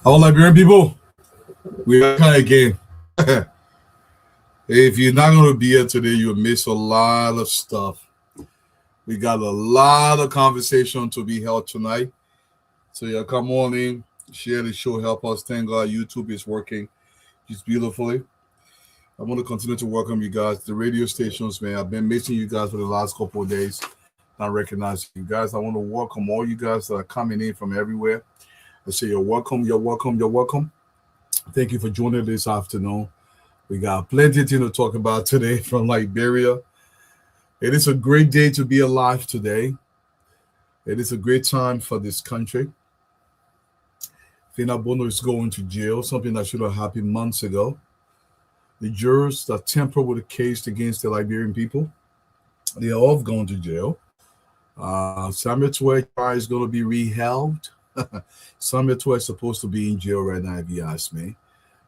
All Liberian people, we are kind again. If you're not going to be here today, you'll miss a lot of stuff. We got a lot of conversation to be held tonight. So yeah, come on in, share the show, help us. Thank God YouTube is working just beautifully. I want to continue to welcome you guys. The radio stations, man. I've been missing you guys for the last couple of days. Not recognizing you guys. I want to welcome all you guys that are coming in from everywhere. I say you're welcome, you're welcome, you're welcome. Thank you for joining this afternoon. We got plenty to talk about today from Liberia. It is a great day to be alive today. It is a great time for this country. Fina Bono is going to jail, something that should have happened months ago. The jurors that tampered with the case against the Liberian people, they are all going to jail. Samuel Tuwai is going to be reheld. Samuel Tuwai is supposed to be in jail right now, if you ask me.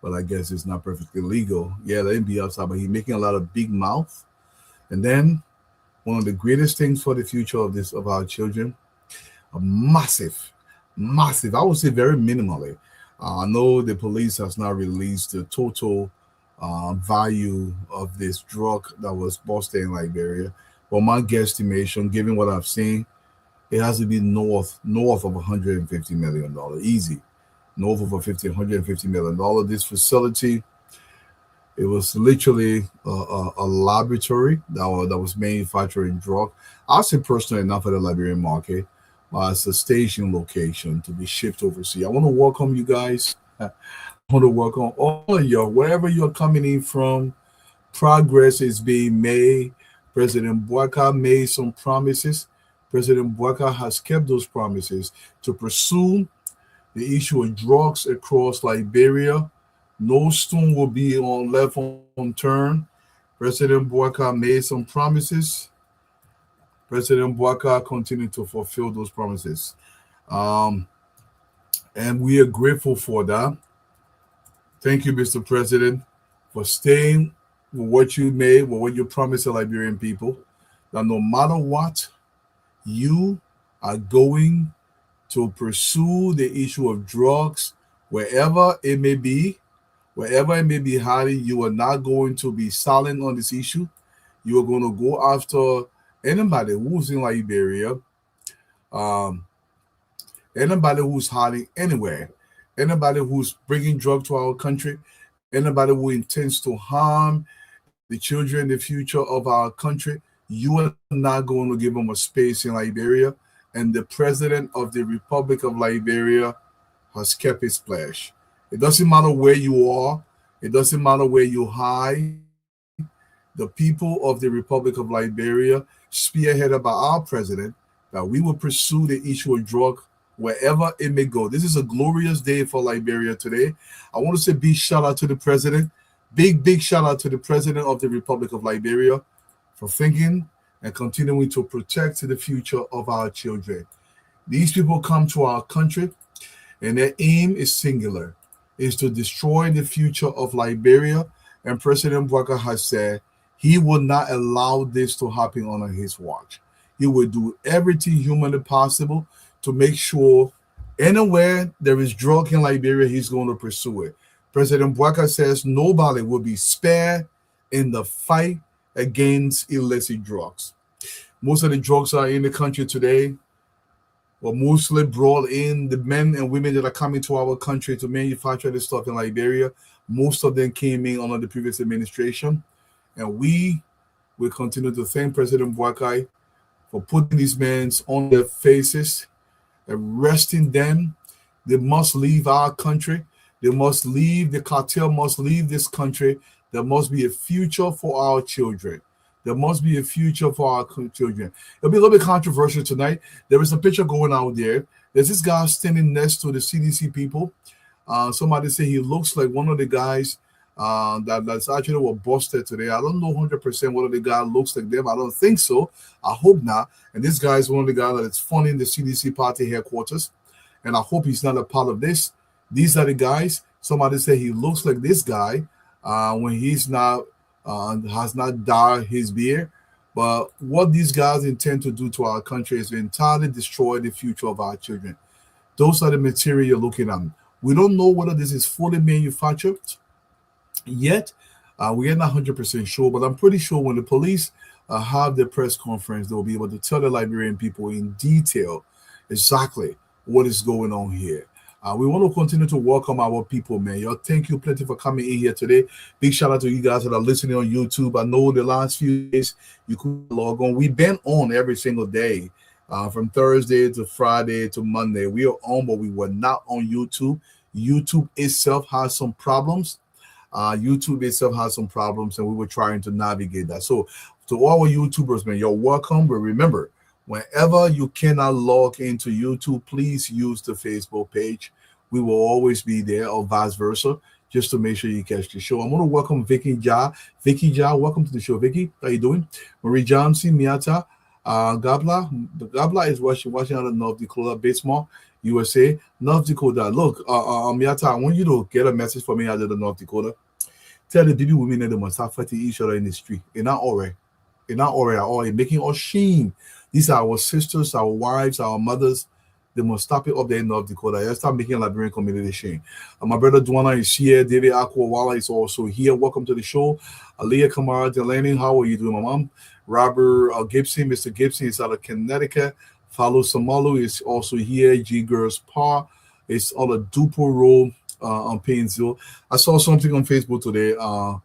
But I guess it's not perfectly legal. Yeah, let him be outside, but he's making a lot of big mouth. And then one of the greatest things for the future of our children, a massive, I would say very minimally. I know the police has now released the total value of this drug that was busted in Liberia. But my guesstimation, given what I've seen, it has to be north of $150 million. Easy. North of $150 million. This facility, it was literally a laboratory that was manufacturing drug. I'll say personally, not for the Liberian market, but it's a staging location to be shipped overseas. I want to welcome you guys. I want to welcome all of you, wherever you're coming in from. Progress is being made. President Bouaka made some promises. President Bouaka has kept those promises to pursue the issue of drugs across Liberia. No stone will be left unturned. President Bouaka made some promises. President Bouaka continued to fulfill those promises. And we are grateful for that. Thank you, Mr. President, for staying with what you made, with what you promised the Liberian people, that no matter what, you are going to pursue the issue of drugs wherever it may be hiding. You are not going to be silent on this issue. You are going to go after anybody who's in Liberia, anybody who's hiding anywhere, anybody who's bringing drugs to our country, anybody who intends to harm the children, the future of our country. You are not going to give them a space in Liberia. And the president of the Republic of Liberia has kept his pledge. It doesn't matter where you are. It doesn't matter where you hide. The people of the Republic of Liberia, spearheaded by our president, that we will pursue the issue of drug wherever it may go. This is a glorious day for Liberia today. I want to say big shout out to the president. Big shout out to the president of the Republic of Liberia for thinking and continuing to protect the future of our children. These people come to our country and their aim is singular, is to destroy the future of Liberia. And President Bouaka has said he will not allow this to happen on his watch. He will do everything humanly possible to make sure anywhere there is drug in Liberia, he's going to pursue it. President Bouaka says nobody will be spared in the fight against illicit drugs. Most of the drugs are in the country today were mostly brought in. The men and women that are coming to our country to manufacture this stuff in Liberia, most of them came in under the previous administration. And we will continue to thank President Bouaka for putting these men on their faces, arresting them. They must leave our country. They must leave. The cartel must leave this country. There must be a future for our children. There must be a future for our children. It'll be a little bit controversial tonight. There is a picture going out there. There's this guy standing next to the CDC people. Somebody say he looks like one of the guys that's actually were busted today. I don't know 100% whether the guy looks like them. I don't think so. I hope not. And this guy is one of the guys that is funding the CDC party headquarters. And I hope he's not a part of this. These are the guys. Somebody say he looks like this guy when he's not has not dyed his beard. But what these guys intend to do to our country is to entirely destroy the future of our children. Those are the material you're looking at. We don't know whether this is fully manufactured yet. We are not 100% sure, but I'm pretty sure when the police have their press conference, they'll be able to tell the Liberian people in detail exactly what is going on here. We want to continue to welcome our people, man. Y'all, thank you plenty for coming in here today. Big shout out to you guys that are listening on YouTube. I know the last few days you could log on. We've been on every single day, from Thursday to Friday to Monday. We are on, but we were not on YouTube. YouTube itself has some problems. YouTube itself has some problems, and we were trying to navigate that. So, to all our YouTubers, man, you're welcome. But remember, whenever you cannot log into YouTube, please use the Facebook page. We will always be there, or vice versa, just to make sure you catch the show. I'm going to welcome Vicky Ja. Vicky Ja, welcome to the show. Vicky, how you doing? Marie Johnson, Miata, Gabla. Gabla is watching out of North Dakota, Baseball, USA. North Dakota. Look, Miata, I want you to get a message for me out of the North Dakota. Tell the baby women that they must start fighting each other in the street. It's not all right. It's not all right at all. It's making us shame. These are our sisters, our wives, our mothers. They must stop it up there in North Dakota. Let's start making Liberian community shame. My brother Duana is here. David Akwawala is also here. Welcome to the show. Aliyah Kamara Delaney, how are you doing, my mom? Robert Gibson, Mr. Gibson is out of Connecticut. Follow Samalu is also here. G Girls Pa is on a duper roll on Painesville. I saw something on Facebook today on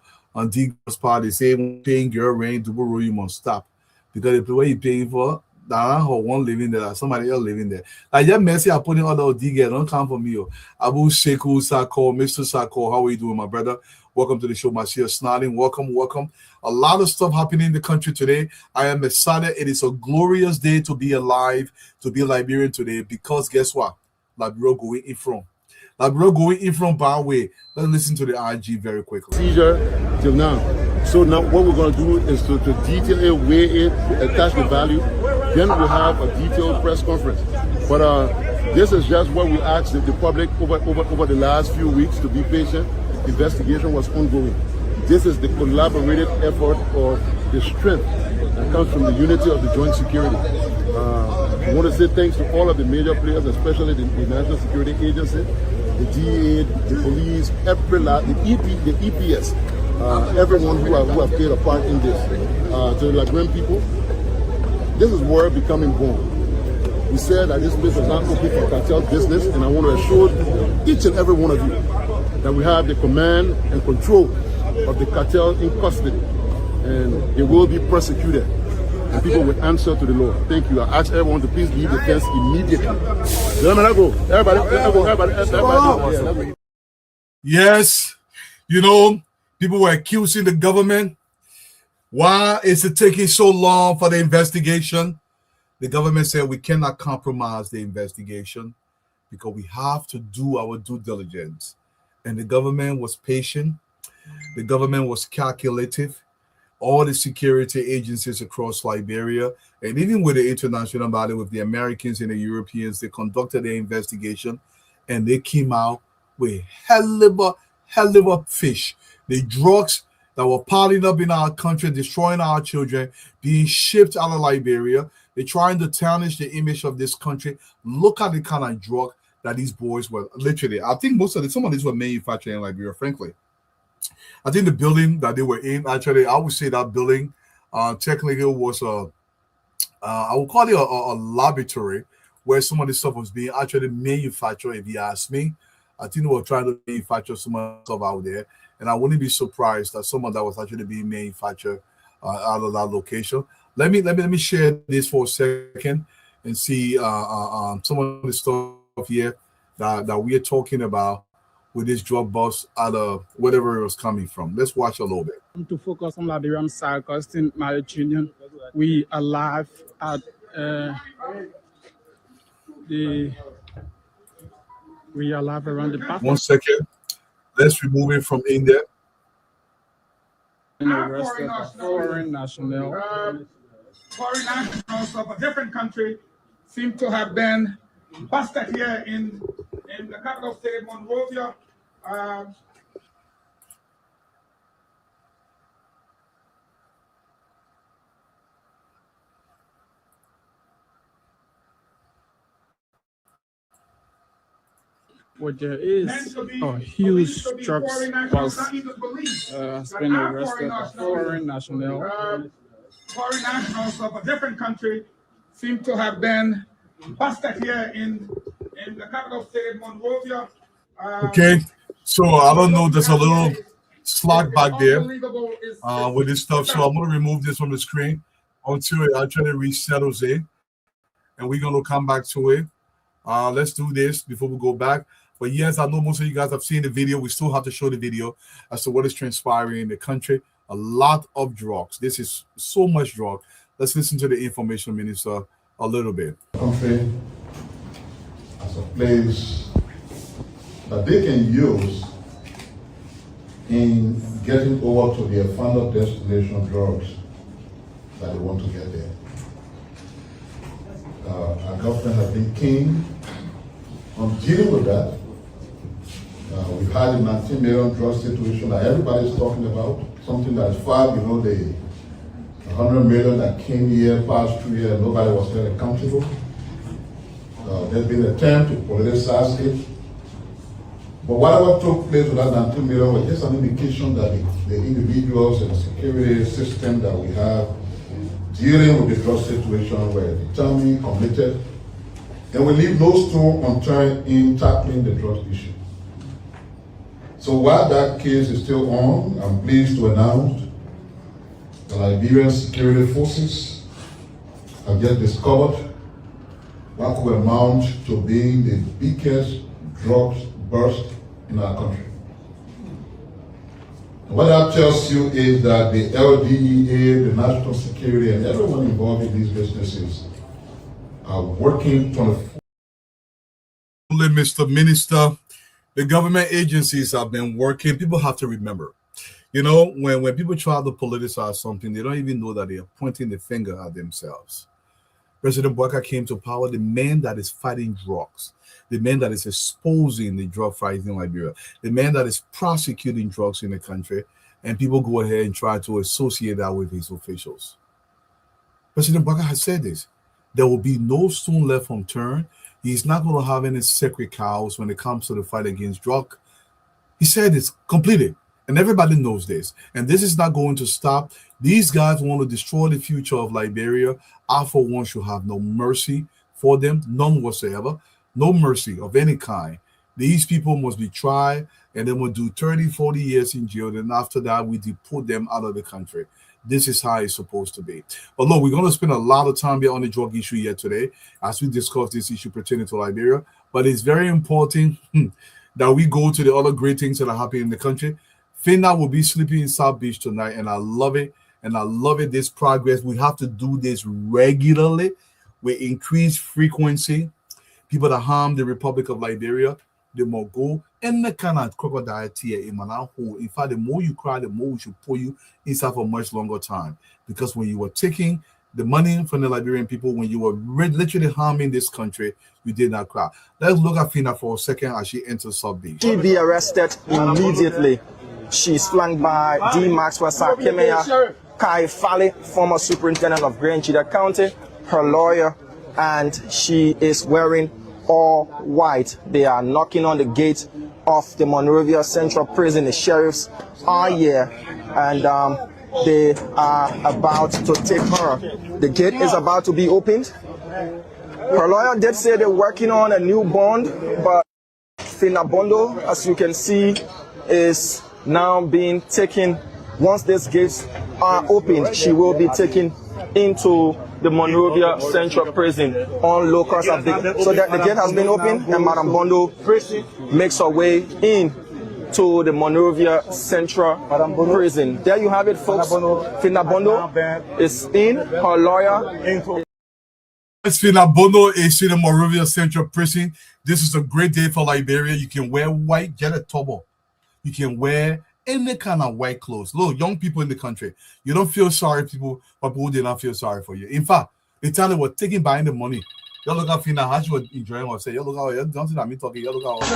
D Girls Pa. They say when paying girl rent, duper roll, you must stop. Because the way you're paying for, that or one living there, somebody else living there. Like that messy I put in other digger, don't come for me. Abu Sheku Sako, Mr. Sako, how are you doing, my brother? Welcome to the show, Marcia Snarling. Welcome, welcome. A lot of stuff happening in the country today. I am excited. It is a glorious day to be alive, to be Liberian today, because guess what? Liberia going in front. Liberia going in front by way. Let's listen to the IG very quickly. Seizure till now. So now what we're going to do is to detail it, weigh it, attach the value. Then we'll have a detailed press conference. But this is just what we asked the public over the last few weeks to be patient. Investigation was ongoing. This is the collaborative effort of the strength that comes from the unity of the joint security. I want to say thanks to all of the major players, especially the National Security Agency, the DA, the police, the EPS, everyone who have played a part in this. To the Liberian people, this is where becoming born. We said that this place is not open for cartel business, and I want to assure each and every one of you that we have the command and control of the cartel in custody, and they will be prosecuted, and people will answer to the law. Thank you. I ask everyone to please leave the fence immediately. Everybody. Yes, people were accusing the government. Why is it taking so long for the investigation? The government said we cannot compromise the investigation because we have to do our due diligence. And the government was patient. The government was calculative. All the security agencies across Liberia, and even with the international body, with the Americans and the Europeans, they conducted their investigation, and they came out with hell of a fish. The drugs that were piling up in our country, destroying our children, being shipped out of Liberia. They're trying to tarnish the image of this country. Look at the kind of drug that these boys were literally. I think some of these were manufactured in Liberia, frankly. I think the building that they were in, actually, I would say that building technically was I would call it a laboratory where some of this stuff was being actually manufactured, if you ask me. I think they were trying to manufacture some of the stuff out there. And I wouldn't be surprised that some of that was actually being manufactured out of that location. Let me share this for a second and see some of the stuff here that we are talking about with this drug bust out of whatever it was coming from. Let's watch a little bit. To focus on Liberian side, Costin Marriage Union, we are live at we are live around the back. 1 second. Let's remove it from in there. Foreign nationals of a different country seem to have been busted here in the capital state, Monrovia. What there is a huge drugs bust has been arrested a foreign national. Foreign nationals of a different country seem to have been busted here in the capital state, Monrovia. Okay, so I don't know, there's a little slack back there with this stuff, so I'm going to remove this from the screen until it actually resettles it, and we're going to come back to it. Let's do this before we go back. But yes, I know most of you guys have seen the video. We still have to show the video as to what is transpiring in the country. A lot of drugs. This is so much drug. Let's listen to the information minister a little bit. Country as a place that they can use in getting over to their final destination drugs that they want to get there. Our government has been keen on dealing with that. We've had a 19 million drug situation that everybody's talking about, something that's far below the 100 million that came here past 2 years, nobody was held accountable. There's been an attempt to politicize it. But whatever took place with that 19 million was just an indication that the individuals and the security system that we have dealing with the drug situation were determined, committed, and we leave no stone unturned in tackling the drug issue. So while that case is still on, I'm pleased to announce the Liberian security forces have just discovered what could amount to being the biggest drugs burst in our country. And what that tells you is that the LDEA, the national security, and everyone involved in these businesses are working 24. Mr. Minister, the government agencies have been working. People have to remember, you know, when people try to politicize something, they don't even know that they are pointing the finger at themselves. President Bouaka came to power, the man that is fighting drugs, the man that is exposing the drug fighting in Liberia, the man that is prosecuting drugs in the country, and people go ahead and try to associate that with his officials. President Bouaka has said this. There will be no stone left unturned. He's not going to have any sacred cows when it comes to the fight against drug. He said it's completed, and everybody knows this. And this is not going to stop. These guys want to destroy the future of Liberia. I, for one, should have no mercy for them, none whatsoever, no mercy of any kind. These people must be tried, and they will do 30, 40 years in jail. And after that, we deport them out of the country. This is how it's supposed to be. But look, we're going to spend a lot of time here on the drug issue here today as we discuss this issue pertaining to Liberia. But it's very important that we go to the other great things that are happening in the country. Finna will be sleeping in South Beach tonight, and I love it. And I love it, this progress. We have to do this regularly with increased frequency. People that harm the Republic of Liberia, they must go. And the kind of crocodile tear in my hole. In fact, the more you cry, the more we should pull you inside for a much longer time. Because when you were taking the money from the Liberian people, when you were literally harming this country, you did not cry. Let's look at Fina for a second as she enters South Beach. She'll be arrested immediately. She's flanked by D. Maxwell Sakemeya, Kai Fale, former superintendent of Grand Chida County, her lawyer, and she is wearing all white. They are knocking on the gate of the Monrovia Central Prison. The sheriffs are here, and they are about to take her. The gate is about to be opened. Her lawyer did say they're working on a new bond, but Finabondo, as you can see, is now being taken. Once these gates are opened, she will be taken into the Monrovia Central Prison on locals of the, so that the gate has been opened and Madam Bondo makes her way in to the Monrovia Central Prison. There you have it, folks. Fina Bondo is in, her lawyer. Fina Bondo is in the Monrovia Central Prison. This is a great day for Liberia. You can wear white, get a turban. You can wear any kind of white clothes. Look, young people in the country, you don't feel sorry for people who did not feel sorry for you. In fact, the time they were taking behind the money. Y'all look at Fina, how she was enjoying herself. Y'all look how you don't see that me talking. Y'all look how.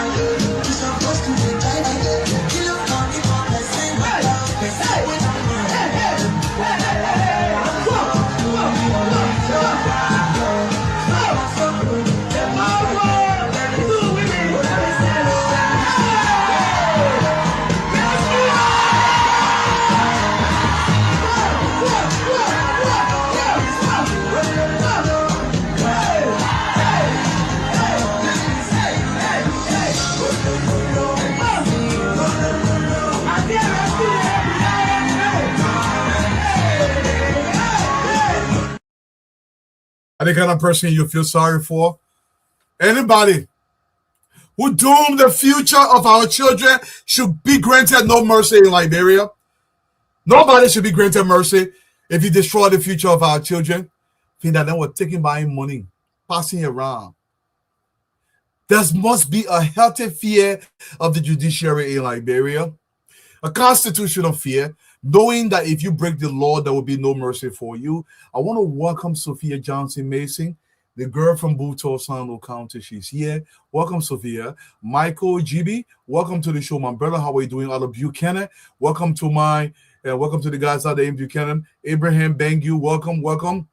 the kind of person you feel sorry for? Anybody who doomed the future of our children should be granted no mercy in Liberia. Nobody should be granted mercy if you destroy the future of our children. Think that they were taking by money, passing around. There must be a healthy fear of the judiciary in Liberia, a constitutional fear, knowing that if you break the law, there will be no mercy for you. I want to welcome Sophia Johnson Mason, the girl from Buto Sando County. She's here. Welcome, Sophia. Michael GB, welcome to the show, my brother. How are you doing out of Buchanan? Welcome to the guys out there in Buchanan. Abraham Bengu, welcome.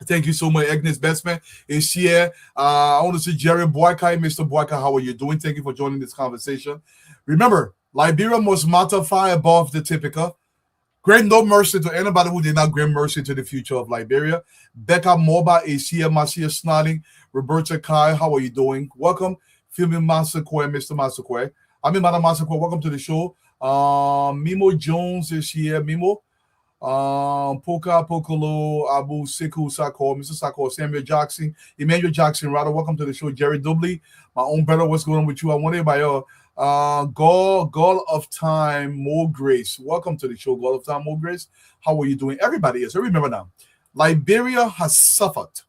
Thank you so much. Agnes Bestman is here. I want to see Jerry Boykai. Mr. Boykai, how are you doing? Thank you for joining this conversation. Remember, Liberia must multiply above the typical. Grant no mercy to anybody who did not grant mercy to the future of Liberia. Becca Moba is here. Marcia Snoding. Roberta Kai, how are you doing? Welcome. Filming Masakwe, Mr. Masakwe. Madam Masakwe, welcome to the show. Mimo Jones is here. Mimo. Poka Pokolo, Abu Siku Sako, Mr. Sako, Samuel Jackson, Emmanuel Jackson, rather, welcome to the show. Jerry Dubley, my own brother, what's going on with you? I want everybody, God of Time, More Grace, welcome to the show. God of Time, More Grace, how are you doing? Everybody is. So remember now, Liberia has suffered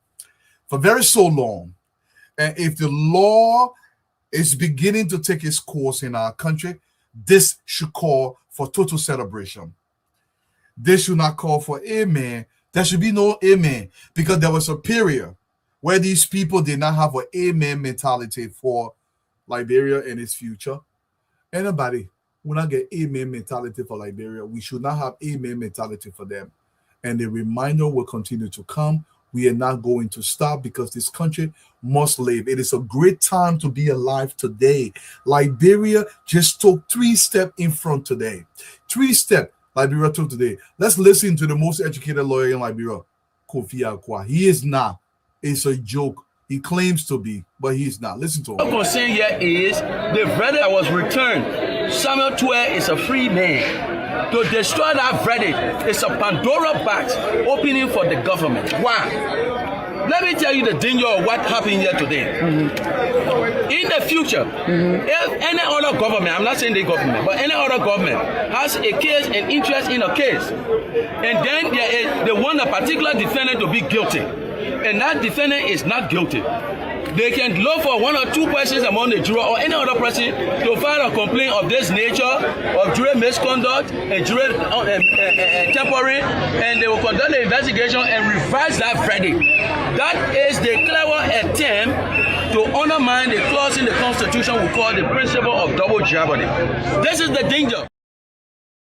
for very so long, and if the law is beginning to take its course in our country, this should call for total celebration. They should not call for amen. There should be no amen, because there was a period where these people did not have an amen mentality for Liberia and its future. Anybody will not get amen mentality for Liberia. We should not have amen mentality for them. And the reminder will continue to come. We are not going to stop, because this country must live. It is a great time to be alive today. Liberia just took 3 steps in front today. 3 steps. Liberia took today. Let's listen to the most educated lawyer in Liberia, Kofi Akwa. He is not. It's a joke. He claims to be, but he's not. Listen to him. What I'm saying here is the verdict that was returned. Samuel Tue is a free man. To destroy that verdict is a Pandora box opening for the government. Why? Let me tell you the danger of what happened here today. In the future, if any other government, I'm not saying the government, but any other government has a case and interest in a case, and then they want a particular defendant to be guilty, and that defendant is not guilty, they can look for 1 or 2 persons among the juror or any other person to file a complaint of this nature, of jury misconduct and jury tampering, and they will conduct the investigation and revise that verdict. That is the clever attempt to undermine the clause in the Constitution we call the principle of double jeopardy. This is the danger.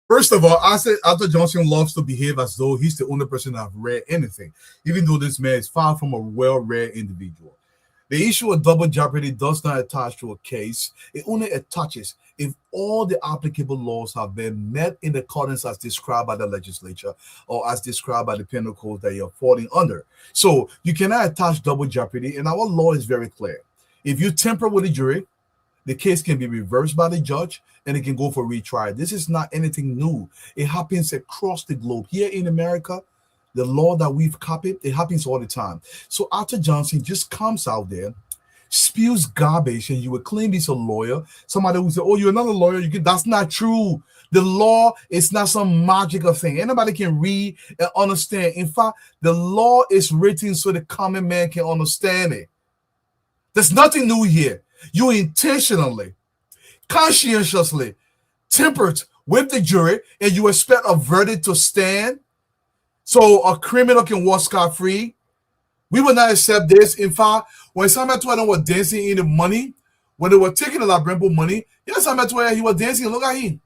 First of all, Arthur Johnson loves to behave as though he's the only person that have read anything, even though this man is far from a well-read individual. The issue of double jeopardy does not attach to a case. It only attaches if all the applicable laws have been met in accordance as described by the legislature or as described by the penal code that you're falling under. So you cannot attach double jeopardy, and our law is very clear. If you tamper with the jury, the case can be reversed by the judge and it can go for retrial. This is not anything new. It happens across the globe. Here in America, the law that we've copied, it happens all the time. So Arthur Johnson just comes out there, spews garbage, and you would claim he's a lawyer. Somebody will say, oh, you're not a lawyer. That's not true. The law is not some magical thing. Anybody can read and understand. In fact, the law is written so the common man can understand it. There's nothing new here. You intentionally, conscientiously tempered with the jury, and you expect a verdict to stand so a criminal can walk scot-free. We will not accept this. In fact, when Samuel Tue was dancing in the money, when they were taking the Labrampo money, yes, Samuel Tue, he was dancing. Look at him.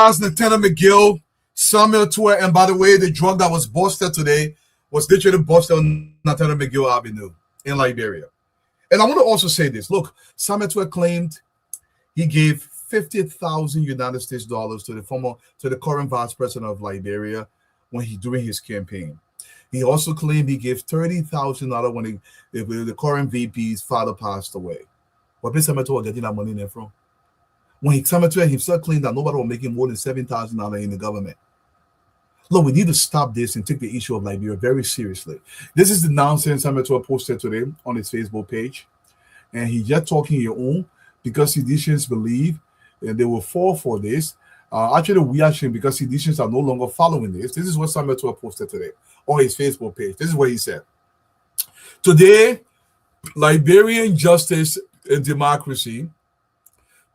ask Lieutenant McGill, Samuel Tour, and by the way, the drug that was busted today was literally busted on Lieutenant McGill Avenue in Liberia. And I want to also say this. Look, Samuel Tour claimed he gave 50,000 United States dollars to the current vice president of Liberia when he during his campaign. He also claimed he gave $30,000 when the current VP's father passed away. Where did Samuel Tour getting that money there from? When Samuel Tour himself claimed that nobody was making more than $7,000 in the government. Look, we need to stop this and take the issue of Liberia very seriously. This is the nonsense Samuel Tour posted today on his Facebook page. And he's just talking your own because seditionists believe and they will fall for this. Actually, we actually, because seditionists are no longer following this. This is what Samuel Tour posted today on his Facebook page. This is what he said. Today, Liberian justice and democracy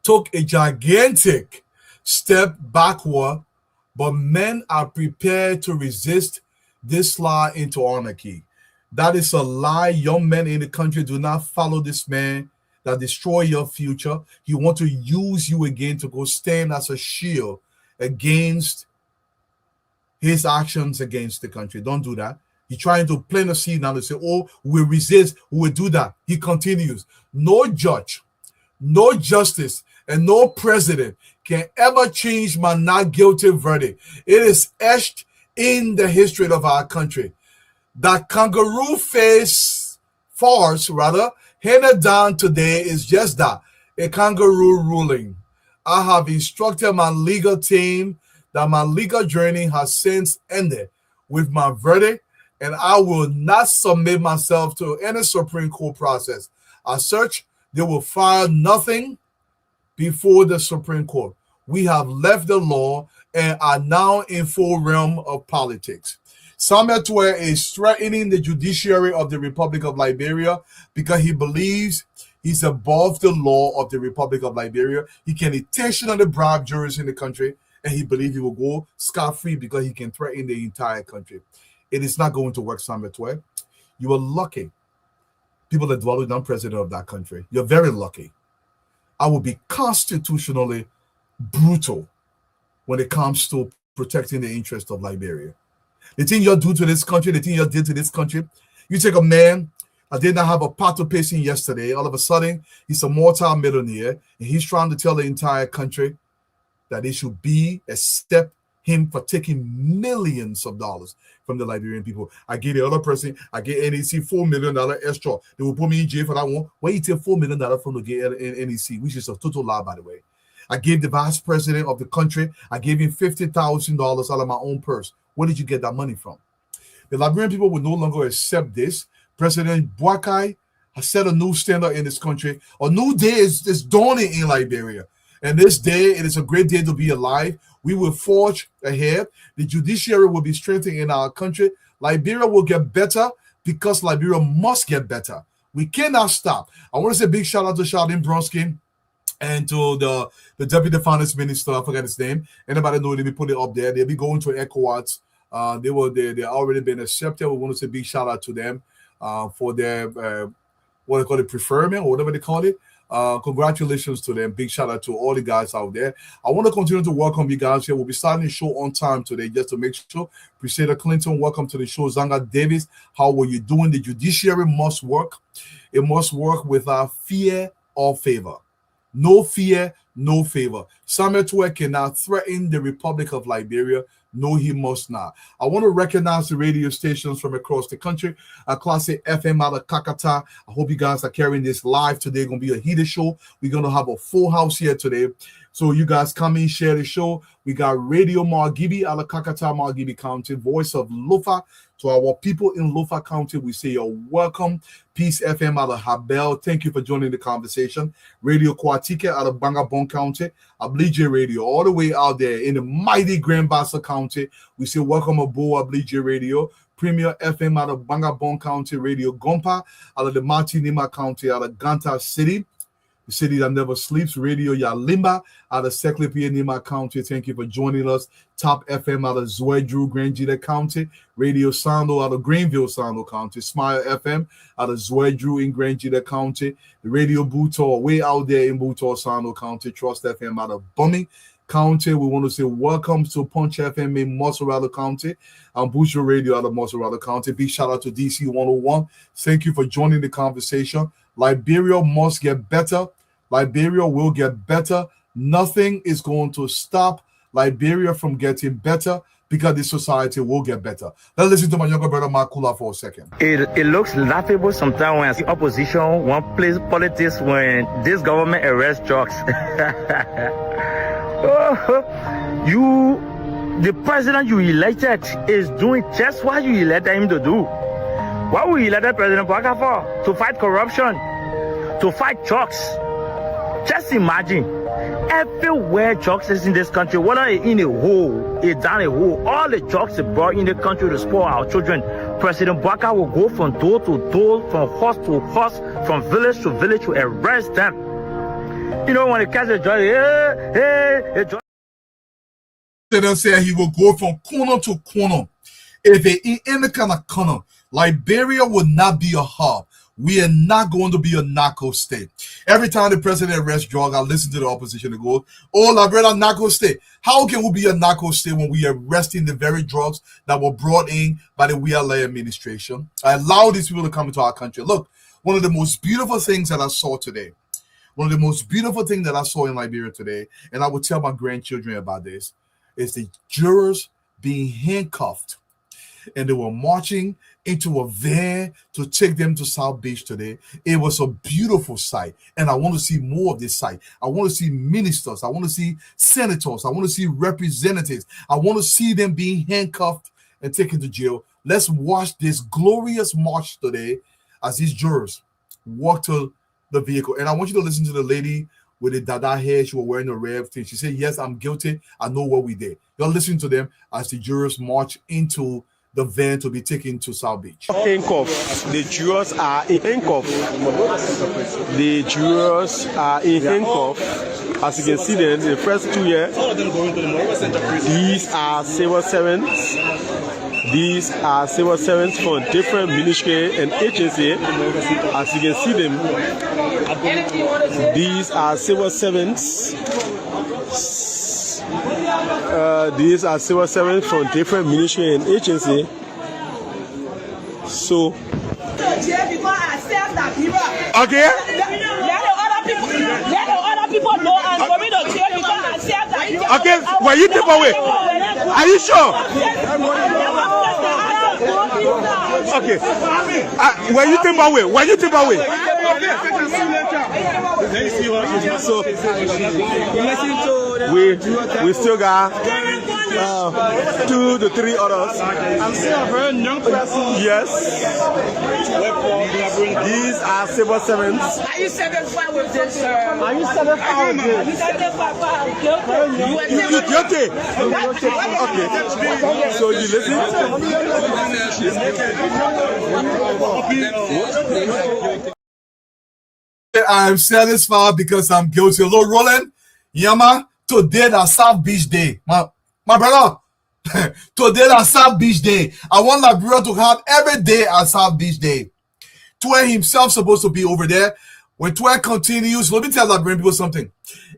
took a gigantic step backward, but men are prepared to resist this slide into anarchy. That is a lie. Young men in the country do not follow this man that destroy your future. He want to use you again to go stand as a shield against his actions against the country. Don't do that. He's trying to plant a seed now to say, oh, we'll resist, we'll do that. He continues. No judge, no justice, and no president can ever change my not guilty verdict. It is etched in the history of our country. That kangaroo face farce, handed down today is just that, a kangaroo ruling. I have instructed my legal team that my legal journey has since ended with my verdict, and I will not submit myself to any Supreme Court process. As such, they will file nothing before the Supreme Court. We have left the law and are now in full realm of politics. Samuel Toure is threatening the judiciary of the Republic of Liberia because he believes he's above the law of the Republic of Liberia. He can intentionally bribe jurors in the country, and he believes he will go scot-free because he can threaten the entire country. It is not going to work, Samuel Toure. You are lucky. People that dwell down president of that country. You're very lucky. I will be constitutionally brutal when it comes to protecting the interest of Liberia. The thing you do to this country, the thing you did to this country, you take a man that did not have a pot to piss in yesterday, all of a sudden, he's a multi-millionaire, and he's trying to tell the entire country that it should be accept him for taking millions of dollars from the Liberian people. I gave the other person, I gave NEC $4 million extra. They will put me in jail for that one. Where you take $4 million from the NEC, which is a total lie, by the way. I gave the vice president of the country, I gave him $50,000 out of my own purse. Where did you get that money from? The Liberian people will no longer accept this. President Boakai has set a new standard in this country. A new day is dawning in Liberia. And this day, it is a great day to be alive. We will forge ahead. The judiciary will be strengthened in our country. Liberia will get better because Liberia must get better. We cannot stop. I want to say a big shout out to Charlene Bronski and to the deputy finance minister. I forgot his name. Anybody know? Let me put it up there. They'll be going to ECOWAS. They already been accepted. We want to say a big shout out to them for their what they call it, preferment or whatever they call it. Congratulations to them. Big shout out to all the guys out there. I want to continue to welcome you guys here. We'll be starting the show on time today just to make sure. Priscilla Clinton, welcome to the show. Zanga Davis, how are you doing? The judiciary must work. It must work without fear or favor. No fear, no favor. Samuel Toure cannot threaten the Republic of Liberia. No, he must not. I want to recognize the radio stations from across the country. Classic FM out of Kakata. I hope you guys are carrying this live today. It's going to be a heated show. We're going to have a full house here today. So you guys come in, share the show. We got Radio Margibi out of Kakata, Margibi County. Voice of Lufa. To our people in Lufa County, we say you're welcome. Peace FM out of Habel. Thank you for joining the conversation. Radio Kwatike out of Bangabon County. Ablije Radio all the way out there in the mighty Grand Bassa County. We say welcome aboard Ablije Radio. Premier FM out of Bangabon County. Radio Gompa out of the Martinima County out of Ganta City. The city that never sleeps. Radio Yalimba out of Seklipi Nima County. Thank you for joining us. Top FM out of Zwedru, Grangita County. Radio Sando out of Greenville, Sando County. Smile FM out of Zwedru in Grangita County. Radio Butor way out there in Butor, Sando County. Trust FM out of Bumming, County. We want to say welcome to Punch FM in Mozzarella County and Boucher Radio out of Mozzarella County. Big shout out to DC 101. Thank you for joining the conversation. Liberia must get better. Liberia will get better. Nothing is going to stop Liberia from getting better because the society will get better. Let's listen to my younger brother Makula for a second. It looks laughable sometimes when I see opposition want place politics when this government arrests drugs. The president you elected is doing just what you elected him to do. What we elected President Baka for? To fight corruption, to fight drugs. Just imagine, everywhere drugs is in this country, whether it's in a hole, it's down a hole, all the drugs are brought in the country to spoil our children. President Baka will go from door to door, from house to house, from village to village to arrest them. You know, when they catch a drug, They don't say he will go from corner to corner. If they in any kind of corner, Liberia will not be a hub. We are not going to be a narco state. Every time the president arrests drug, I listen to the opposition and go, oh, Liberia narco state. How can we be a narco state when we are arresting the very drugs that were brought in by the WLA administration? I allow these people to come into our country. Look, one of the most beautiful things that I saw today, one of the most beautiful things that I saw in Liberia today, and I will tell my grandchildren about this, is the jurors being handcuffed. And they were marching into a van to take them to South Beach today. It was a beautiful sight. And I want to see more of this sight. I want to see ministers. I want to see senators. I want to see representatives. I want to see them being handcuffed and taken to jail. Let's watch this glorious march today as these jurors walk to the vehicle. And I want you to listen to the lady with the dada hair. She was wearing a red thing. She said, yes, I'm guilty. I know what we did. You're listening to them as the jurors march into the van to be taken to South Beach. Handcuffs. The jurors are in handcuffs. The jurors are in handcuffs. As you can see, then the first 2 years, these are civil servants. These are civil servants from different ministry and agency. As you can see them, these are civil servants. These are civil servants from different ministry and agency. So, okay. Let the other people know and for me to jail because I said that. Okay, were you taken away? Are you sure? Okay. Were you taken away? Were you taken away? So we still got 2 to 3 others. I'm still a very young person. Yes. These are civil servants. Are you satisfied with this, sir? Are you satisfied with this? Are you satisfied with this? You guilty? Okay. So you listen. I'm satisfied because I'm guilty. Hello, Roland. Yama, today that's South Beach Day. My brother, today that's South Beach Day. I want Liberia to have every day as South Beach Day. Twain himself supposed to be over there. When Twain continues, let me tell Liberian people something.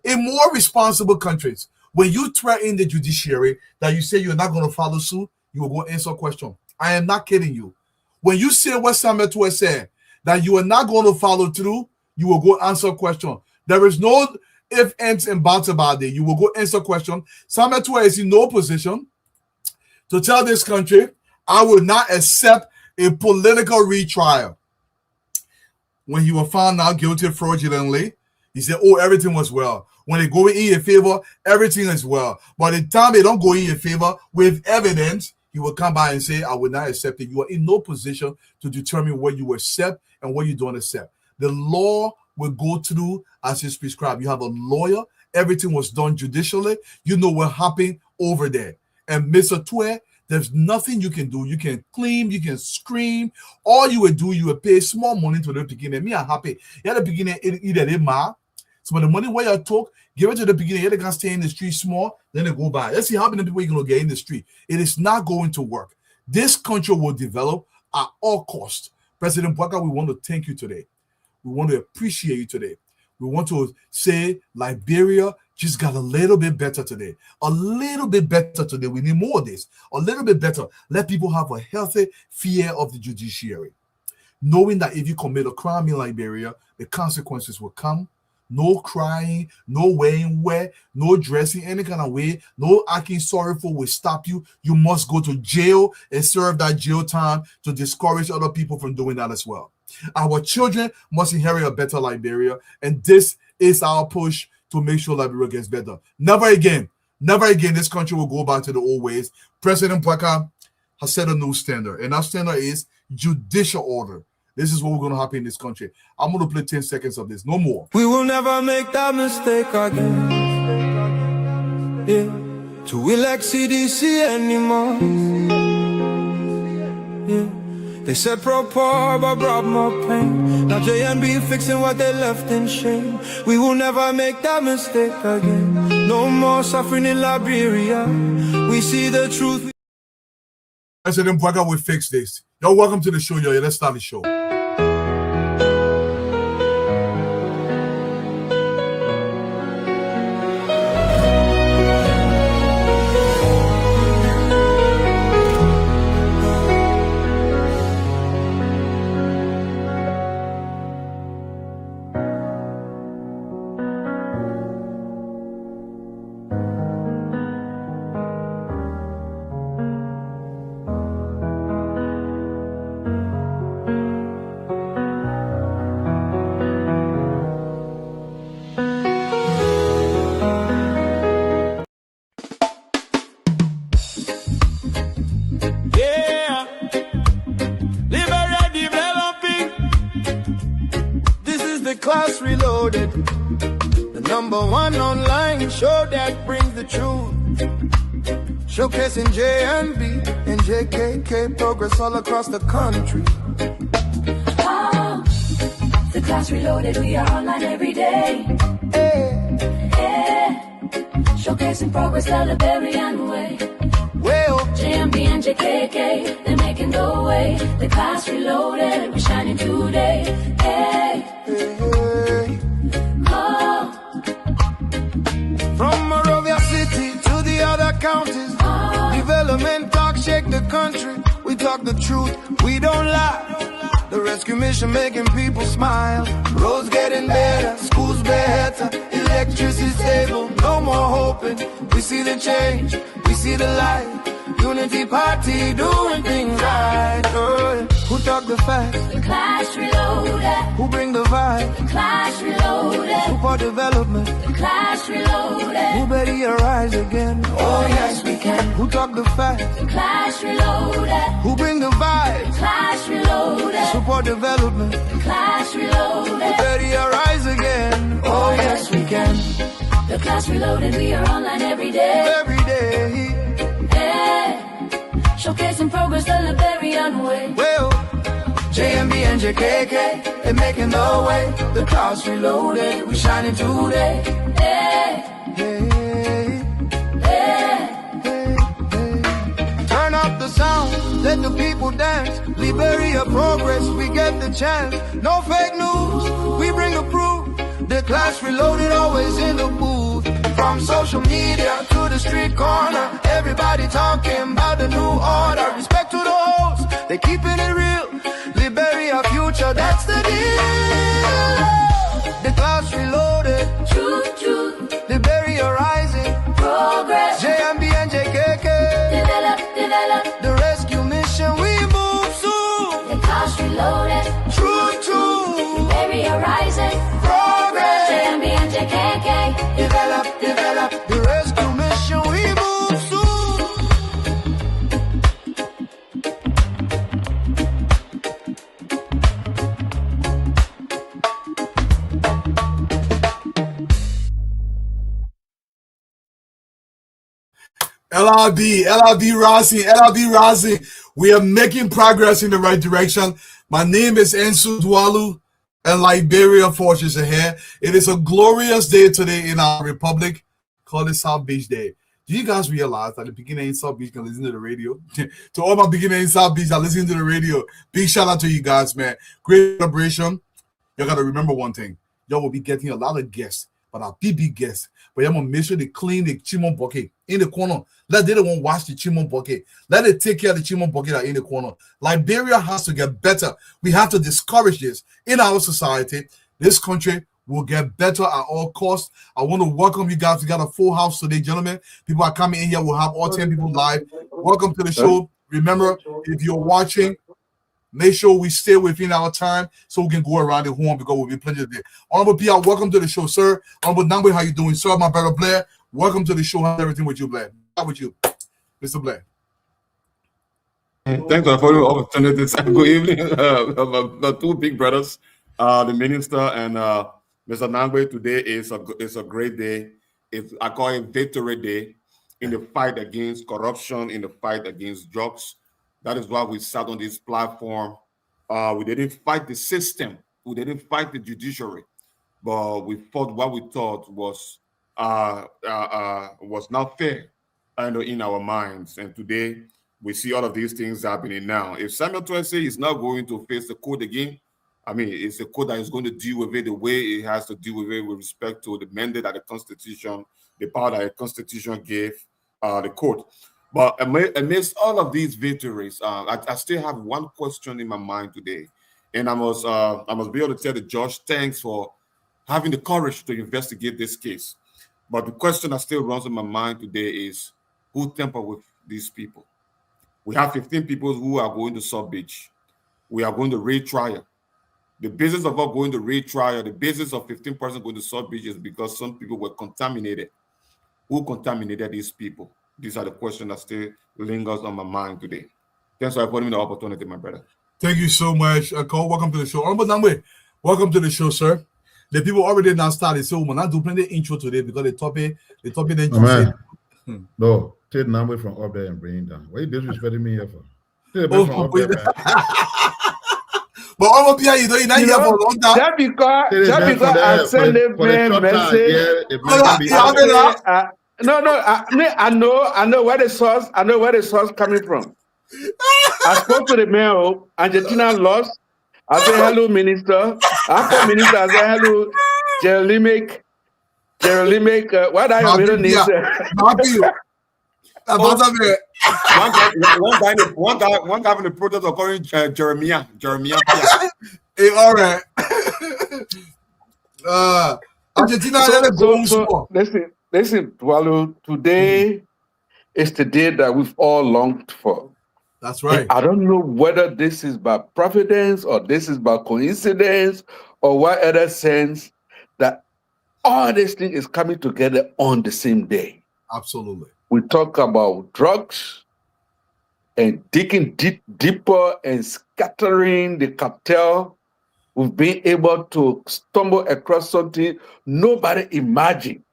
In more responsible countries, when you threaten the judiciary that you say you're not going to follow suit, you will go answer a question. I am not kidding you. When you say what Samuel Twain said, that you are not going to follow through, you will go answer a question. There is no if, ands, and buts about it. You will go answer a question. Samuel Twain is in no position to tell this country, I will not accept a political retrial. When he was found out guilty fraudulently, he said, oh, everything was well. When they go in your favor, everything is well. But the time they don't go in your favor with evidence, he will come by and say, I will not accept it. You are in no position to determine what you accept and what you don't accept. The law will go through as is prescribed. You have a lawyer. Everything was done judicially. You know what happened over there. And Mr. Twain, there's nothing you can do. You can claim, you can scream. All you would do, you would pay small money to the beginning. Me, I'm happy. You had the beginning, either they ma. So when the money where you talk, give it to the beginning. They can stay in the street small, then they go by. Let's see how many people you're going to get in the street. It is not going to work. This country will develop at all costs. President Baka, we want to thank you today. We want to appreciate you today. We want to say Liberia just got a little bit better today. A little bit better today. We need more of this. A little bit better. Let people have a healthy fear of the judiciary. Knowing that if you commit a crime in Liberia, the consequences will come. No crying, no wearing wet, no dressing any kind of way, no acting sorrowful will stop you. You must go to jail and serve that jail time to discourage other people from doing that as well. Our children must inherit a better Liberia, and this is our push to make sure Liberia gets better. Never again this country will go back to the old ways. President Bwaka has set a new standard, and that standard is judicial order. This is what we're going to happen in this country. I'm going to play 10 seconds of this, no more. We will never make that mistake again. Yeah. To elect CDC anymore. Yeah. They said pro-poor but brought more pain. Now JNB fixing what they left in shame. We will never make that mistake again. No more suffering in Liberia. We see the truth. President Bwaka will fix this. Yo, welcome to the show, yo. Let's start the show. Class Reloaded, the #1 online show that brings the truth. Showcasing JNB and JKK progress all across the country. Oh, the Class Reloaded, we are online every day. Showcasing progress the Liberian way. Well, JMB and JKK, they're making the way. The Class Reloaded, we're shining today. Hey. Oh. From Monrovia City to the other counties, development talk shake the country. We talk the truth, we don't lie. The rescue mission making people smile. Roads getting better, schools better, electricity stable, no more hoping. We see the change, we see the light. Unity Party doing things right. Who talk the facts? The Class Reloaded. Who bring the vibe? The Class Reloaded. Support development. The Class Reloaded. Who better rise again? Oh yes we can. Who talk the facts? The Class Reloaded. Who bring the vibe? The Class Reloaded. Support development. The Class Reloaded. Who better rise again? Oh yes we can. The Class Reloaded, we are online every day. Every day. Showcasing progress the Liberian way. Well, JMB and JKK, they're making the way. The Class Reloaded, we shining today. Hey. Hey. Turn up the sound, let the people dance. Liberia progress, we get the chance. No fake news, we bring the proof. The Class Reloaded, always in the booth. From social media to the street corner, everybody talking about the new order. Respect to the hosts, they keeping it real. Liberia future, that's the deal. The Class Reloaded, Truth. Liberia rising, Progress. JMB and JKK, Develop. the rescue mission, we move soon. The Class Reloaded. True. Liberia rising. Progress. JMB and JKK. Develop. The rescue mission, we move soon. LRB rising. We are making progress in the right direction. My name is Ensu Dwalu, and Liberia forces ahead. It is a glorious day today in our republic, called it South Beach Day. Do you guys realize that the beginner in South Beach can listen to the radio? To all my beginner in South Beach that listen to the radio, big shout out to you guys, man. Great celebration. You got to remember one thing. Y'all will be getting a lot of guests but our BB guests. But I'm gonna make sure they clean the chimon bucket in the corner. Let they don't wash the chimon bucket. Let it take care of the chimon bucket that in the corner. Liberia has to get better. We have to discourage this in our society. This country will get better at all costs. I want to welcome you guys. We got a full house today, gentlemen. People are coming in here. We'll have all 10 people live. Welcome to the show. Remember, if you're watching, make sure we stay within our time so we can go around the horn because we'll be plenty of there. Honorable PR, welcome to the show, sir. Honorable Nangwe, how you doing, sir? My brother Blair, welcome to the show. How's everything with you, Blair? How with you, Mr. Blair? Thanks for the opportunity. Good evening, my two big brothers, the minister and Mr. Nangwe. Today is a great day. I call it Victory Day in the fight against corruption, in the fight against drugs. That is why we sat on this platform. We didn't fight the system. We didn't fight the judiciary, but we fought what we thought was not fair, in our minds. And today we see all of these things happening now. If Samuel Twese is not going to face the court again, I mean, it's a court that is going to deal with it the way it has to deal with it with respect to the mandate that the Constitution, the power that the Constitution gave the court. But amidst all of these victories, I still have one question in my mind today. And I must be able to tell the judge, thanks for having the courage to investigate this case. But the question that still runs in my mind today is, who tampered with these people? We have 15 people who are going to South Beach. We are going to retrial. The basis of us going to retrial, the basis of 15 persons going to South Beach is because some people were contaminated. Who contaminated these people? These are the questions that still lingers on my mind today. Thanks for putting me the opportunity, my brother. Thank you so much, Cole. Welcome to the show. Honorable Nangwe, welcome to the show, sir. The people already now started, so we're not doing plenty intro today because the topic then oh, man. No, take Nangwe from up there and bring it down. Why are you disrespecting me here for? Take from up there, man. But Honorable Pierre, you know, here for a long time. Just because I send a message. No, I know where the source coming from. I spoke to the mayor. Argentina lost. I said hello, minister. After minister, I said hello, Jeremy. What are your middle names? One guy in the protest are calling Jeremiah. Hey, all right. Argentina. Listen, Dwalo, today is the day that we've all longed for. That's right. And I don't know whether this is by providence or this is by coincidence or what other sense that all this thing is coming together on the same day. Absolutely. We talk about drugs and digging deeper and scattering the cartel. We've been able to stumble across something nobody imagined.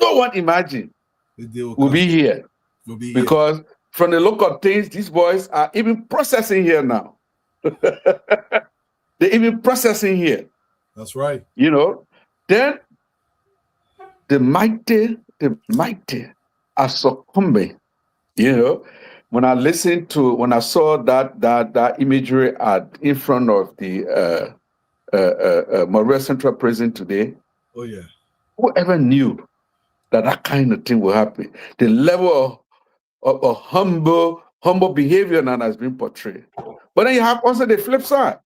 No one imagined we'll be here. Because from the look of things, these boys are even processing here now. They're even processing here. That's right. You know, then the mighty are succumbing. You know, when I saw that imagery in front of the Montreal Central Prison today. Oh yeah. Whoever knew that kind of thing will happen? The level of humble behavior now has been portrayed. But then you have also the flip side.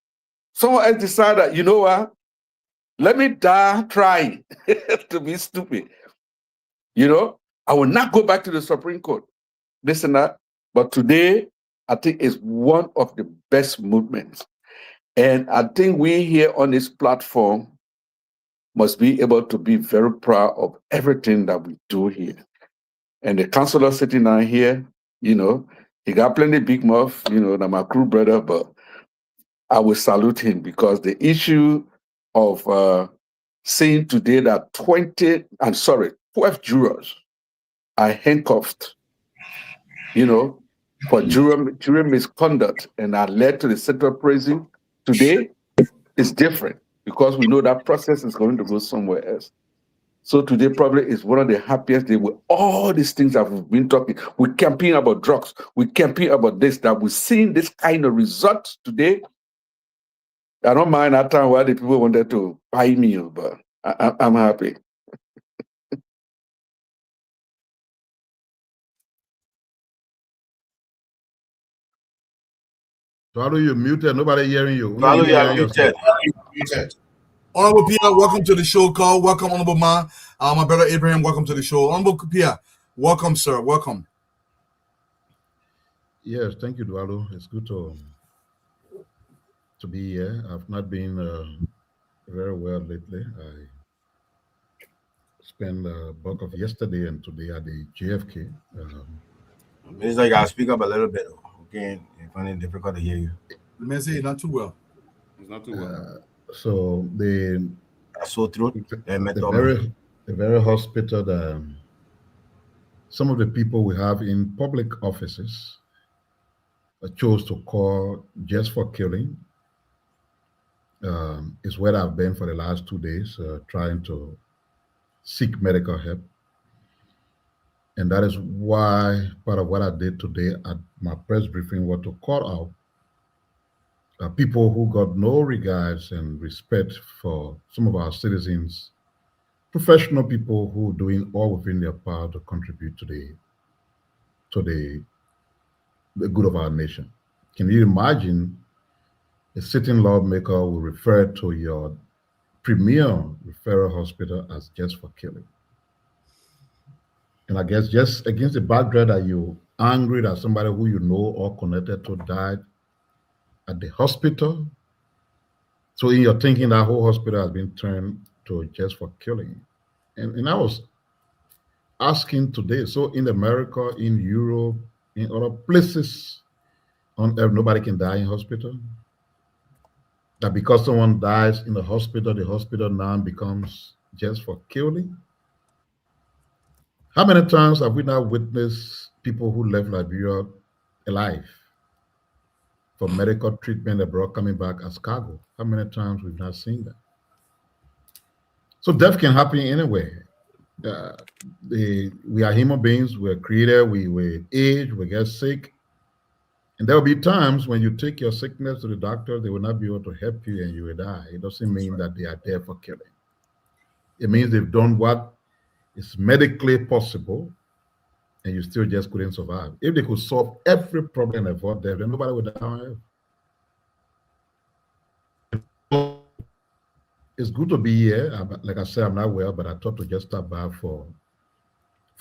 Someone else decided, you know what? Let me die trying to be stupid. You know, I will not go back to the Supreme Court. This and that. But today, I think is one of the best movements. And I think we here on this platform must be able to be very proud of everything that we do here. And the councillor sitting down here, you know, he got plenty big mouth, you know, my crew brother, but I will salute him because the issue of saying today that 12 jurors are handcuffed, you know, for jury misconduct and are led to the central prison today is different because we know that process is going to go somewhere else. So today probably is one of the happiest days with all these things that we've been talking. We're campaigning about drugs. We're campaigning about this, that we're seeing this kind of results today. I don't mind that time where the people wanted to buy me, but I'm happy. Dwalo, you're muted. Nobody hearing you. Only Dwalo, you you are hearing yourself. muted. Honorable Pia, welcome to the show, Carl. Welcome, Honorable Ma. My brother Abraham, welcome to the show. Honorable Pia, welcome, sir. Welcome. Yes, thank you, Dwalo. It's good to be here. I've not been very well lately. I spent the bulk of yesterday and today at the JFK. Minister, you gotta speak up a little bit. Okay, it's finding it difficult to hear you. Minister, not too well. It's not too well. So the very hospital that some of the people we have in public offices chose to call just for killing is where I've been for the last 2 days, trying to seek medical help. And that is why part of what I did today at my press briefing was to call out people who got no regards and respect for some of our citizens, professional people who are doing all within their power to contribute to the good of our nation. Can you imagine a sitting lawmaker will refer to your premier referral hospital as just for killing? And I guess just against the background that you're angry that somebody who you know or connected to died at the hospital. So in your thinking, that whole hospital has been turned to just for killing. And I was asking today, so in America, in Europe, in other places on earth, nobody can die in hospital? That because someone dies in the hospital now becomes just for killing? How many times have we now witnessed people who left Liberia alive for medical treatment abroad coming back as cargo? How many times we've not seen that? So death can happen anywhere. We are human beings, we're created, we age, we get sick. And there will be times when you take your sickness to the doctor, they will not be able to help you and you will die. It doesn't mean that they are there for killing. It means they've done what is medically possible and you still just couldn't survive. If they could solve every problem and avoid death, then nobody would die on earth. It's good to be here. Like I said, I'm not well, but I thought to just stop by for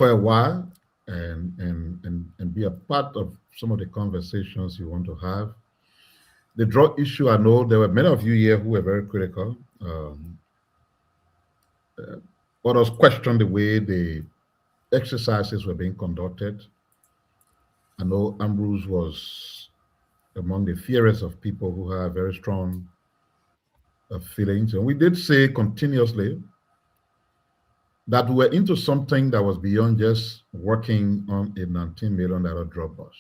a while and be a part of some of the conversations you want to have. The drug issue, I know there were many of you here who were very critical. Others questioned the way the exercises were being conducted. I know Ambrose was among the fearers of people who have very strong feelings. And we did say continuously that we were into something that was beyond just working on a $19 million drug bust.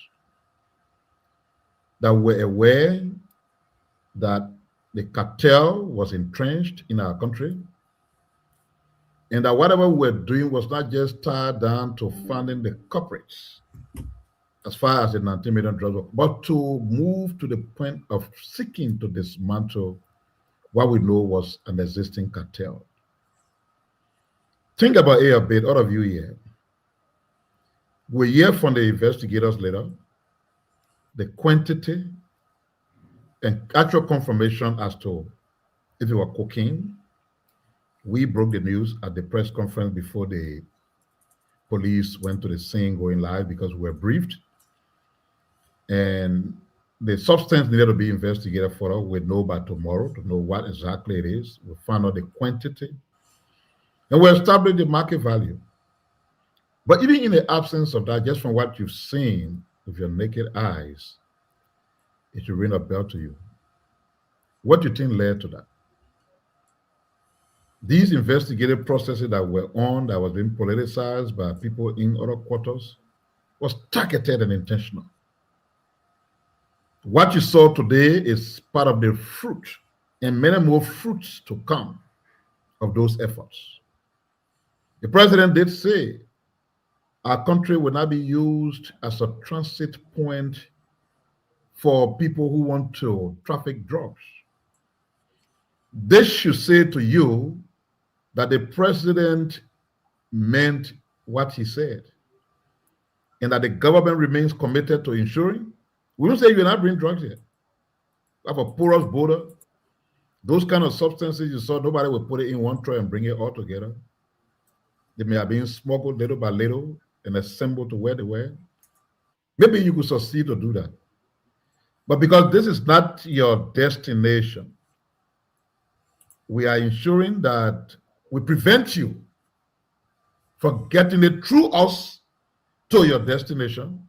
That we were aware that the cartel was entrenched in our country and that whatever we were doing was not just tied down to funding the corporates as far as the $19 million drug bust, but to move to the point of seeking to dismantle what we know was an existing cartel. Think about it a bit, all of you here. We hear from the investigators later the quantity and actual confirmation as to if it were cocaine. We broke the news at the press conference before the police went to the scene going live because we were briefed. And the substance needed to be investigated further. We'll know by tomorrow to know what exactly it is. We'll find out the quantity. And we'll establish the market value. But even in the absence of that, just from what you've seen with your naked eyes, it should ring a bell to you. What do you think led to that? These investigative processes that were on, that was being politicized by people in other quarters, was targeted and intentional. What you saw today is part of the fruit and many more fruits to come of those efforts. The president did say our country will not be used as a transit point for people who want to traffic drugs. This should say to you that the president meant what he said and that the government remains committed to ensuring. We don't say you will not bring drugs here. have a porous border. Those kind of substances you saw, nobody will put it in one tray and bring it all together. They may have been smuggled little by little and assembled to where they were. Maybe you could succeed to do that. But because this is not your destination, we are ensuring that we prevent you from getting it through us to your destination,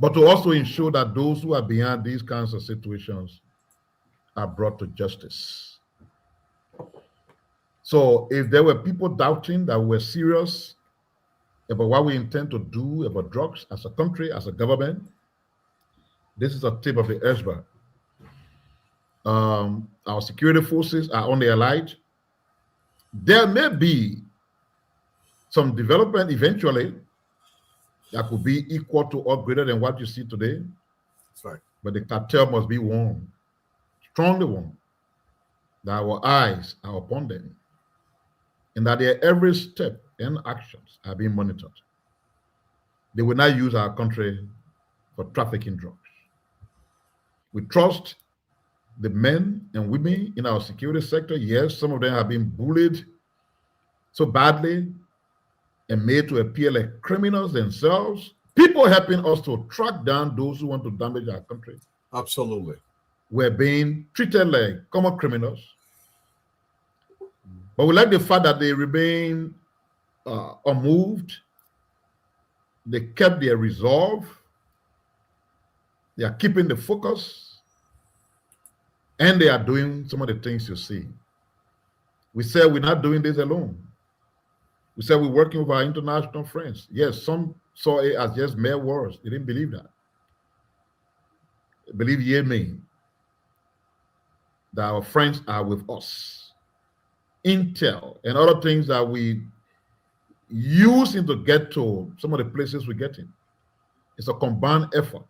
but to also ensure that those who are behind these kinds of situations are brought to justice. So if there were people doubting that we're serious about what we intend to do about drugs as a country, as a government, this is a tip of the iceberg. Our security forces are on their allied. There may be some development eventually that could be equal to or greater than what you see today. That's right. But the cartel must be warned, strongly warned, that our eyes are upon them and that their every step and actions are being monitored. They will not use our country for trafficking drugs. We trust the men and women in our security sector. Yes, some of them have been bullied so badly and made to appear like criminals themselves. People helping us to track down those who want to damage our country. Absolutely. We're being treated like common criminals. But we like the fact that they remain unmoved. They kept their resolve. They are keeping the focus. And they are doing some of the things you see. We said we're not doing this alone. We said we're working with our international friends. Yes, some saw it as just mere words. They didn't believe that. Believe ye me, that our friends are with us. Intel and other things that we using to get to some of the places we're getting. It's a combined effort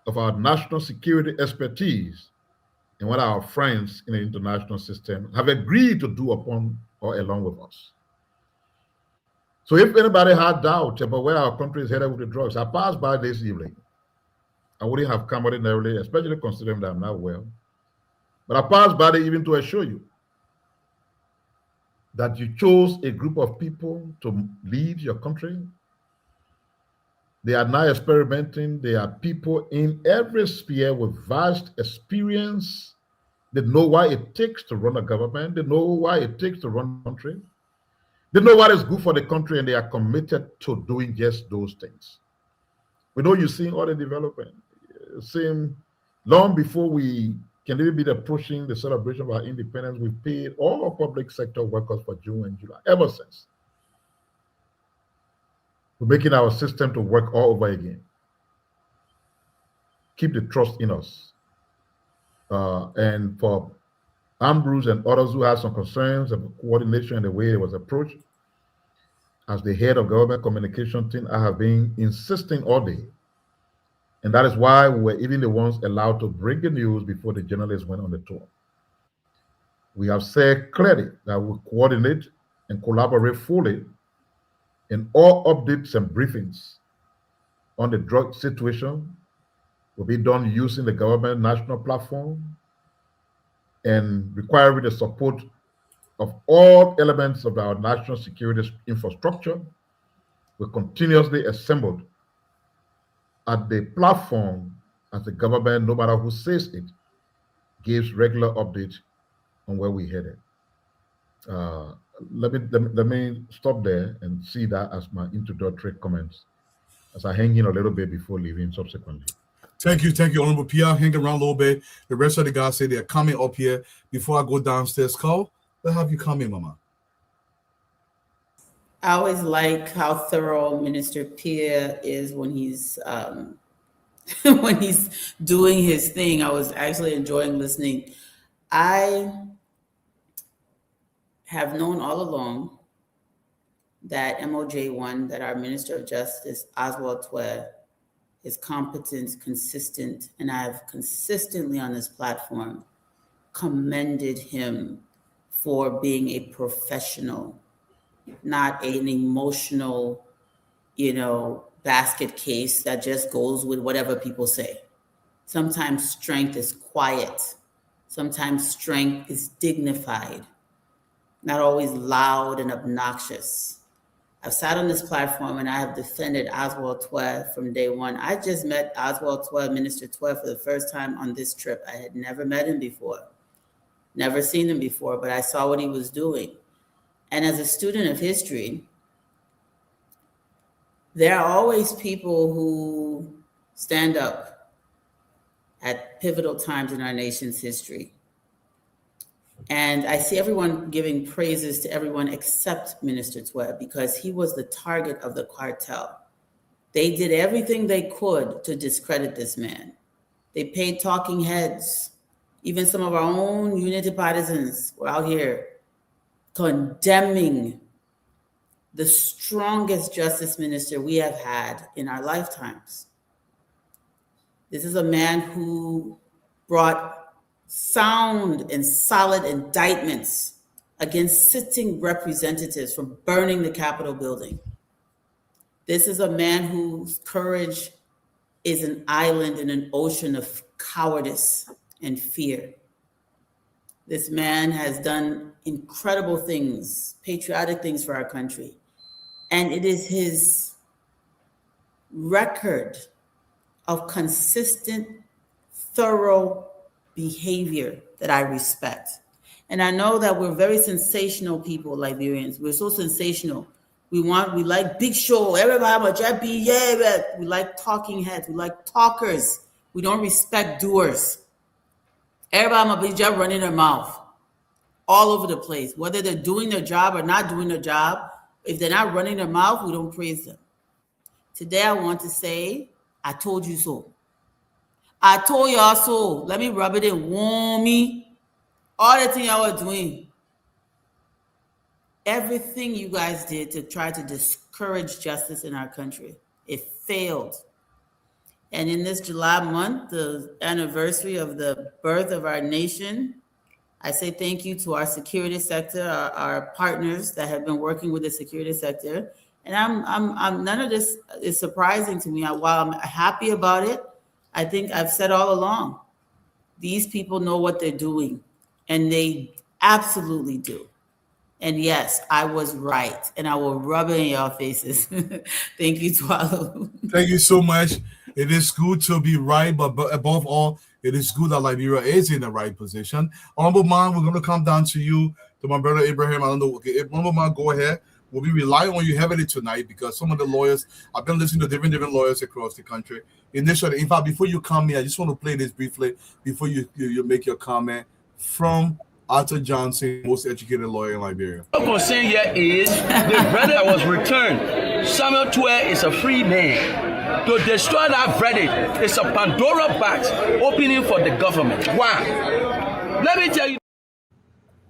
of our national security expertise and what our friends in the international system have agreed to do upon or along with us. So if anybody had doubt about where our country is headed with the drugs, I passed by this evening. I wouldn't have come ordinarily, especially considering that I'm not well. But I passed by there even to assure you that you chose a group of people to lead your country. They are now experimenting. They are people in every sphere with vast experience. They know what it takes to run a government. They know what it takes to run a country. They know what is good for the country, and they are committed to doing just those things. We know you've seen all the development. Same long before we can even be approaching the celebration of our independence, we've paid all our public sector workers for June and July, ever since. We're making our system to work all over again. Keep the trust in us. And for Ambrose and others who have some concerns about coordination and the way it was approached, as the head of government communication team, I have been insisting all day. And that is why we were even the ones allowed to break the news before the journalists went on the tour. We have said clearly that we coordinate and collaborate fully in all updates and briefings on the drug situation will be done using the government national platform and requiring the support of all elements of our national security infrastructure. We continuously assembled at the platform as the government, no matter who says it, gives regular updates on where we're headed. Let me stop there and see that as my introductory comments as I hang in a little bit before leaving subsequently. Thank you, Honorable Pierre. Hang around a little bit. The rest of the guys say they're coming up here. Before I go downstairs, Carl, let's have you come in, Mama. I always like how thorough Minister Pierre is when he's when he's doing his thing. I was actually enjoying listening. I have known all along that MOJ1, that our Minister of Justice, Oswald Twe, is competent, consistent, and I've consistently on this platform commended him for being a professional, not an emotional, basket case that just goes with whatever people say. Sometimes strength is quiet. Sometimes strength is dignified, not always loud and obnoxious. I've sat on this platform and I have defended Oswald Twe from day one. I just met Oswald Twe, Minister Twe, for the first time on this trip. I had never met him before, never seen him before, but I saw what he was doing. And as a student of history, there are always people who stand up at pivotal times in our nation's history. And I see everyone giving praises to everyone except Minister Twe, because he was the target of the cartel. They did everything they could to discredit this man. They paid talking heads. Even some of our own unity partisans were out here condemning the strongest justice minister we have had in our lifetimes. This is a man who brought sound and solid indictments against sitting representatives from burning the Capitol building. This is a man whose courage is an island in an ocean of cowardice and fear. This man has done incredible things, patriotic things for our country. And it is his record of consistent, thorough behavior that I respect. And I know that we're very sensational people, Liberians. We're so sensational. We like big show, everybody much happy, yeah. We like talking heads, we like talkers. We don't respect doers. Everybody be just running their mouth all over the place, whether they're doing their job or not doing their job. If they're not running their mouth, we don't praise them. Today, I want to say, I told you so. I told y'all so. Let me rub it in. Warm me. All the things y'all were doing. Everything you guys did to try to discourage justice in our country, it failed. And in this July month, the anniversary of the birth of our nation, I say thank you to our security sector, our partners that have been working with the security sector. And I'm none of this is surprising to me. While I'm happy about it, I think I've said all along, these people know what they're doing, and they absolutely do. And yes, I was right, and I will rub it in your faces. Thank you, Twalo. Thank you so much. It is good to be right, but above all, it is good that Liberia is in the right position. Honorable Man, we're going to come down to you, to my brother Abraham. I don't know. Okay, Honorable Man, go ahead. We'll be relying on you heavily tonight because some of the lawyers, I've been listening to different lawyers across the country. Initially, in fact, before you come here, I just want to play this briefly before you make your comment from Arthur Johnson, most educated lawyer in Liberia. What I'm saying here is the verdict was returned. Samuel Twe is a free man. To destroy that verdict is a Pandora box opening for the government. Why? Let me tell you.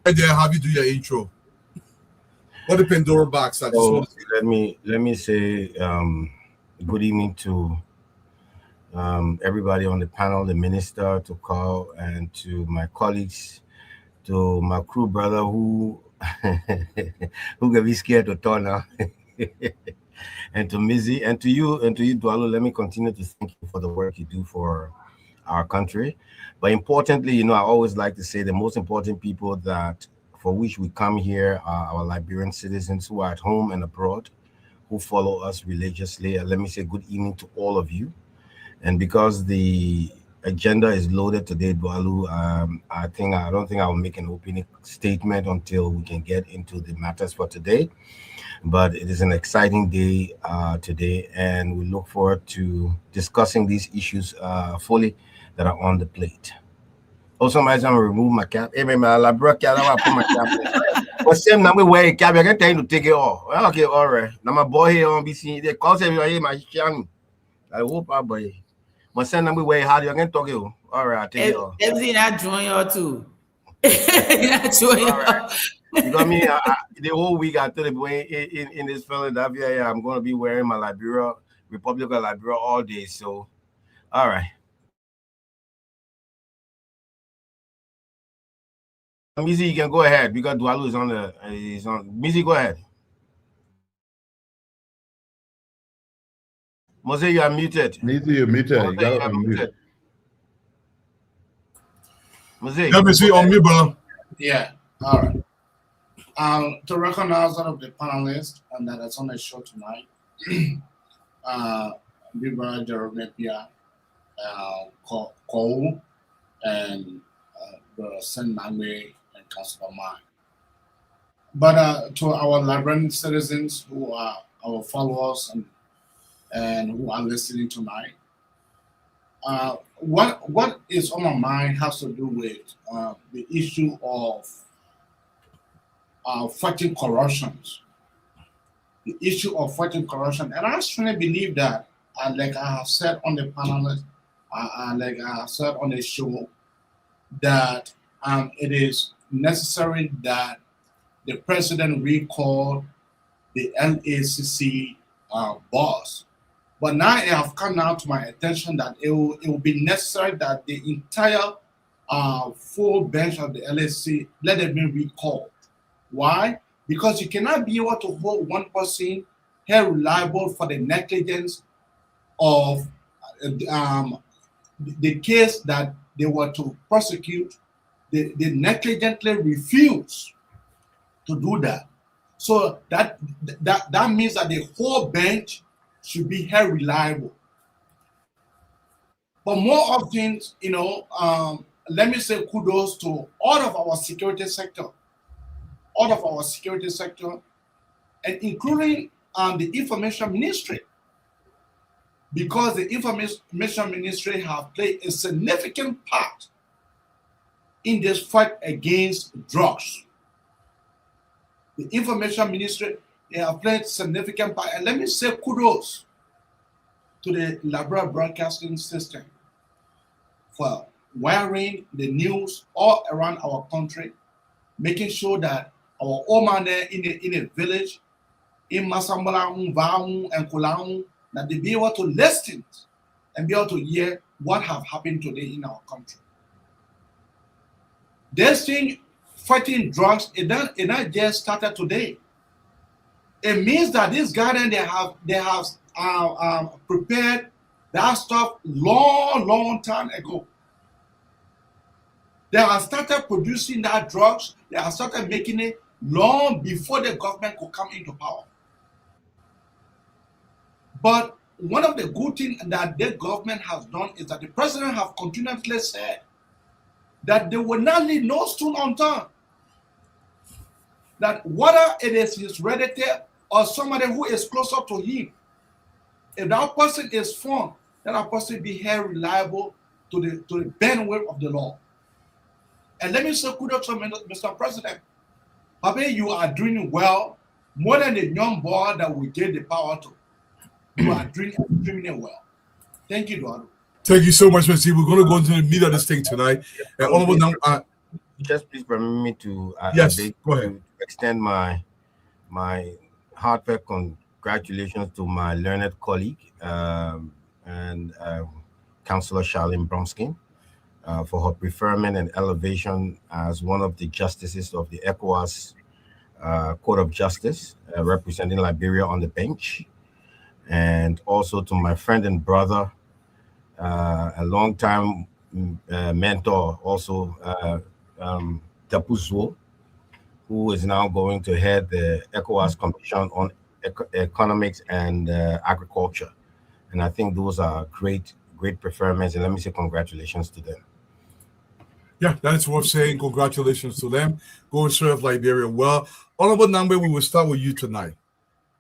Right there, have you do your intro. What the Pandora box? I just want to say. Let me say good evening to everybody on the panel, the minister, to Carl, and to my colleagues, to my crew brother who can be scared to turn now. And to Mizzy, and to you, Dwalo, let me continue to thank you for the work you do for our country. But importantly, I always like to say the most important people that for which we come here are our Liberian citizens who are at home and abroad, who follow us religiously. And let me say good evening to all of you. And because the agenda is loaded today, Dwalo, I don't think I will make an opening statement until we can get into the matters for today. But it is an exciting day today, and we look forward to discussing these issues fully that are on the plate. Also, I'm going to remove my cap. Hey, man, I brought cap. I put my cap. But same now we wear a cap. I can tell you to take it off. Okay, all right. Now my boy here on BC, they call him here, my shang. I hope our boy. But same now we wear hard. You can talk it. All right, I take it off. Everything I join you too. I join you. You know what I mean? The whole week I told the in this Philadelphia, I'm going to be wearing my Republic of Liberia all day. So, all right. Mizzy, you can go ahead because Dwalo is on. Mizzy, go ahead. Mose, you are muted. Mizzy, you're muted. You got to unmute. Let me see on me, brother. Yeah, all right. To recognize one of the panelists and that is on the show tonight, Big Brother Jerome Pia, Cole, and the Sen Mangwe and Councilor Mine. But to our Liberian citizens who are our followers and who are listening tonight, what is on my mind has to do with the issue of fighting corruption. The issue of fighting corruption, and I strongly believe that, like I have said on the panel, like I have said on the show, that it is necessary that the president recall the LACC boss. But now it have come now to my attention that it will be necessary that the entire full bench of the LACC let it be recalled. Why? Because you cannot be able to hold one person held reliable for the negligence of the case that they were to prosecute. They negligently refuse to do that. So that means that the whole bench should be held reliable. But more often, let me say kudos to all of our security sector, and including the information ministry, because the information ministry have played a significant part in this fight against drugs. The information ministry, they have played significant part. And let me say kudos to the Liberia broadcasting system for wiring the news all around our country, making sure that our old man there in a village, in Masambala, Vaung, and Kulang, that they be able to listen and be able to hear what have happened today in our country. This thing, fighting drugs, it not just started today. It means that this garden they have prepared that stuff long time ago. They have started producing that drugs. They have started making it long before the government could come into power. But one of the good things that the government has done is that the president have continuously said that they will not leave no stone unturned. That whether it is his relative or somebody who is closer to him, if that person is found, then that person be held reliable to the bandwidth of the law. And let me say kudos to Mr. President. Papa, you are doing well, more than the young boy that we gave the power to. You are doing extremely well. Thank you, Eduardo. Thank you so much, Mr. We're going to go into the meat of this thing tonight. Just please permit me to go ahead. Extend my heartfelt congratulations to my learned colleague and Councillor Charlene Bromskin for her preferment and elevation as one of the justices of the ECOWAS Court of Justice, representing Liberia on the bench. And also to my friend and brother, a long-time mentor, also Tapuzo, who is now going to head the ECOWAS Commission on Economics and Agriculture. And I think those are great preferments. And let me say congratulations to them. Yeah, that's worth saying. Congratulations to them. Go and serve Liberia well. Honorable Nambe, we will start with you tonight.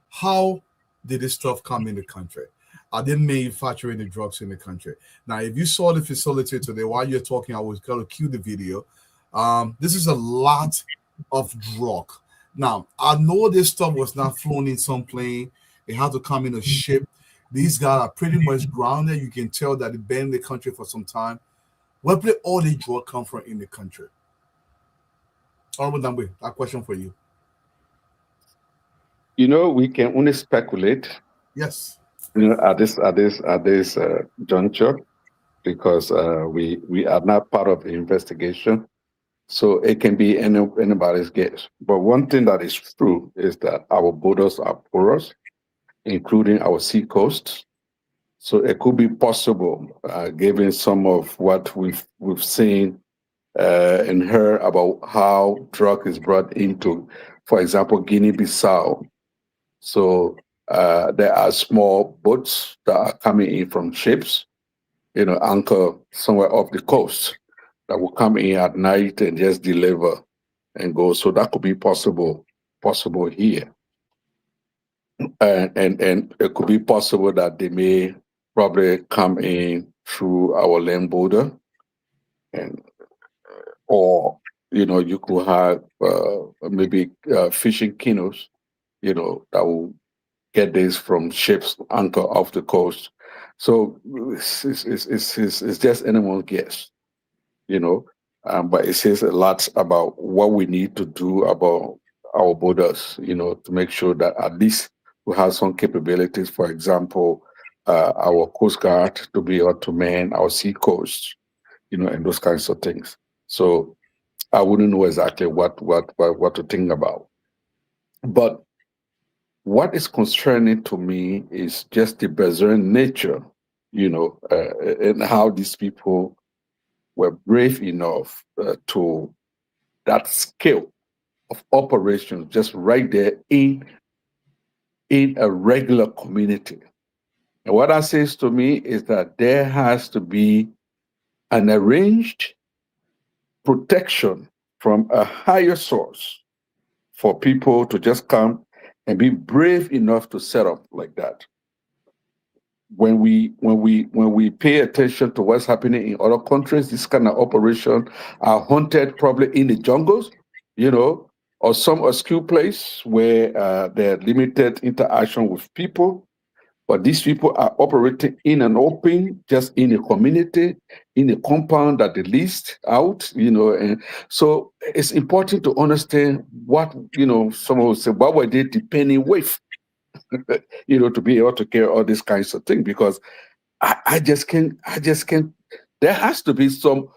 How did this stuff come in the country? Are they manufacturing the drugs in the country? Now, if you saw the facility today, while you're talking, I was going to cue the video. This is a lot of drug. Now, I know this stuff was not flown in some plane. It had to come in a ship. These guys are pretty much grounded. You can tell that they've been in the country for some time. Where did all the drug come from in the country? Honorable Dambe, that question for you. We can only speculate. Yes. At this juncture, because we are not part of the investigation, so it can be anybody's guess. But one thing that is true is that our borders are porous, including our sea coast. So it could be possible, given some of what we've seen and heard about how drug is brought into, for example, Guinea-Bissau. So there are small boats that are coming in from ships, anchor somewhere off the coast that will come in at night and just deliver and go. So that could be possible here. And it could be possible that they may probably come in through our land border, and or you could have maybe fishing canoes, that will get this from ships anchor off the coast. So it's just anyone's guess, but it says a lot about what we need to do about our borders, to make sure that at least we have some capabilities. For example, our Coast Guard to be able to man our sea coast, and those kinds of things. So I wouldn't know exactly what to think about. But what is concerning to me is just the bizarre nature, and how these people were brave enough to that scale of operations just right there in a regular community. And what that says to me is that there has to be an arranged protection from a higher source for people to just come and be brave enough to set up like that. When we pay attention to what's happening in other countries, this kind of operation are hunted probably in the jungles, or some obscure place where there are limited interaction with people. But these people are operating in an open, just in a community, in a compound that they leased out, and so it's important to understand what, someone will say, what were they depending with, to be able to carry all these kinds of things, because I just can't. There has to be some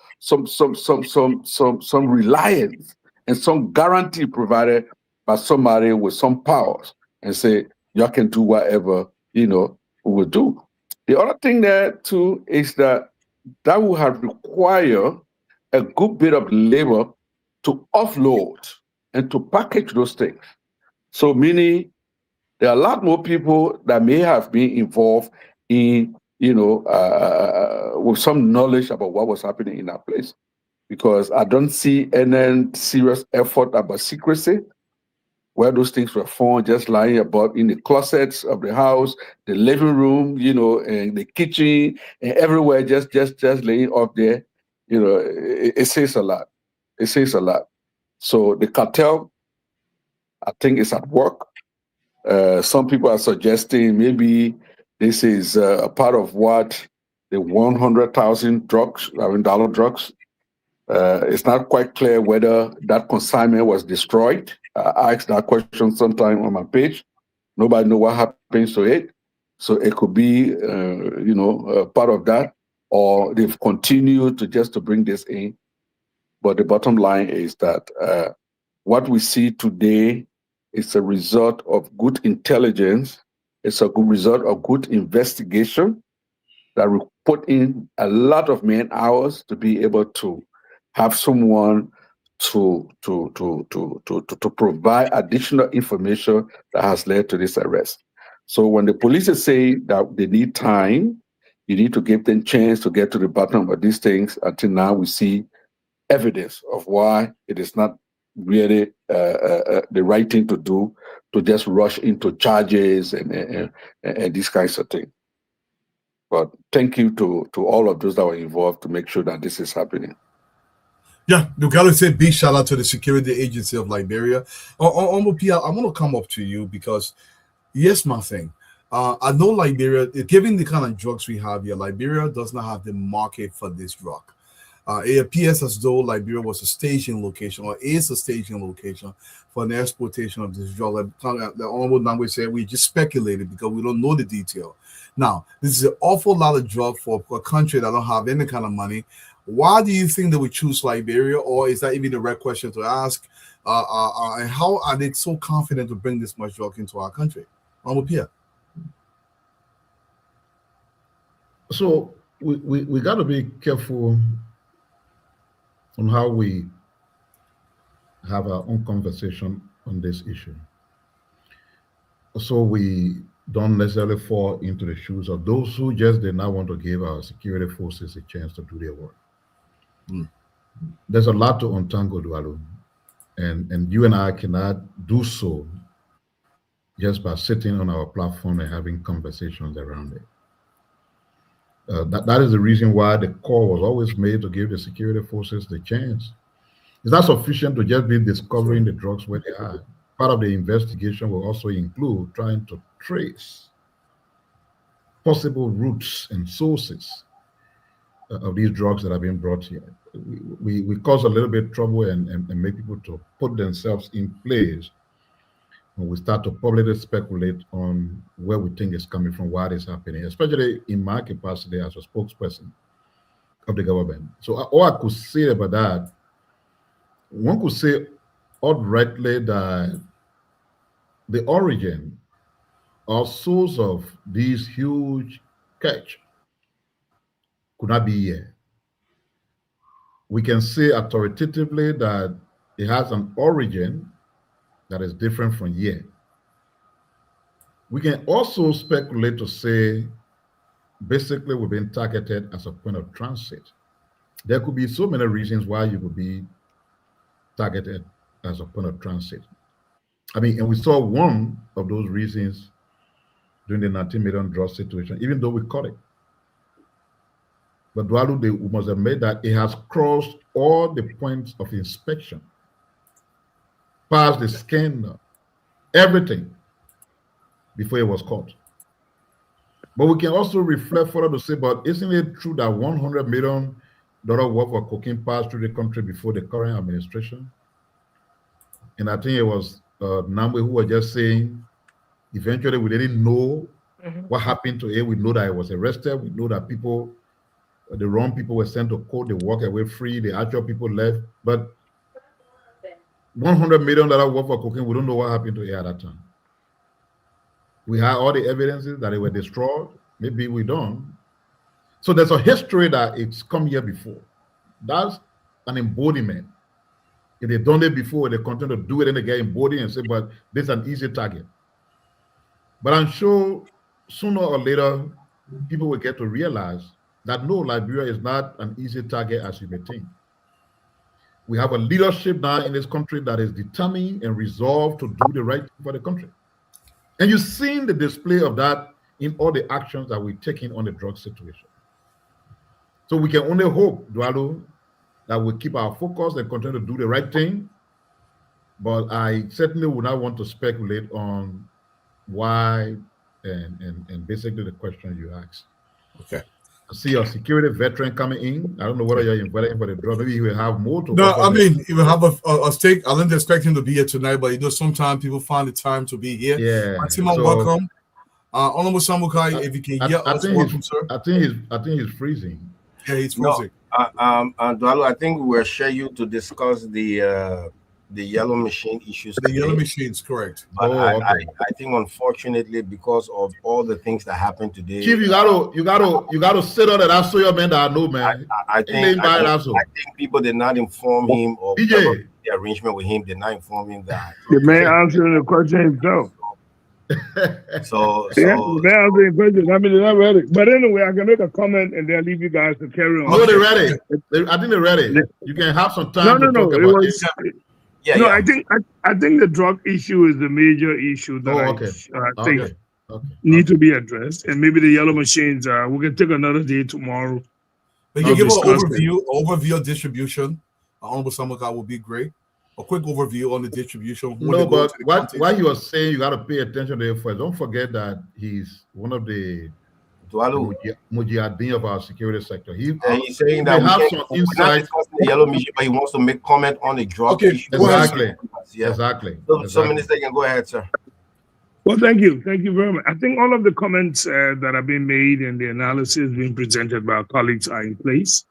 reliance and some guarantee provided by somebody with some powers, and say y'all can do whatever we will do. The other thing there too is that will have require a good bit of labor to offload and to package those things. So meaning there are a lot more people that may have been involved in, with some knowledge about what was happening in that place. Because I don't see any serious effort about secrecy, where those things were found just lying about in the closets of the house, the living room, and the kitchen, and everywhere, just laying up there. It says a lot. It says a lot. So the cartel, I think, is at work. Some people are suggesting maybe this is a part of what the 100,000 dollar drugs. It's not quite clear whether that consignment was destroyed. I asked that question sometime on my page. Nobody knows what happens to it. So it could be, part of that, or they've continued to bring this in. But the bottom line is that what we see today is a result of good intelligence. It's a good result of good investigation that we put in a lot of man hours to be able to have someone to provide additional information that has led to this arrest. So when the police say that they need time, you need to give them chance to get to the bottom of these things. Until now, we see evidence of why it is not really the right thing to do, to just rush into charges and these kinds of things. But thank you to all of those that were involved to make sure that this is happening. Yeah, we gotta say big shout out to the security agency of Liberia. Pia, I want to come up to you because yes, my thing. I know Liberia, given the kind of drugs we have here, Liberia does not have the market for this drug. It appears as though Liberia was a staging location, or is a staging location for the exportation of this drug. Like the Honorable Nangwe said, we just speculated because we don't know the detail. Now, this is an awful lot of drug for a country that don't have any kind of money. Why do you think they would choose Liberia, or is that even the right question to ask? And how are they so confident to bring this much drug into our country? Honorable Pierre. So we got to be careful on how we have our own conversation on this issue, so we don't necessarily fall into the shoes of those who just did not want to give our security forces a chance to do their work. There's a lot to untangle, Dualu, and you and I cannot do so just by sitting on our platform and having conversations around it. That is the reason why the call was always made to give the security forces the chance. It's not sufficient to just be discovering the drugs where they are. Part of the investigation will also include trying to trace possible routes and sources of these drugs that have been brought here. We cause a little bit of trouble and make people to put themselves in place when we start to publicly speculate on where we think it's coming from, what is happening, especially in my capacity as a spokesperson of the government. So all I could say about that, one could say outrightly that the origin or source of these huge catch could not be here. We can say authoritatively that it has an origin that is different from here. We can also speculate to say, basically, we've been targeted as a point of transit. There could be so many reasons why you could be targeted as a point of transit. I mean, and we saw one of those reasons during the 19 million drug situation, even though we caught it. But Dualu, we must admit that it has crossed all the points of inspection, passed the scanner, everything, before it was caught. But we can also reflect further to say, but isn't it true that $100 million worth of cocaine passed through the country before the current administration? And I think it was Namwe who was just saying, eventually we didn't know what happened to it. We know that it was arrested. We know that people, the wrong people were sent to court. They walk away free. The actual people left. But $100 million worth of cocaine, we don't know what happened to it at that time. We have all the evidences that they were destroyed. Maybe we don't. So there's a history that it's come here before. That's an embodiment. If they've done it before, they continue to do it and they get embodied and say, but this is an easy target. But I'm sure sooner or later, people will get to realize that no, Liberia is not an easy target as you may think. We have a leadership now in this country that is determined and resolved to do the right thing for the country. And you've seen the display of that in all the actions that we're taking on the drug situation. So we can only hope, Dualu, that we keep our focus and continue to do the right thing. But I certainly would not want to speculate on why and basically the question you asked. Okay. I see your security veteran coming in. I don't know whether you're inviting for the drug. Maybe you will have more to No, offer. I mean, you will have a stake. I didn't expect him to be here tonight, but you know, sometimes people find the time to be here. Yeah. Fatima, So, welcome. Honorable Samukai, if you can hear us, welcome, sir. I think he's freezing. Yeah, he's freezing. Dualu, I think we were scheduled to discuss the yellow machine issues. The yellow machines, correct. But I think unfortunately, because of all the things that happened today, Chief, you gotta sit on that soya man that I know, man. I think people did not inform him of the arrangement with him. Did not inform him that the man answering the question himself. So the man answering the question. I mean, they're not ready. But anyway, I can make a comment and then leave you guys to carry on. No, they're ready. I think they're ready. You can have some time to talk about it. I think the drug issue is the major issue that I think need to be addressed, and maybe the yellow machines. We can take another day tomorrow. But you give an overview of distribution. Honorable Samukai would be great. A quick overview on the distribution. No, but what you are saying, you got to pay attention to it first. Don't forget that he's one of the Mujahideen of our security sector. He's saying that we have some insight. The yellow mission, but he wants to make comment on the drug issue. Exactly. So Minister, can go ahead, sir. Well, thank you very much. I think all of the comments that have been made and the analysis being presented by our colleagues are in place.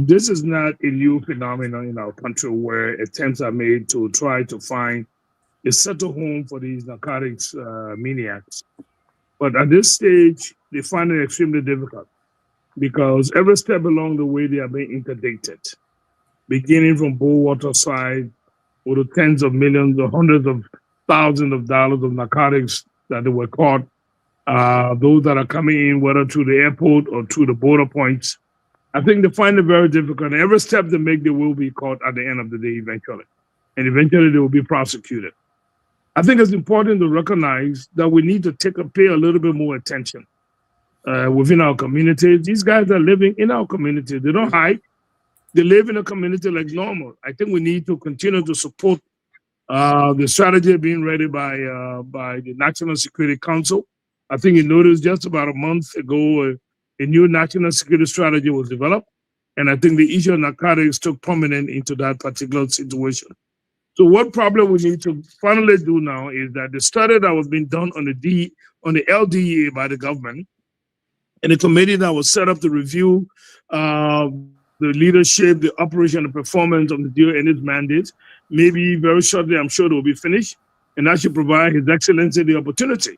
This is not a new phenomenon in our country where attempts are made to try to find a settled home for these narcotics maniacs. But at this stage, they find it extremely difficult because every step along the way, they are being interdicted. beginning from Bullwater side, with the tens of millions or hundreds of thousands of dollars of narcotics that they were caught. Those that are coming in, whether through the airport or through the border points, I think they find it very difficult. And every step they make, they will be caught at the end of the day eventually. And eventually they will be prosecuted. I think it's important to recognize that we need to pay a little bit more attention within our communities. These guys are living in our community. They don't hide. They live in a community like normal. I think we need to continue to support the strategy being ready by the National Security Council. I think you noticed just about a month ago, a new national security strategy was developed. And I think the issue of narcotics took prominent into that particular situation. So what problem we need to finally do now is that the study that was being done on the LDEA by the government and the committee that was set up to review the leadership, the operation, the performance of the DOE and its mandates, maybe very shortly, I'm sure it will be finished. And that should provide His Excellency the opportunity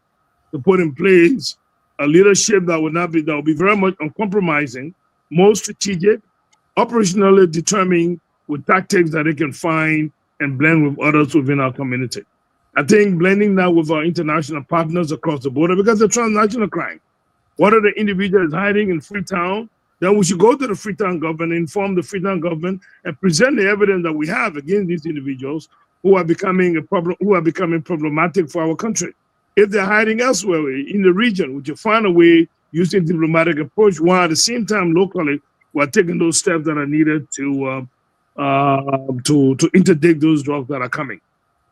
to put in place a leadership that will be very much uncompromising, more strategic, operationally determined with tactics that they can find and blend with others within our community. I think blending that with our international partners across the border, because it's transnational crime. What are the individuals hiding in Freetown? Then we should go to the Freetown government, inform the Freetown government, and present the evidence that we have against these individuals who are becoming a problem, who are becoming problematic for our country. If they're hiding elsewhere in the region, we should find a way using diplomatic approach, while at the same time locally we're taking those steps that are needed to interdict those drugs that are coming.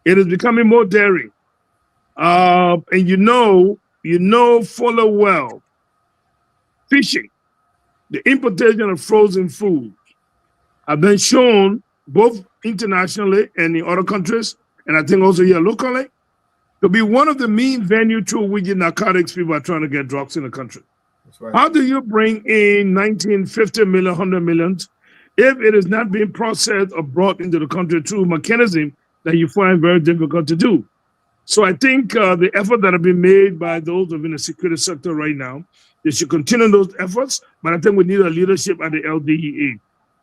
It is becoming more daring, and you know full well, fishing, the importation of frozen food have been shown both internationally and in other countries, and I think also here locally, to be one of the main venues through which narcotics people are trying to get drugs in the country. That's right. How do you bring in 50 million, 100 million if it is not being processed or brought into the country through a mechanism that you find very difficult to do? So I think the effort that have been made by those within the security sector right now, they should continue those efforts, but I think we need a leadership at the LDEA.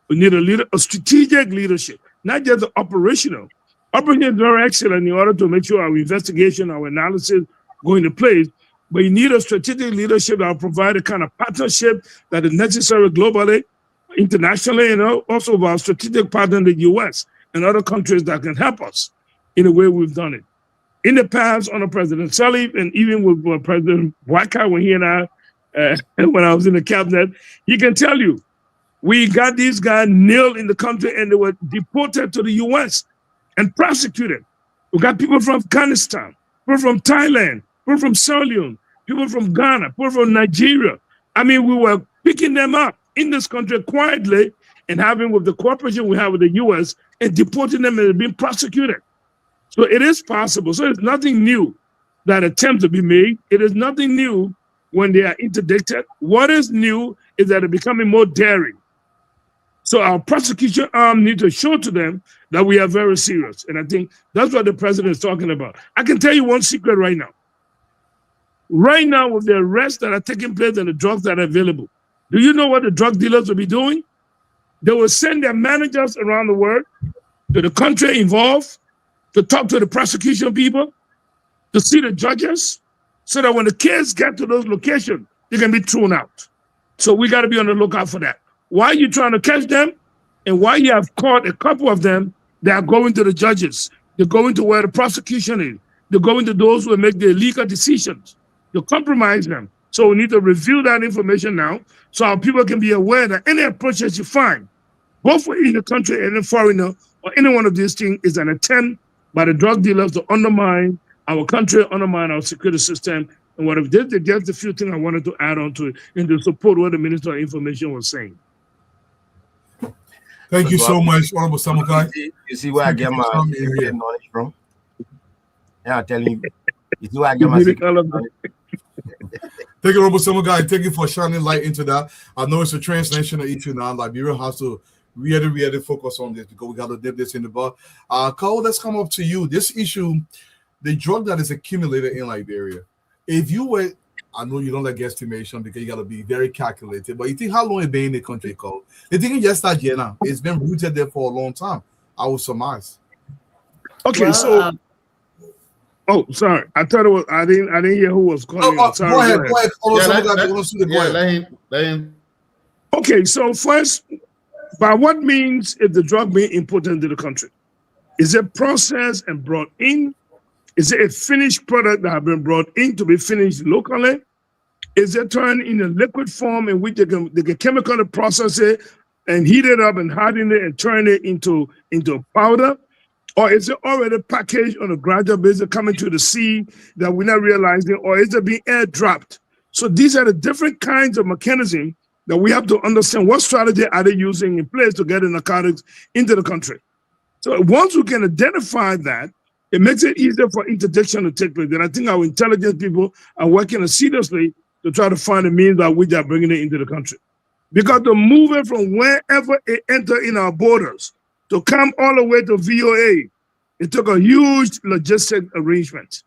We need a strategic leadership, not just the operational. Operation is very excellent in order to make sure our investigation, our analysis go into place, but you need a strategic leadership that will provide a kind of partnership that is necessary globally, internationally, and also with our strategic partner in the US and other countries that can help us in the way we've done it. In the past, under President Sirleaf, and even with President Waka, when he and I, when I was in the cabinet, he can tell you, we got these guys nailed in the country and they were deported to the US and prosecuted. We got people from Afghanistan, people from Thailand, people from Sierra Leone, people from Ghana, people from Nigeria. I mean, we were picking them up in this country quietly and having with the cooperation we have with the US and deporting them and being prosecuted. So it is possible. So it's nothing new that attempts to be made. It is nothing new when they are interdicted. What is new is that they're becoming more daring. So our prosecution arm needs to show to them that we are very serious. And I think that's what the president is talking about. I can tell you one secret right now. Right now, with the arrests that are taking place and the drugs that are available, do you know what the drug dealers will be doing? They will send their managers around the world to the country involved to talk to the prosecution people, to see the judges, so that when the kids get to those locations, they can be thrown out. So we got to be on the lookout for that. Why are you trying to catch them? And why you have caught a couple of them, they are going to the judges. They're going to where the prosecution is. They're going to those who make the legal decisions. To compromise them. So we need to review that information now so our people can be aware that any approach that you find, both in the country and in foreigner, or any one of these things is an attempt by the drug dealers to undermine our country, undermine our security system. And what if this is just the few things I wanted to add on to it and to support what the Minister of Information was saying. Thank you so much, Honorable Samukai. You see where I get my knowledge from? Yeah, I'm telling you. You see where I get my knowledge. Thank you, Honorable Samukai. Thank you for shining light into that. I know it's a transnational issue now. Liberia has to really focus on this because we got to dip this in the bud. Cole, let's come up to you. This issue, the drug that is accumulated in Liberia. If you were, I know you don't like estimation because you got to be very calculated. But you think how long it been in the country called? The thing is just that year now. It's been rooted there for a long time. I would surmise. Okay, Well, so oh, sorry. I thought it was. I didn't hear who was calling. Sorry, go ahead. Go ahead. Let him. Okay, so first, by what means is the drug being imported into the country? Is it processed and brought in? Is it a finished product that have been brought in to be finished locally? Is it turned in a liquid form in which they can chemically process it and heat it up and harden it and turn it into powder? Or is it already packaged on a gradual basis coming to the sea that we're not realizing? Or is it being airdropped? So these are the different kinds of mechanisms that we have to understand. What strategy are they using in place to get the narcotics into the country? So once we can identify that, it makes it easier for interdiction to take place. And I think our intelligence people are working seriously to try to find a means by which they're bringing it into the country. Because the movement from wherever it enter in our borders to come all the way to VOA, it took a huge logistic arrangement.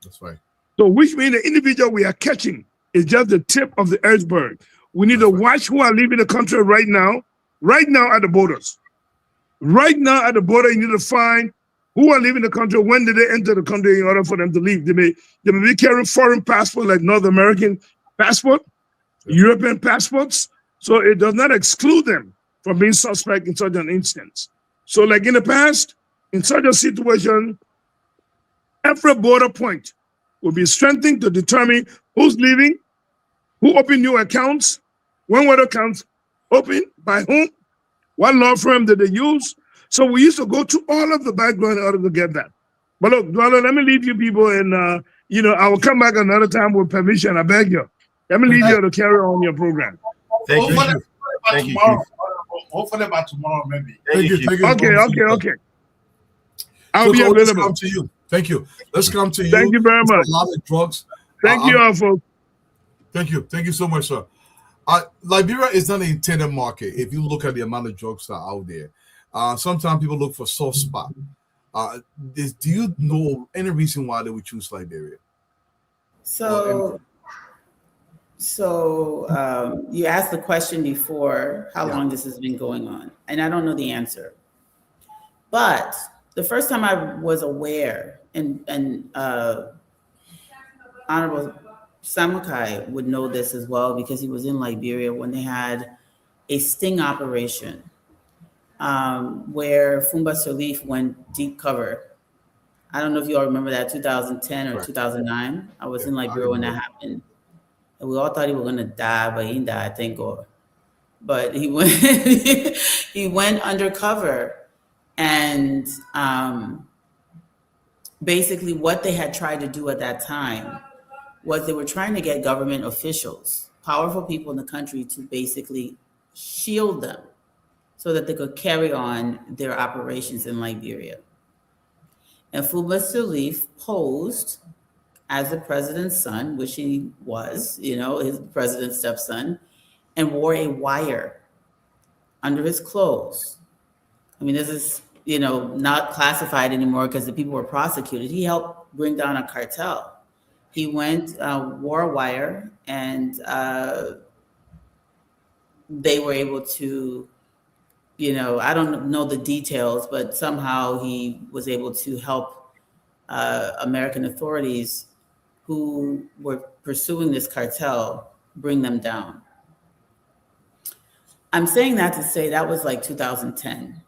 That's right. So which means the individual we are catching is just the tip of the iceberg. We need to watch who are leaving the country right now at the borders. Right now at the border, you need to find who are leaving the country, when did they enter the country in order for them to leave. They may be carrying foreign passports like North American passport, European passports, so it does not exclude them from being suspect in such an instance. So like in the past, in such a situation, every border point will be strengthened to determine who's leaving, who opened new accounts, when were the accounts opened, by whom, what law firm did they use. So we used to go through all of the background in order to get that. But look, Dwala, let me leave you people and, I will come back another time with permission. I beg you. Let me leave you to carry on your program. Thank you. Hopefully by tomorrow, maybe. Thank you. Okay. I'll be available. Let's come to you. Thank you. Let's come to you. Thank you very much. A lot of drugs. Thank you all, folks. Thank you. Thank you so much, sir. Liberia is not an intended market. If you look at the amount of drugs that are out there, sometimes people look for soft spot. Do you know any reason why they would choose Liberia? So you asked the question before how long this has been going on, and I don't know the answer. But the first time I was aware, and Honorable Samukai would know this as well because he was in Liberia when they had a sting operation where Fumba Sirleaf went deep cover. I don't know if you all remember that, 2010 or 2009. I was in Liberia when that happened. And we all thought he was going to die, but he didn't die, thank God. But he went, he went undercover. And basically what they had tried to do at that time was they were trying to get government officials, powerful people in the country, to basically shield them so that they could carry on their operations in Liberia. And Fumba Sirleaf posed as the president's son, which he was, his president's stepson, and wore a wire under his clothes. I mean, this is, not classified anymore because the people were prosecuted. He helped bring down a cartel. He went, wore a wire, and they were able to, I don't know the details, but somehow he was able to help American authorities who were pursuing this cartel bring them down. I'm saying that to say that was like 2010.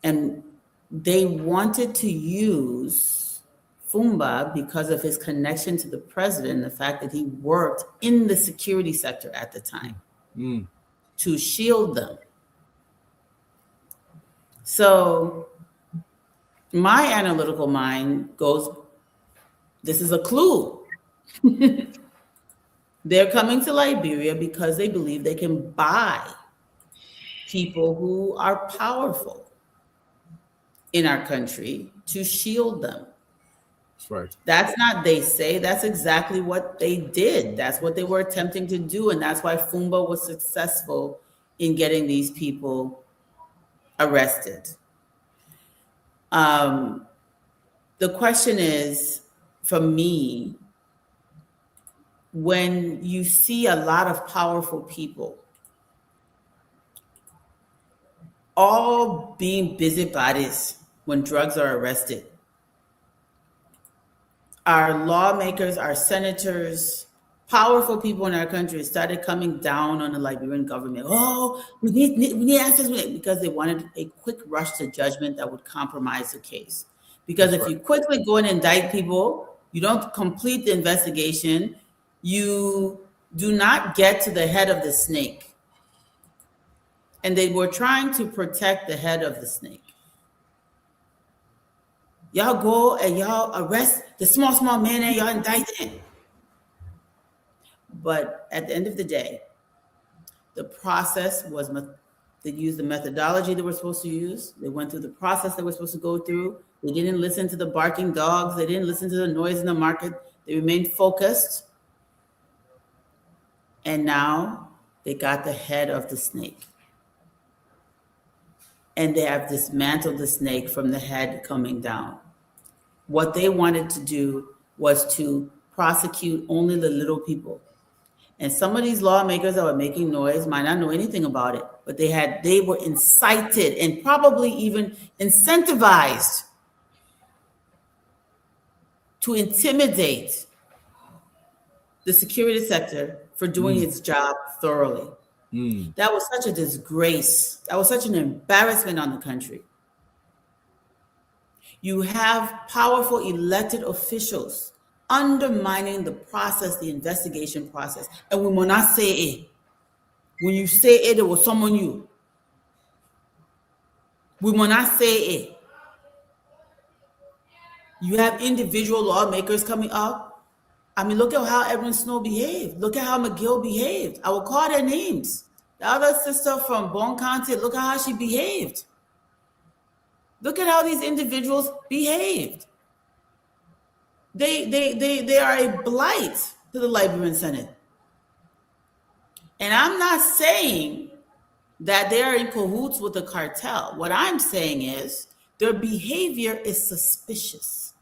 And they wanted to use Fumba because of his connection to the president and the fact that he worked in the security sector at the time to shield them. So my analytical mind goes, this is a clue. They're coming to Liberia because they believe they can buy people who are powerful in our country to shield them. That's right. That's not they say, that's exactly what they did. That's what they were attempting to do. And that's why Fumba was successful in getting these people arrested. The question is, for me, when you see a lot of powerful people all being busybodies when drugs are arrested, our lawmakers, our senators, powerful people in our country started coming down on the Liberian government. Oh, we need answers, because they wanted a quick rush to judgment that would compromise the case. Because if you quickly go and indict people, you don't complete the investigation, you do not get to the head of the snake. And they were trying to protect the head of the snake. Y'all go and y'all arrest the small man and y'all indict him. But at the end of the day, the process was, they used the methodology they were supposed to use. They went through the process they were supposed to go through. They didn't listen to the barking dogs. They didn't listen to the noise in the market. They remained focused. And now they got the head of the snake. And they have dismantled the snake from the head coming down. What they wanted to do was to prosecute only the little people. And some of these lawmakers that were making noise might not know anything about it, but they were incited and probably even incentivized to intimidate the security sector for doing its job thoroughly. That was such a disgrace. That was such an embarrassment on the country. You have powerful elected officials undermining the process, the investigation process. And we will not say it. When you say it, it will summon you. We will not say it. You have individual lawmakers coming up. I mean, look at how Edwin Snow behaved. Look at how McGill behaved. I will call their names. The other sister from Bon County, look at how she behaved. Look at how these individuals behaved. They are a blight to the Liberian Senate. And I'm not saying that they are in cahoots with the cartel. What I'm saying is their behavior is suspicious.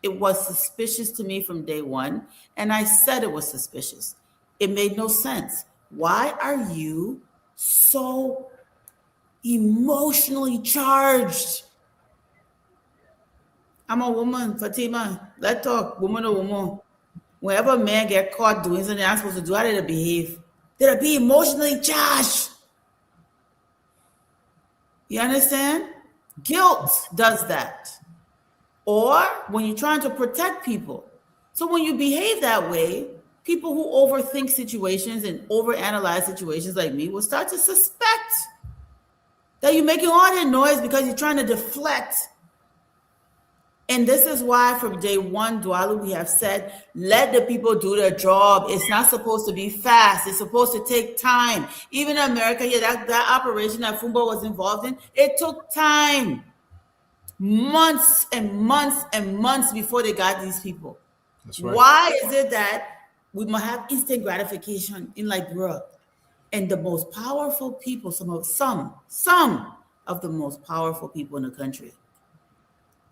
It was suspicious to me from day one, and I said it was suspicious. It made no sense. Why are you so emotionally charged? I'm a woman, Fatima. Let's talk, woman to woman. Whenever a man get caught doing something they're not supposed to do, how did they behave? Did it be emotionally charged? You understand? Guilt does that. Or when you're trying to protect people. So when you behave that way, people who overthink situations and overanalyze situations like me will start to suspect that you're making all that noise because you're trying to deflect. And this is why from day one, Dwalu, we have said, let the people do their job. It's not supposed to be fast. It's supposed to take time. Even in America, that operation that Fumba was involved in, it took time. Months and months and months before they got these people. That's right. Why is it that we might have instant gratification in Liberia? And the most powerful people, some of the most powerful people in the country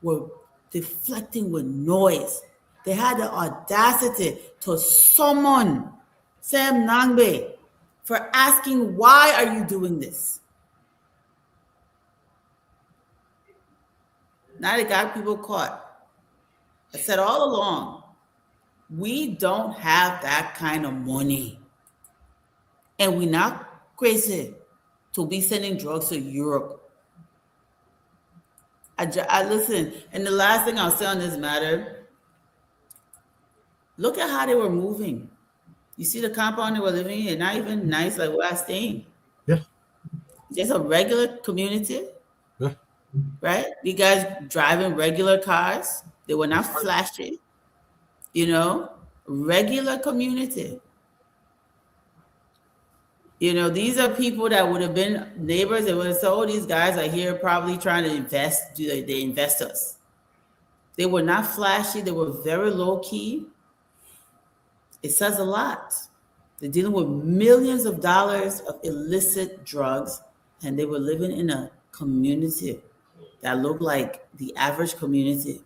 were deflecting with noise. They had the audacity to summon Sam Nangbe for asking, why are you doing this? Now they got people caught. I said all along, we don't have that kind of money. And we're not crazy to be sending drugs to Europe. I listen, and the last thing I'll say on this matter, look at how they were moving. You see the compound they were living in, not even nice like where I staying. Yeah. Just a regular community. Yeah. Right? You guys driving regular cars. They were not flashy. Regular community. These are people that would have been neighbors. They would have said, oh, these guys are here probably trying to invest. They investors. They were not flashy. They were very low key. It says a lot. They're dealing with millions of dollars of illicit drugs, and they were living in a community that looked like the average community.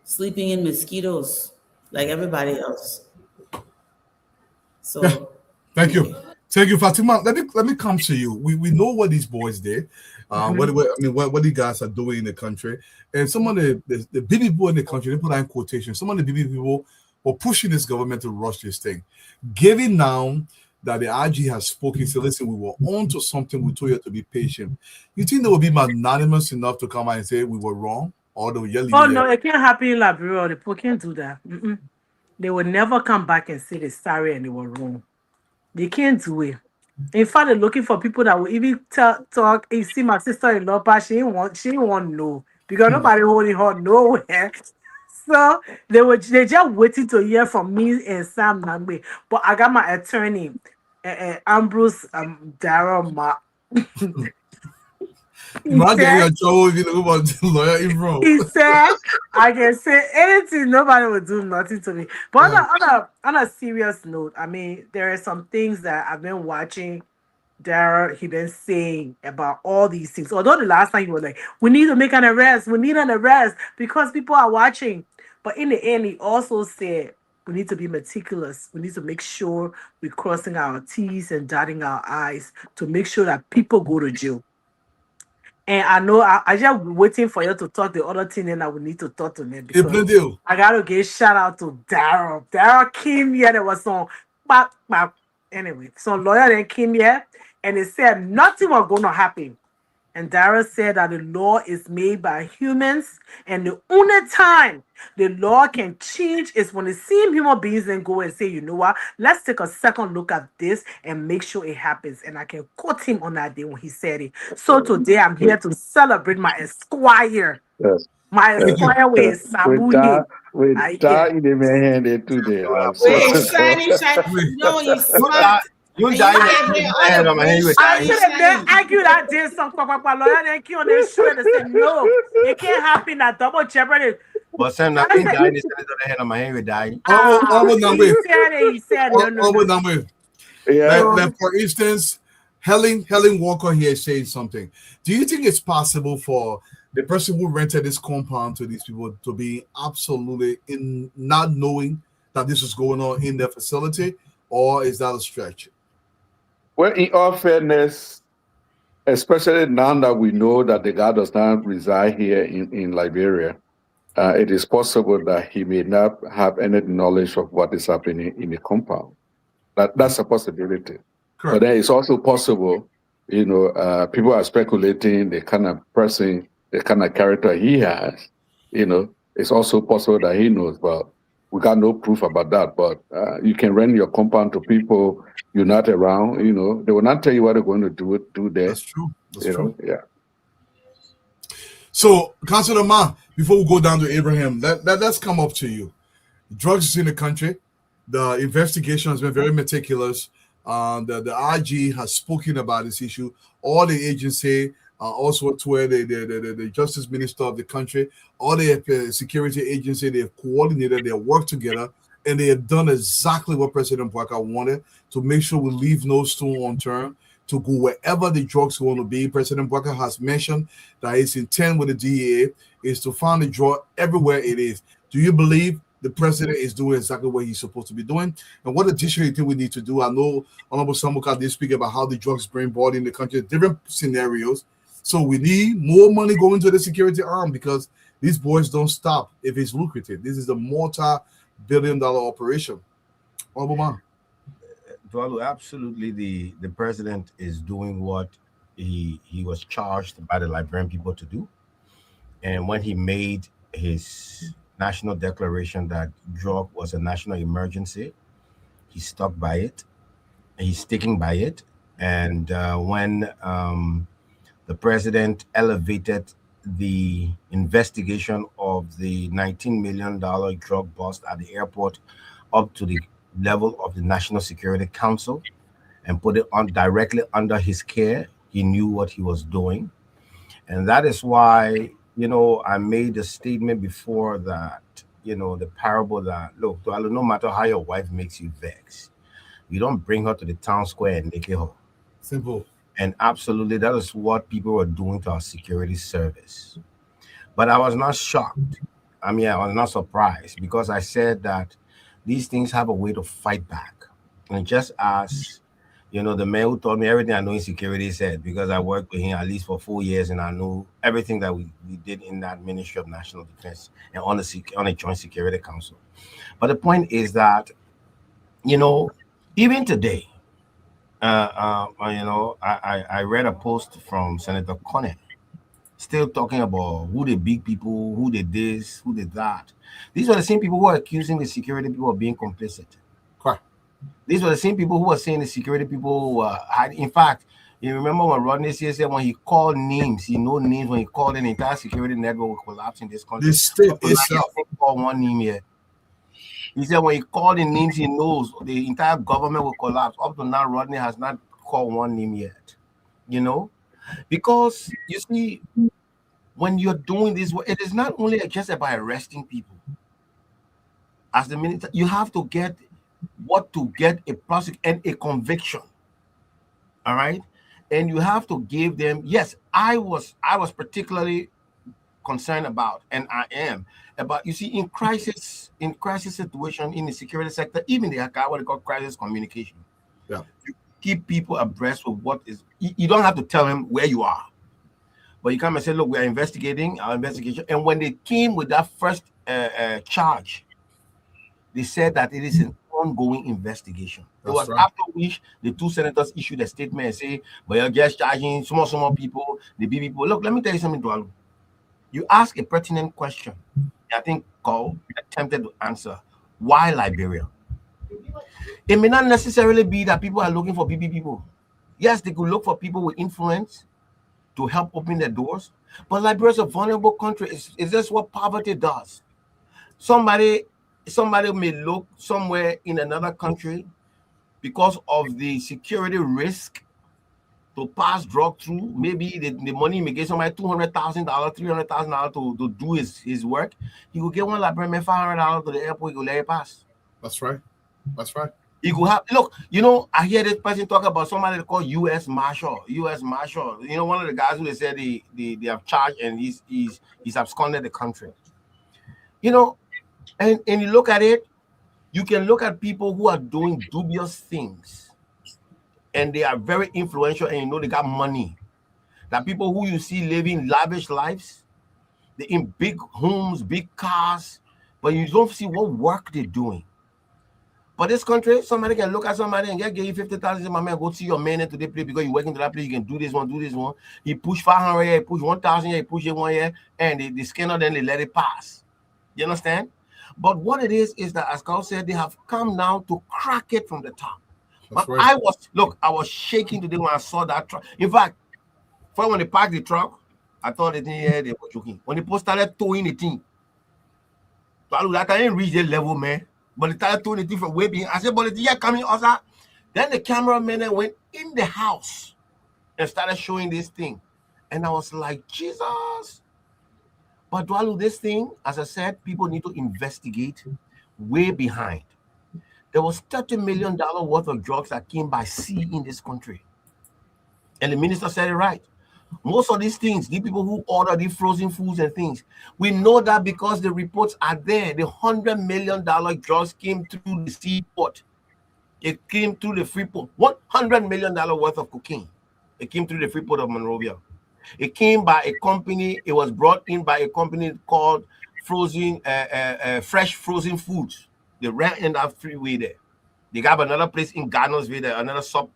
Sleeping in mosquitoes like everybody else. So yeah. Thank you. Thank you, Fatima. Let me come to you. We know what these boys did. What you guys are doing in the country. And some of the big people in the country, they put that in quotation. Some of the big people were pushing this government to rush this thing. Given now that the IG has spoken, so listen, we were on to something, we told you to be patient. You think they will be magnanimous enough to come out and say we were wrong? Or they will yell Oh no, it can't happen in Liberia. The people can't do that. They will never come back and say they're sorry and they were wrong. They can't do it. In fact, they're looking for people that will even talk. You see, my sister-in-law, but she didn't want no because nobody holding her nowhere. So they just waiting to hear from me and Sam Nangbe. But I got my attorney, Ambrose Darrell Ma. You might get in trouble if you look about the lawyer in front. He said, I can say anything, nobody will do nothing to me. But on a serious note, I mean, there are some things that I've been watching Darrell, he been saying about all these things. Although the last time he was like, we need to make an arrest, we need an arrest because people are watching. But in the end, he also said, we need to be meticulous. We need to make sure we're crossing our T's and dotting our I's to make sure that people go to jail. And I know I just waiting for you to talk the other thing, and I will need to talk to them because I gotta give shout out to Darrell. Darrell came here. There was some anyway, some lawyer then came here and they said nothing was gonna happen. And Darrell said that the law is made by humans, and the only time the law can change is when they see human beings and go and say, you know what, let's take a second look at this and make sure it happens. And I can quote him on that day when he said it. So today I'm here to celebrate my esquire. Yes. My esquire with Sabu. With that in the hand today. Shiny. No, you smart. You die on my head with I should have been argue that day. Some lawyer then came on their show and they said, no, it can't happen. That double jeopardy. But Sam, now he died. He said it on the head of my head with dying. He said, no. Yeah. Like for instance, Helen Walker here is saying something. Do you think it's possible for the person who rented this compound to these people to be absolutely in not knowing that this is going on in their facility, or is that a stretch? Well, in all fairness, especially now that we know that the guy does not reside here in Liberia, it is possible that he may not have any knowledge of what is happening in the compound. That's a possibility. Correct. But then it's also possible, people are speculating the kind of person, the kind of character he has. It's also possible that he knows, but we got no proof about that. But you can rent your compound to people you're not around. They will not tell you what they're going to do there. That's true. That's true. Yeah. So, Councilor Ma, before we go down to Abraham, let's come up to you. Drugs is in the country. The investigation has been very meticulous. The IG has spoken about this issue. All the agency, also to where the Justice Minister of the country, all the security agency, they have coordinated their work together, and they have done exactly what President Bouaka wanted to make sure we leave no stone unturned to go wherever the drugs are going to be. President Bouaka has mentioned that his intent with the DEA is to find the drug everywhere it is. Do you believe the president is doing exactly what he's supposed to be doing? And what additionally think we need to do? I know Honorable Samuka did speak about how the drugs being bought in the country, different scenarios. So we need more money going to the security arm because these boys don't stop if it's lucrative. This is a multi-billion-dollar operation. Honorable Man. Dwalu, absolutely, the president is doing what he was charged by the Liberian people to do. And when he made his national declaration that drug was a national emergency, he stuck by it. He's sticking by it. And when the president elevated the investigation of the $19 million drug bust at the airport up to the level of the National Security Council and put it on directly under his care, he knew what he was doing. And that is why, I made a statement before that, the parable that, look, no matter how your wife makes you vex, you don't bring her to the town square and naked her. Simple. And absolutely, that is what people were doing to our security service. But I was not shocked I mean, I was not surprised because I said that these things have a way to fight back. And just as, you know, the man who told me everything I know in security said, because I worked with him at least for 4 years and I knew everything that we did in that Ministry of National Defense and on the Joint Security Council. But the point is that, you know, even today, you know, I read a post from Senator Conner still talking about who the big people, who did this, who did that. These are the same people who are accusing the security people of being complicit. Correct. These were the same people who were saying the security people had. In fact, you remember when Rodney said when he called names, he know names. When he called an entire security network would collapse in this country. The state itself. Called one name here. He said when he called the names, he knows the entire government will collapse. Up to now, Rodney has not called one name yet. You know, because you see, when you're doing this, it is not only just about arresting people. As the minister, you have to get a prosecute and a conviction. All right, and you have to give them. Yes, I was particularly concerned about, and I am about. You see, in crisis situation in the security sector, even the what they call crisis communication. Yeah, you keep people abreast with what is. You don't have to tell them where you are. But you come and say, look, we are investigating our investigation. And when they came with that first charge, they said that it is an ongoing investigation. It was right. After which the two senators issued a statement and say, but you're just charging small people, the big people. Look, let me tell you something, Dwalu. You ask a pertinent question. I think Cole attempted to answer. Why Liberia? It may not necessarily be that people are looking for BB people. Yes, they could look for people with influence to help open their doors. But Liberia is a vulnerable country. It's just what poverty does. Somebody may look somewhere in another country because of the security risk to pass drug through. Maybe the money may get somebody $200,000, $300,000 to do his work. He could get one Liberian $500 to the airport. He could let it pass. That's right. That's right. You could have, look, you know, I hear this person talk about somebody called U.S. Marshal. You know, one of the guys who they said they have charged and he's absconded the country. You know, and you look at it, you can look at people who are doing dubious things and they are very influential and you know they got money. That people who you see living lavish lives, they're in big homes, big cars, but you don't see what work they're doing. But this country, somebody can look at somebody and get you 50,000. My man, go see your man into the place because you work into that place. You can do this one. He push 500 here, he push 1,000 here, he push it 1 year, and they scan it, then they let it pass. You understand? But what it is that, as Carl said, they have come now to crack it from the top. But right. I was shaking today when I saw that truck. In fact, when they parked the truck, I thought the thing here they were joking. When they started towing the thing, that I didn't reach that level, man. But they started towing the thing from way behind. I said, but the thing coming outside. Then the cameraman went in the house and started showing this thing. And I was like, Jesus. But Dwalu, this thing, as I said, people need to investigate way behind. There was $30 million worth of drugs that came by sea in this country. And the minister said it right. Most of these things, the people who order these frozen foods and things, we know that because the reports are there. The $100 million drugs came through the seaport. It came through the Freeport. $100 million worth of cocaine. It came through the Freeport of Monrovia. It came by a company. It was brought in by a company called Fresh Frozen Foods. They ran in that freeway there. They got another place in Gardnersville, there, another sub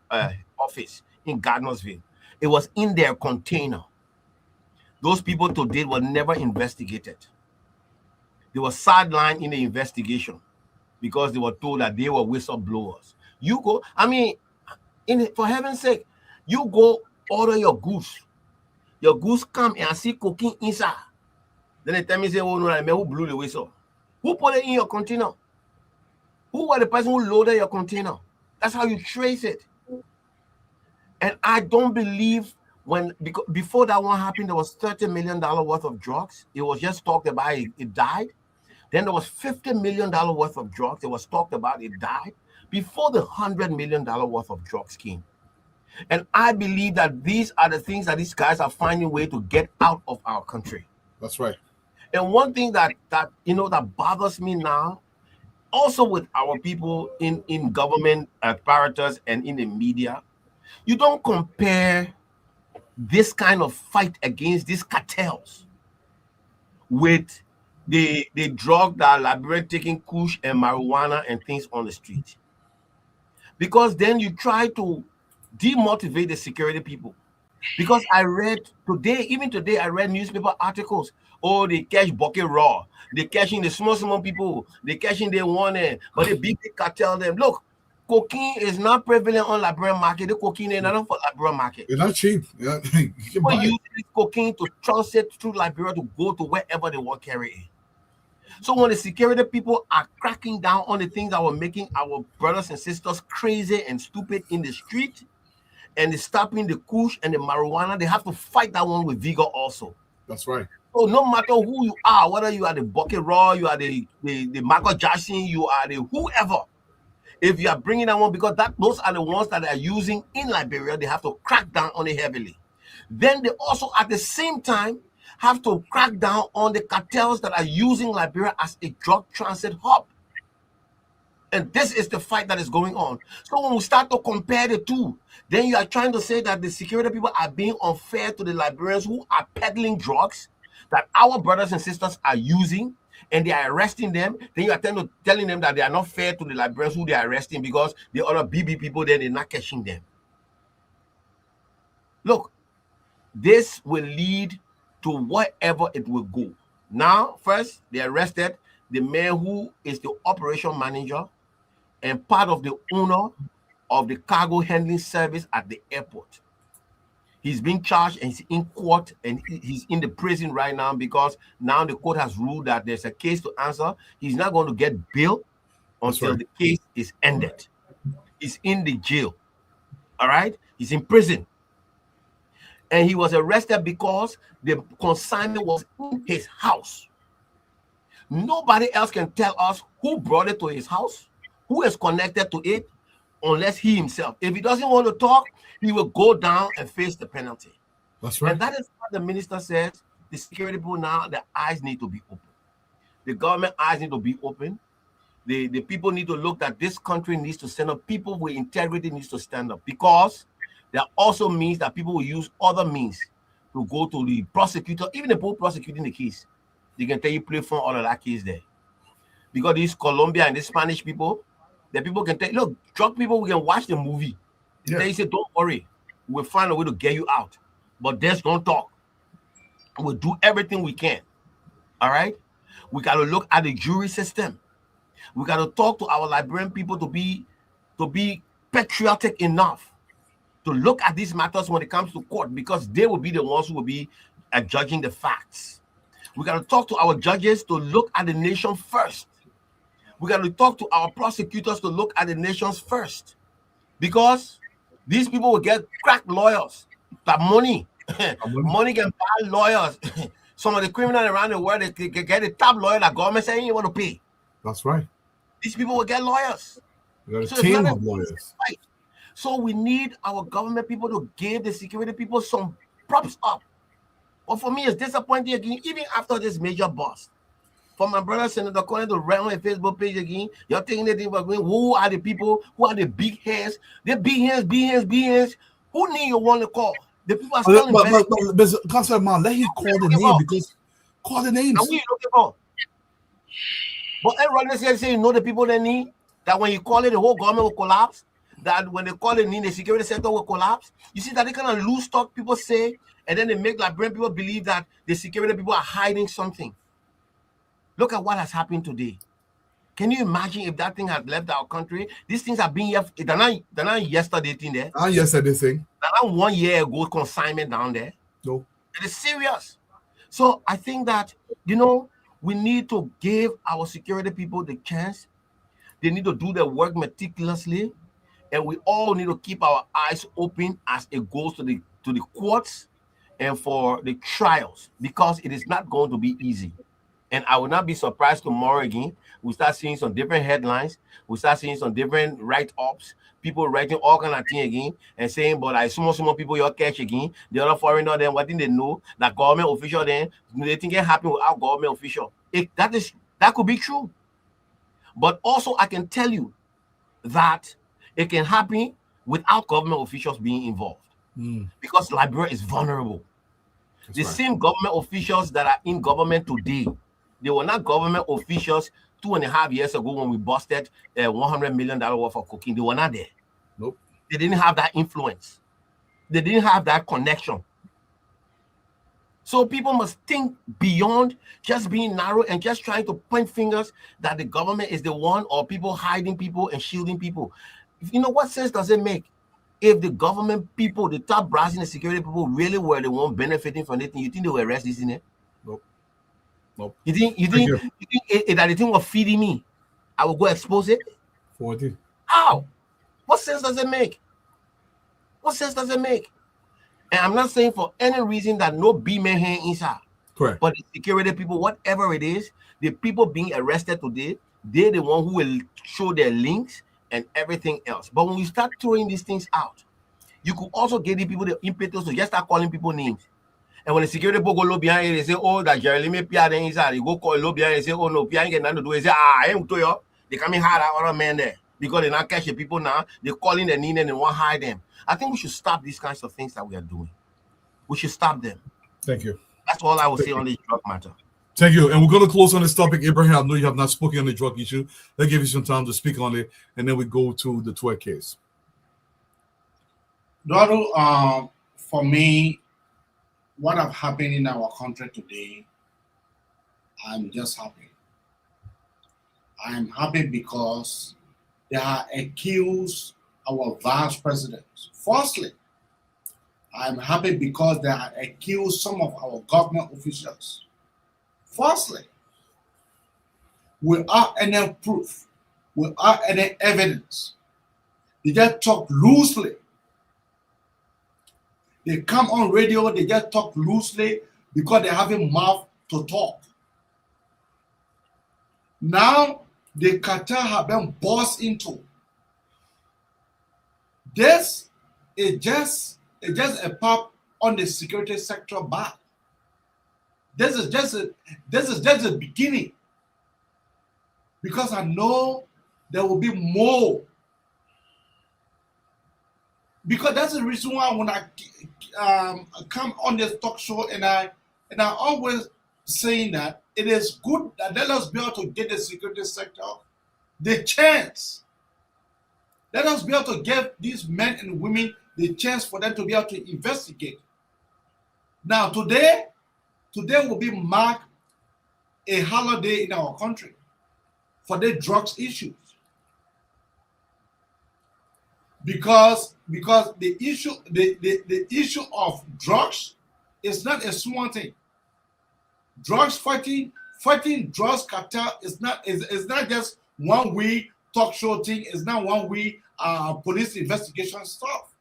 office in Gardnersville. It was in their container. Those people today were never investigated. They were sidelined in the investigation because they were told that they were whistleblowers. You go, I mean, for heaven's sake, you go order your goods. Your goods come and see cocaine inside. Then they tell me, say, oh no, I mean, who blew the whistle? Who put it in your container? Who was the person who loaded your container? That's how you trace it. And I don't believe because before that one happened, there was $30 million worth of drugs. It was just talked about, it died. Then there was $50 million worth of drugs. It was talked about, it died. Before the $100 million worth of drugs came. And I believe that these are the things that these guys are finding a way to get out of our country. That's right. And one thing that that bothers me now, also with our people in government apparatus and in the media, you don't compare this kind of fight against these cartels with the drug that Liberian taking kush and marijuana and things on the street. Because then you try to demotivate the security people. Because I read today, even today, I read newspaper articles. Oh, they catch bucket raw. They catching the small people. They catching the one, but the big cartel them. Look, cocaine is not prevalent on Liberian market. The cocaine is not for Liberian market. It's not cheap. Yeah, you can People buy use it. this cocaine to transit through Liberia to go to wherever they want to carry it. So when the security people are cracking down on the things that were making our brothers and sisters crazy and stupid in the street, and they're stopping the kush and the marijuana, they have to fight that one with vigor also. That's right. So no matter who you are, whether you are the Bucket Raw, you are the Michael Jackson, you are the whoever, if you are bringing that one, because those are the ones that are using in Liberia, they have to crack down on it heavily. Then they also at the same time have to crack down on the cartels that are using Liberia as a drug transit hub. And this is the fight that is going on. So when we start to compare the two, then you are trying to say that the security people are being unfair to the Liberians who are peddling drugs that our brothers and sisters are using, and they are arresting them. Then you are telling them that they are not fair to the Liberians who they are arresting because the other BB people, then they're not catching them. Look, this will lead to wherever it will go. Now, first, they arrested the man who is the operation manager and part of the owner of the cargo handling service at the airport. He's being charged and he's in court and he's in the prison right now because now the court has ruled that there's a case to answer. He's not going to get bail until the case is ended. He's in the jail. All right? He's in prison. And he was arrested because the consignment was in his house. Nobody else can tell us who brought it to his house, who is connected to it, unless he himself. If he doesn't want to talk, he will go down and face the penalty. That's right. And that is what the minister says. The security people now, their eyes need to be open. The government eyes need to be open. The people need to look that this country needs to stand up. People with integrity needs to stand up, because there also means that people will use other means to go to the prosecutor, even the people prosecuting the case. They can tell you play for all of that case there. Because these Colombia and the Spanish people, the people can tell you, look, drug people, we can watch the movie. They say, don't worry, we'll find a way to get you out. But just don't talk. We'll do everything we can. All right? We got to look at the jury system. We got to talk to our Liberian people to be patriotic enough to look at these matters when it comes to court, because they will be the ones who will be judging the facts. We got to talk to our judges to look at the nation first. We got to talk to our prosecutors to look at the nations first, because these people will get crack lawyers. That money can buy lawyers. Some of the criminals around the world, they can get a top lawyer that government saying you want to pay. That's right. These people will get lawyers. We got a team of lawyers. Fight. So we need our government people to give the security people some props up. But for me, it's disappointing again, even after this major bust. For my brother Senator Cohen to write on my Facebook page again, you're taking the thing about who are the people, who are the big hands? The big hands. Who need you want to call? The people are still investing. But Councilor Man, let him call the name, because call the names. Now, who you looking for? But everyone say, you know the people they need, that when you call it, the whole government will collapse. That when they call it, the security sector will collapse. You see that they kind of lose talk, people say, and then they make Liberian people believe that the security people are hiding something. Look at what has happened today. Can you imagine if that thing had left our country? These things have been here. They're not yesterday thing there. Not yesterday thing. They're not 1 year ago consignment down there. No. It is serious. So I think that, we need to give our security people the chance. They need to do their work meticulously. And we all need to keep our eyes open as it goes to the courts and for the trials, because it is not going to be easy. And I would not be surprised tomorrow again. We start seeing some different headlines. We start seeing some different write-ups. People writing all kind of things again and saying, but I small people your catch again. The other foreigner then what did they know? That government official then they think it happen without government official. That could be true. But also I can tell you that it can happen without government officials being involved. Because Liberia is vulnerable. The same government officials that are in government today, they were not government officials 2.5 years ago when we busted $100 million worth of cocaine. They were not there. Nope. They didn't have that influence. They didn't have that connection. So people must think beyond just being narrow and just trying to point fingers that the government is the one, or people hiding people and shielding people. You know, what sense does it make? If the government people, the top brass and the security people really were the one benefiting from anything, you think they will arrest this in it? Nope. Nope. You think that the thing was feeding me, I will go expose it? 40. How? What sense does it make? What sense does it make? And I'm not saying for any reason that no B-man hand inside. Correct. But the security people, whatever it is, the people being arrested today, they're the one who will show their links and everything else. But when you start throwing these things out, you could also get the people the impetus to just start calling people names. And when the security people go low behind it, they say, oh, that Jeremy Pia then inside. You go call low behind it, they say, oh no, Pia ain't get nothing to do. They say, I ain't to you. They come in hard at other men there. Because they're not catching people now. They're calling their name and they want to hide them. I think we should stop these kinds of things that we are doing. We should stop them. Thank you. That's all I will say on this drug matter. Thank you. And we're going to close on this topic. Abraham, I know you have not spoken on the drug issue. Let's give you some time to speak on it, and then we go to the Twer case. Eduardo, for me, what have happened in our country today, I'm just happy. I'm happy because they are accused our vice president. Firstly, I'm happy because they are accused some of our government officials. Firstly, without any proof, without any evidence, they just talk loosely. They come on radio, they just talk loosely because they have a mouth to talk. Now, the cartel have been burst into. This is just a pop on the security sector back. This is just the beginning, because I know there will be more. Because that's the reason why when I come on this talk show and I always saying that it is good that let us be able to get the security sector the chance. Let us be able to give these men and women the chance for them to be able to investigate. Now today will be marked a holiday in our country for the drugs issues. Because the issue of drugs is not a small thing. Drugs fighting drugs cartel is not just one way talk show thing. It's not one way police investigation stuff.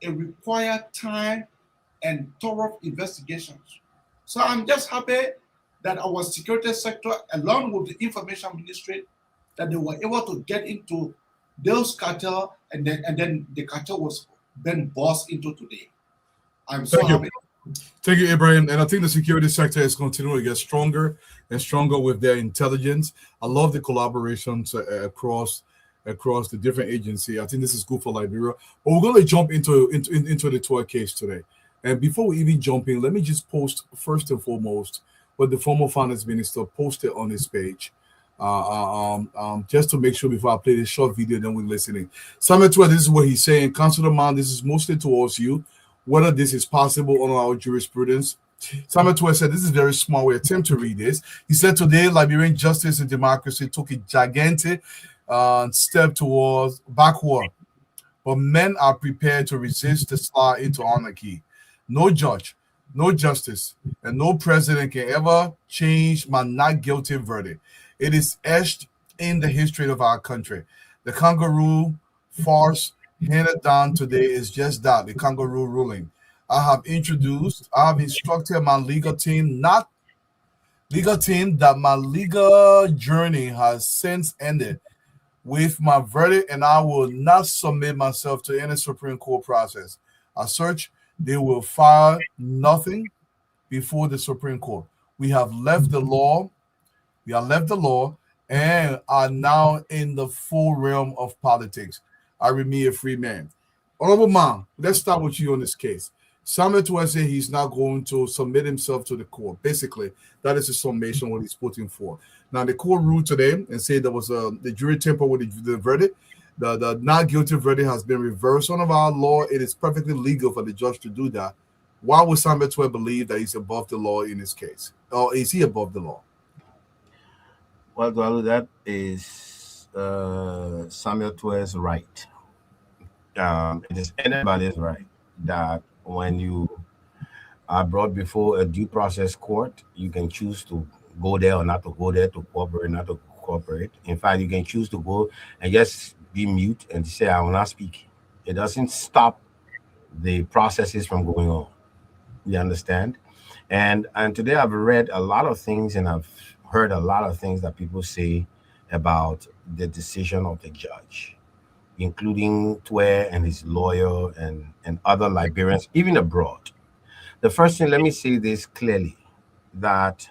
It requires time and thorough investigations. So I'm just happy that our security sector, along with the information ministry, that they were able to get into those cartel, and then the cartel was then bossed into today. I'm so happy. Thank you, Ibrahim. And I think the security sector is continuing to get stronger and stronger with their intelligence. I love the collaborations across the different agencies. I think this is good for Liberia. But we're going to jump into the Twer case today. And before we even jump in, let me just post first and foremost what the former finance minister posted on his page. Just to make sure before I play this short video, then we're listening. Samuel Twer, this is what he's saying. Councilor Man, this is mostly towards you. Whether this is possible on our jurisprudence. Samuel Twer said, this is very small. We attempt to read this. He said, today, Liberian justice and democracy took a gigantic step towards backward. But men are prepared to resist the slide into anarchy. No judge, no justice, and no president can ever change my not guilty verdict. It is etched in the history of our country. The kangaroo farce handed down today is just that, the kangaroo ruling. I have instructed my legal team not legal team, that my legal journey has since ended with my verdict, and I will not submit myself to any Supreme Court process. As such, they will file nothing before the Supreme Court. We have left the law. We have left the law and are now in the full realm of politics. I remain a free man. Honorable Man, let's start with you on this case. Samuel Tuer said he's not going to submit himself to the court. Basically, that is a summation what he's putting for. Now, the court ruled today and said there was the jury tampered with the verdict. The not guilty verdict has been reversed. Under our law, it is perfectly legal for the judge to do that. Why would Samuel Tuer believe that he's above the law in this case? Or is he above the law? Well, Dwalu, that is Samuel Tuer's right. It is anybody's right that when you are brought before a due process court, you can choose to go there or not to go there, to cooperate, not to cooperate. In fact, you can choose to go and just be mute and say, I will not speak. It doesn't stop the processes from going on. You understand? And today I've read a lot of things and I've heard a lot of things that people say about the decision of the judge, including Tuer and his lawyer and other Liberians, even abroad. The first thing, let me say this clearly, that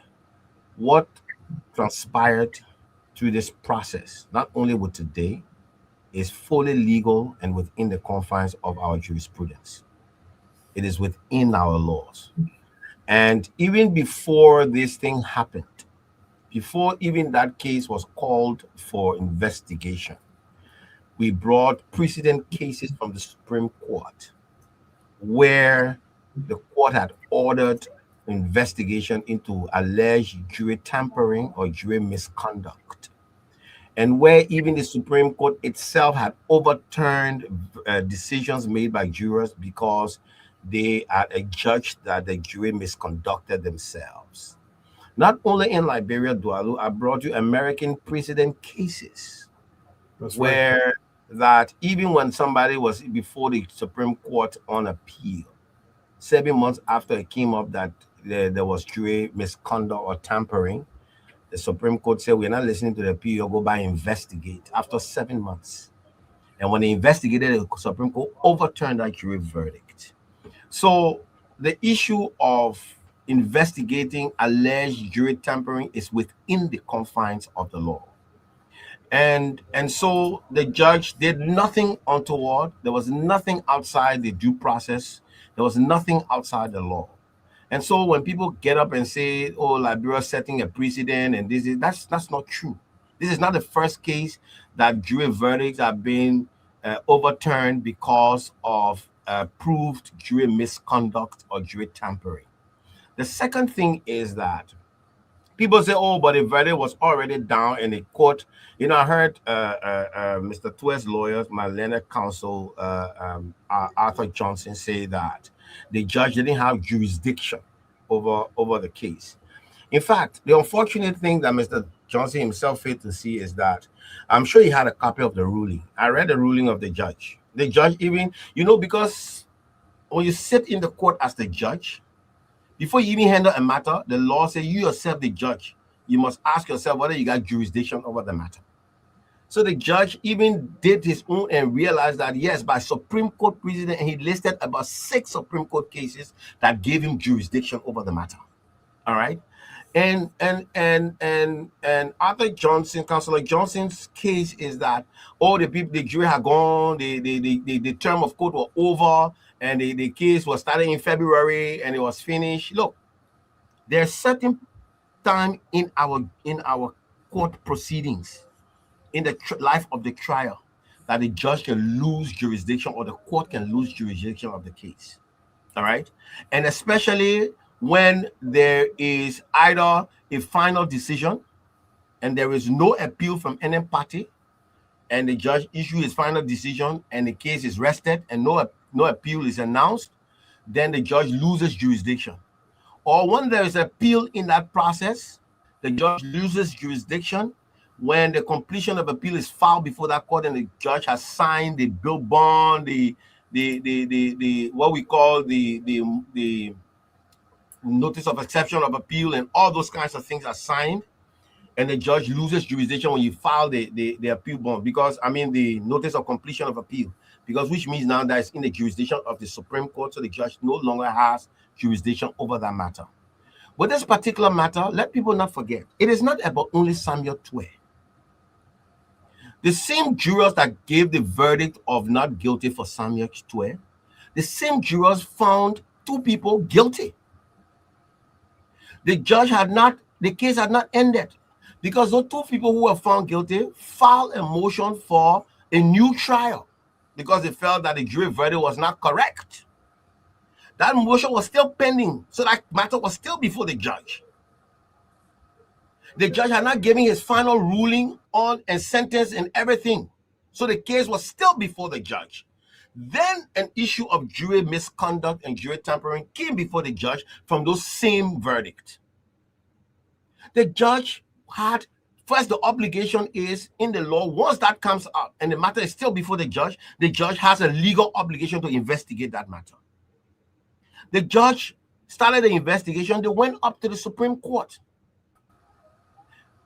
what transpired through this process, not only with today, is fully legal and within the confines of our jurisprudence. It is within our laws. And even before this thing happened, before even that case was called for investigation, we brought precedent cases from the Supreme Court where the court had ordered investigation into alleged jury tampering or jury misconduct, and where even the Supreme Court itself had overturned decisions made by jurors because they had adjudged that the jury misconducted themselves. Not only in Liberia, Dwalu, I brought you American precedent cases. That's where right. That even when somebody was before the Supreme Court on appeal, 7 months after it came up that there was jury misconduct or tampering, the Supreme Court said, we're not listening to the appeal, you'll go by investigate after 7 months. And when they investigated, the Supreme Court overturned that jury verdict. So the issue of investigating alleged jury tampering is within the confines of the law. And so the judge did nothing untoward. There was nothing outside the due process. There was nothing outside the law. And so when people get up and say, oh, Liberia setting a precedent and that's not true. This is not the first case that jury verdicts have been overturned because of proved jury misconduct or jury tampering. The second thing is that people say, oh, but the verdict was already down in the court. You know, I heard Mr. Tuer's lawyer, my learned counsel, Arthur Johnson, say that the judge didn't have jurisdiction over the case. In fact, the unfortunate thing that Mr. Johnson himself failed to see is that I'm sure he had a copy of the ruling. I read the ruling of the judge. The judge even, because when you sit in the court as the judge, before you even handle a matter, the law says you yourself, the judge, you must ask yourself whether you got jurisdiction over the matter. So the judge even did his own and realized that, yes, by Supreme Court precedent, and he listed about 6 Supreme Court cases that gave him jurisdiction over the matter. All right. And Arthur Johnson, Councillor Johnson's case is that the jury had gone, the term of court was over, and the case was starting in February and it was finished. Look, there's certain time in our court proceedings, in the life of the trial, that the judge can lose jurisdiction or the court can lose jurisdiction of the case. All right. And especially when there is either a final decision and there is no appeal from any party, and the judge issues his final decision and the case is rested and no appeal is announced, then the judge loses jurisdiction. Or when there is appeal in that process, the judge loses jurisdiction when the completion of appeal is filed before that court and the judge has signed the bill bond, the what we call the notice of exception of appeal and all those kinds of things are signed, and the judge loses jurisdiction when you file the appeal bond, because I mean the notice of completion of appeal, because which means now that it's in the jurisdiction of the Supreme Court, so the judge no longer has jurisdiction over that matter. With this particular matter, let people not forget, it is not about only Samuel Twe. The same jurors that gave the verdict of not guilty for Samuel Twe, the same jurors found 2 people guilty. The case had not ended, because those 2 people who were found guilty filed a motion for a new trial because they felt that the jury verdict was not correct. That motion was still pending, so that matter was still before the judge. The judge had not given his final ruling on and sentence and everything, so the case was still before the judge. Then an issue of jury misconduct and jury tampering came before the judge from those same verdicts. The judge had, first, the obligation is in the law, once that comes up and the matter is still before the judge has a legal obligation to investigate that matter. The judge started the investigation. They went up to the Supreme Court.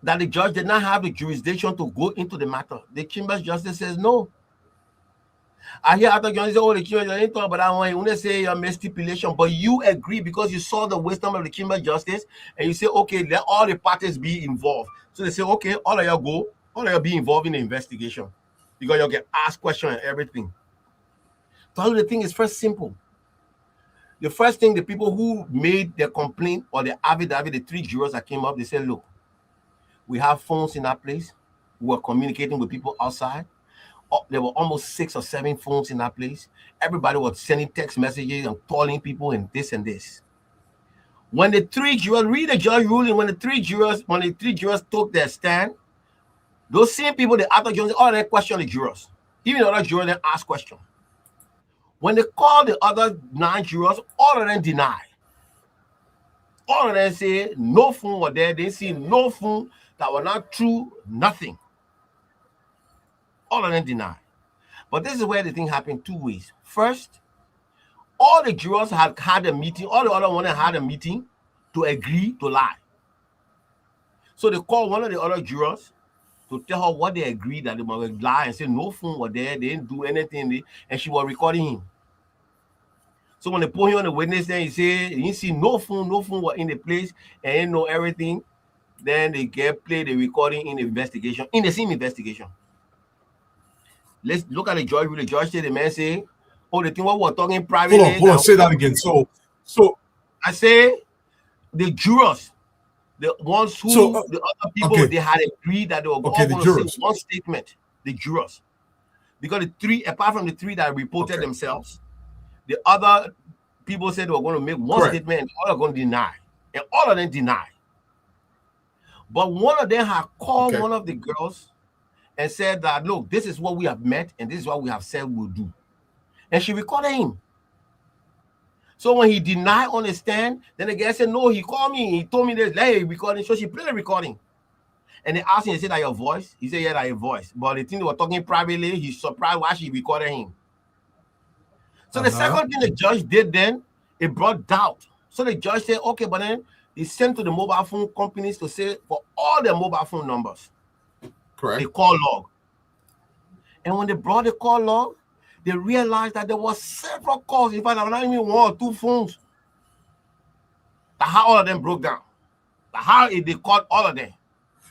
That the judge did not have the jurisdiction to go into the matter. The Chambers Justice says no. I hear other judges say, oh, the Chambers Justice talk about that one. You want to say you made stipulation, but you agree because you saw the wisdom of the Chambers Justice, and you say, okay, let all the parties be involved. So they say, okay, all of you go, all of you be involved in the investigation, because you'll get asked questions and everything. So the thing is first simple. The first thing, the people who made their complaint or the affidavit, the 3 jurors that came up, they said, look, we have phones in that place. We were communicating with people outside. There were almost 6 or 7 phones in that place. Everybody was sending text messages and calling people and this and this. When the 3 jurors, read the judge ruling, when the 3 jurors took their stand, those same people, the other jurors, all they questioned the jurors. Even the other jurors, they asked questions. When they called the other 9 jurors, all of them denied. All of them say no phone were there. They see no phone that were not true, nothing. All of them deny. But this is where the thing happened 2 ways. First, all the jurors had had a meeting, all the other ones had a meeting to agree to lie. So they called one of the other jurors to tell her what they agreed that they were going to lie and say no phone were there, they didn't do anything, and she was recording him. So when they put him on the witness stand, he said he didn't see no phone were in the place and didn't know everything. Then they play the recording in the investigation, in the same investigation. Let's look at the judge. The judge said, the man say, oh, the thing what we're talking privately. Hold on, say that again. So I say the jurors, the ones who, the other people, okay, they had agreed that they were all going to say one statement, the jurors. Because the 3, apart from the 3 that reported themselves, the other people said they were going to make one statement and all are going to deny. And all of them deny. But one of them had called one of the girls and said that, look, this is what we have met and this is what we have said we'll do. And she recorded him. So when he denied on the stand, then the guy said, no, he called me. He told me this, let recording. So she played the recording. And they asked him, they said, that your voice? He said, yeah, that your voice. But the thing they were talking privately, he's surprised why she recorded him. So the second thing the judge did then, it brought doubt. So the judge said, okay, but then he sent to the mobile phone companies to say for all their mobile phone numbers, the call log. And when they brought the call log, they realized that there were several calls. In fact, there were not even 1 or 2 phones. How all of them broke down. How they called all of them.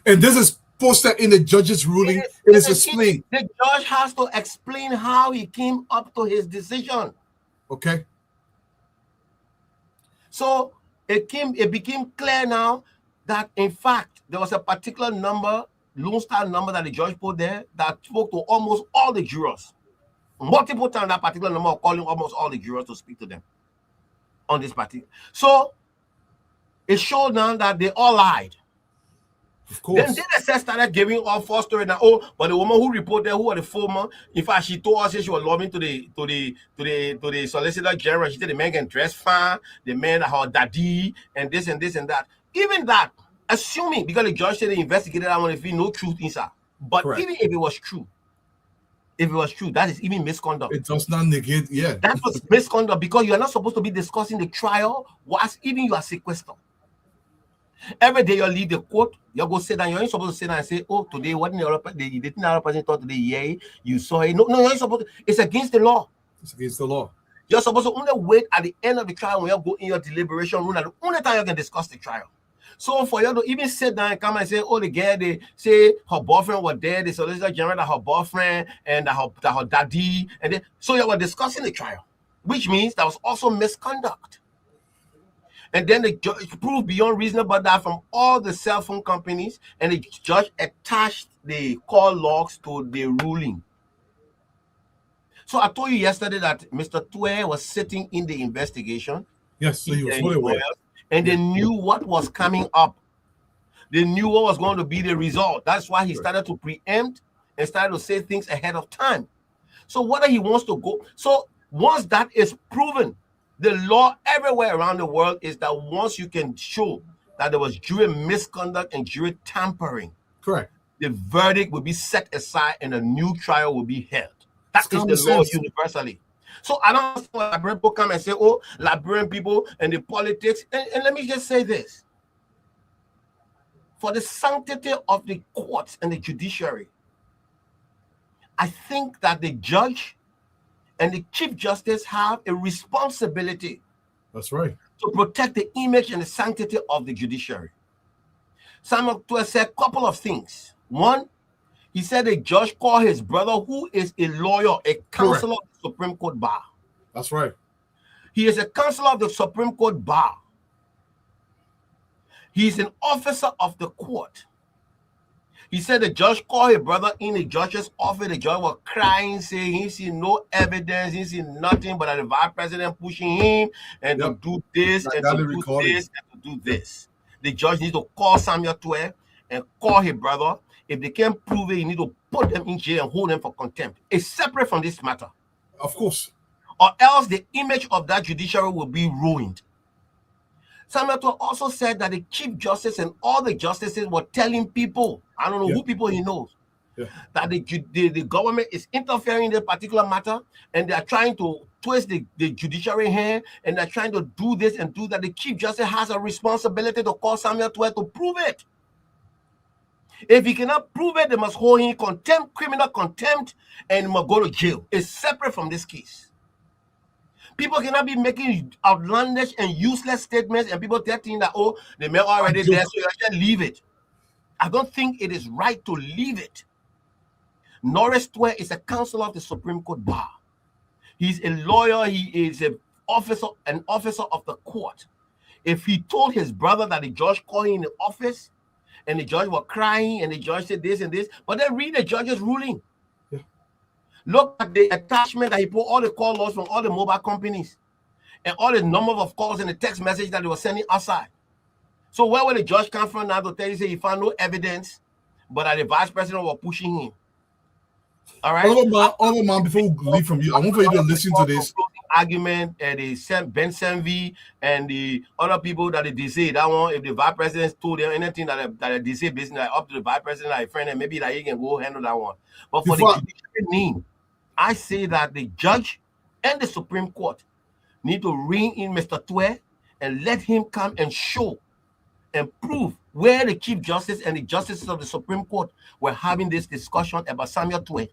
And this is posted in the judge's ruling. It is explained. The judge has to explain how he came up to his decision. Okay. So it became clear now that in fact there was a particular number, Lone Star number that the judge put there that spoke to almost all the jurors. Multiple times that particular number of calling almost all the jurors to speak to them on this particular. So it showed now that they all lied. Of course. Then they started giving all false story now. Oh, but the woman who reported, who was the former, in fact, she told us she was loving to the Solicitor General. She said the man can dress fine, the man her daddy, and this and this and that. Even that, assuming because the judge said they investigated that one, if no truth inside. But even if it was true, If it was true, that is even misconduct. It does not negate, yeah. That was misconduct because you are not supposed to be discussing the trial whilst even you are sequestered. Every day you leave the court, you go sit down. You ain't supposed to sit down and say, "Oh, today what the other person thought today? Yeah, you saw it." No, you ain't supposed to. It's against the law. It's against the law. You're supposed to only wait at the end of the trial when you go in your deliberation room. And the only time you can discuss the trial. So for you to even sit down and come and say, "Oh, the girl, they say her boyfriend was there, the Solicitor General that her boyfriend and that her daddy," and then so you were discussing the trial, which means that was also misconduct. And then the judge proved beyond reasonable doubt from all the cell phone companies, and the judge attached the call logs to the ruling. So I told you yesterday that Mr. Tue was sitting in the investigation. Yes, so he was fully aware. And they knew what was coming up. They knew what was going to be the result. That's why he started to preempt and started to say things ahead of time. So whether he wants to go, so once that is proven, the law everywhere around the world is that once you can show that there was jury misconduct and jury tampering, correct, the verdict will be set aside and a new trial will be held. That is the law universally. So I don't understand why Liberian people come and say, "Oh, Liberian people and the politics." And let me just say this. For the sanctity of the courts and the judiciary, I think that the judge and the Chief Justice have a responsibility. That's right. To protect the image and the sanctity of the judiciary. Samuel Tue said a couple of things. One, he said the judge called his brother, who is a lawyer, a counselor of the Supreme Court bar. That's right. He is a counselor of the Supreme Court bar. He is an officer of the court. He said the judge called his brother in the judge's office. The judge was crying, saying he see no evidence, he see nothing but the vice president pushing him and to do this and to do this and to do this. The judge needs to call Samuel Tue and call his brother. If they can't prove it, you need to put them in jail and hold them for contempt. It's separate from this matter. Of course. Or else the image of that judiciary will be ruined. Samuel Tue also said that the Chief Justice and all the justices were telling people, I don't know who people he knows, that the government is interfering in this particular matter and they are trying to twist the judiciary hand and they're trying to do this and do that. The Chief Justice has a responsibility to call Samuel Tue to prove it. If he cannot prove it, they must hold him in contempt, criminal contempt, and he must go to jail. It's separate from this case. People cannot be making outlandish and useless statements and people think that, oh, the mail already there, so you just leave it. I don't think it is right to leave it. Norris Tue is a counselor of the Supreme Court bar. He's a lawyer. He is an officer of the court. If he told his brother that the judge called him in the office and the judge was crying and the judge said this and this, but then read the judge's ruling. Look at the attachment that he put all the call logs from all the mobile companies and all the number of calls and the text message that they were sending outside. So where will the judge come from now to tell you say he found no evidence, but that the vice president was pushing him? All right. Other man, before we leave from you, I want for you to listen to this argument. The Ben Senvi and the other people that they say that one. If the vice president told them anything that they say business up to the vice president, like friend, and maybe that he can go handle that one. But for the judiciary name, I say that the judge and the Supreme Court need to ring in Mr. Tue and let him come and show and prove where the Chief Justice and the justices of the Supreme Court were having this discussion about Samuel Tue,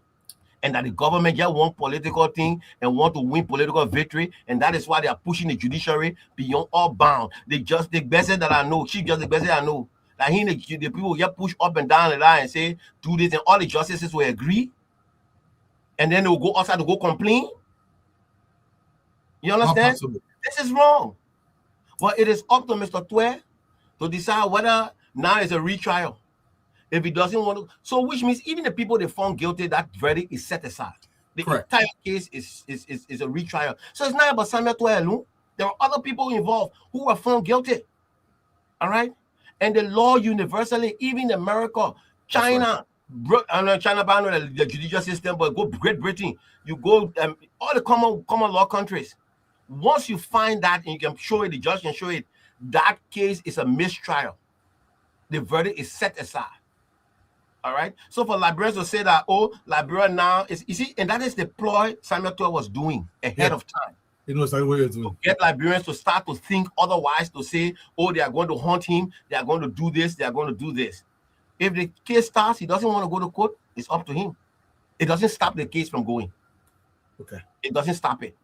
and that the government just want political thing and want to win political victory, and that is why they are pushing the judiciary beyond all bound. The best that I know, Chief Justice best that I know, that the people just push up and down the line and say, do this, and all the justices will agree. And then they will go outside to go complain. You understand? This is wrong. But it is up to Mr. Tue to decide whether now is a retrial. If he doesn't want to, so which means even the people they found guilty, that verdict is set aside. The entire case is a retrial. So it's not about Samuel Tue alone. There are other people involved who were found guilty. All right? And the law universally, even in America, China, I know China, I know the judicial system, but go Great Britain, you go all the common law countries. Once you find that and you can show it, the judge can show it, that case is a mistrial. The verdict is set aside. All right. So for Liberians to say that, oh, Liberia now is, you see, and that is the ploy Samuel Toy was doing ahead of time. You know exactly what you're doing. To get Liberians to start to think otherwise, to say, oh, they are going to hunt him, they are going to do this, they are going to do this. If the case starts, he doesn't want to go to court, it's up to him. It doesn't stop the case from going. Okay. It doesn't stop it.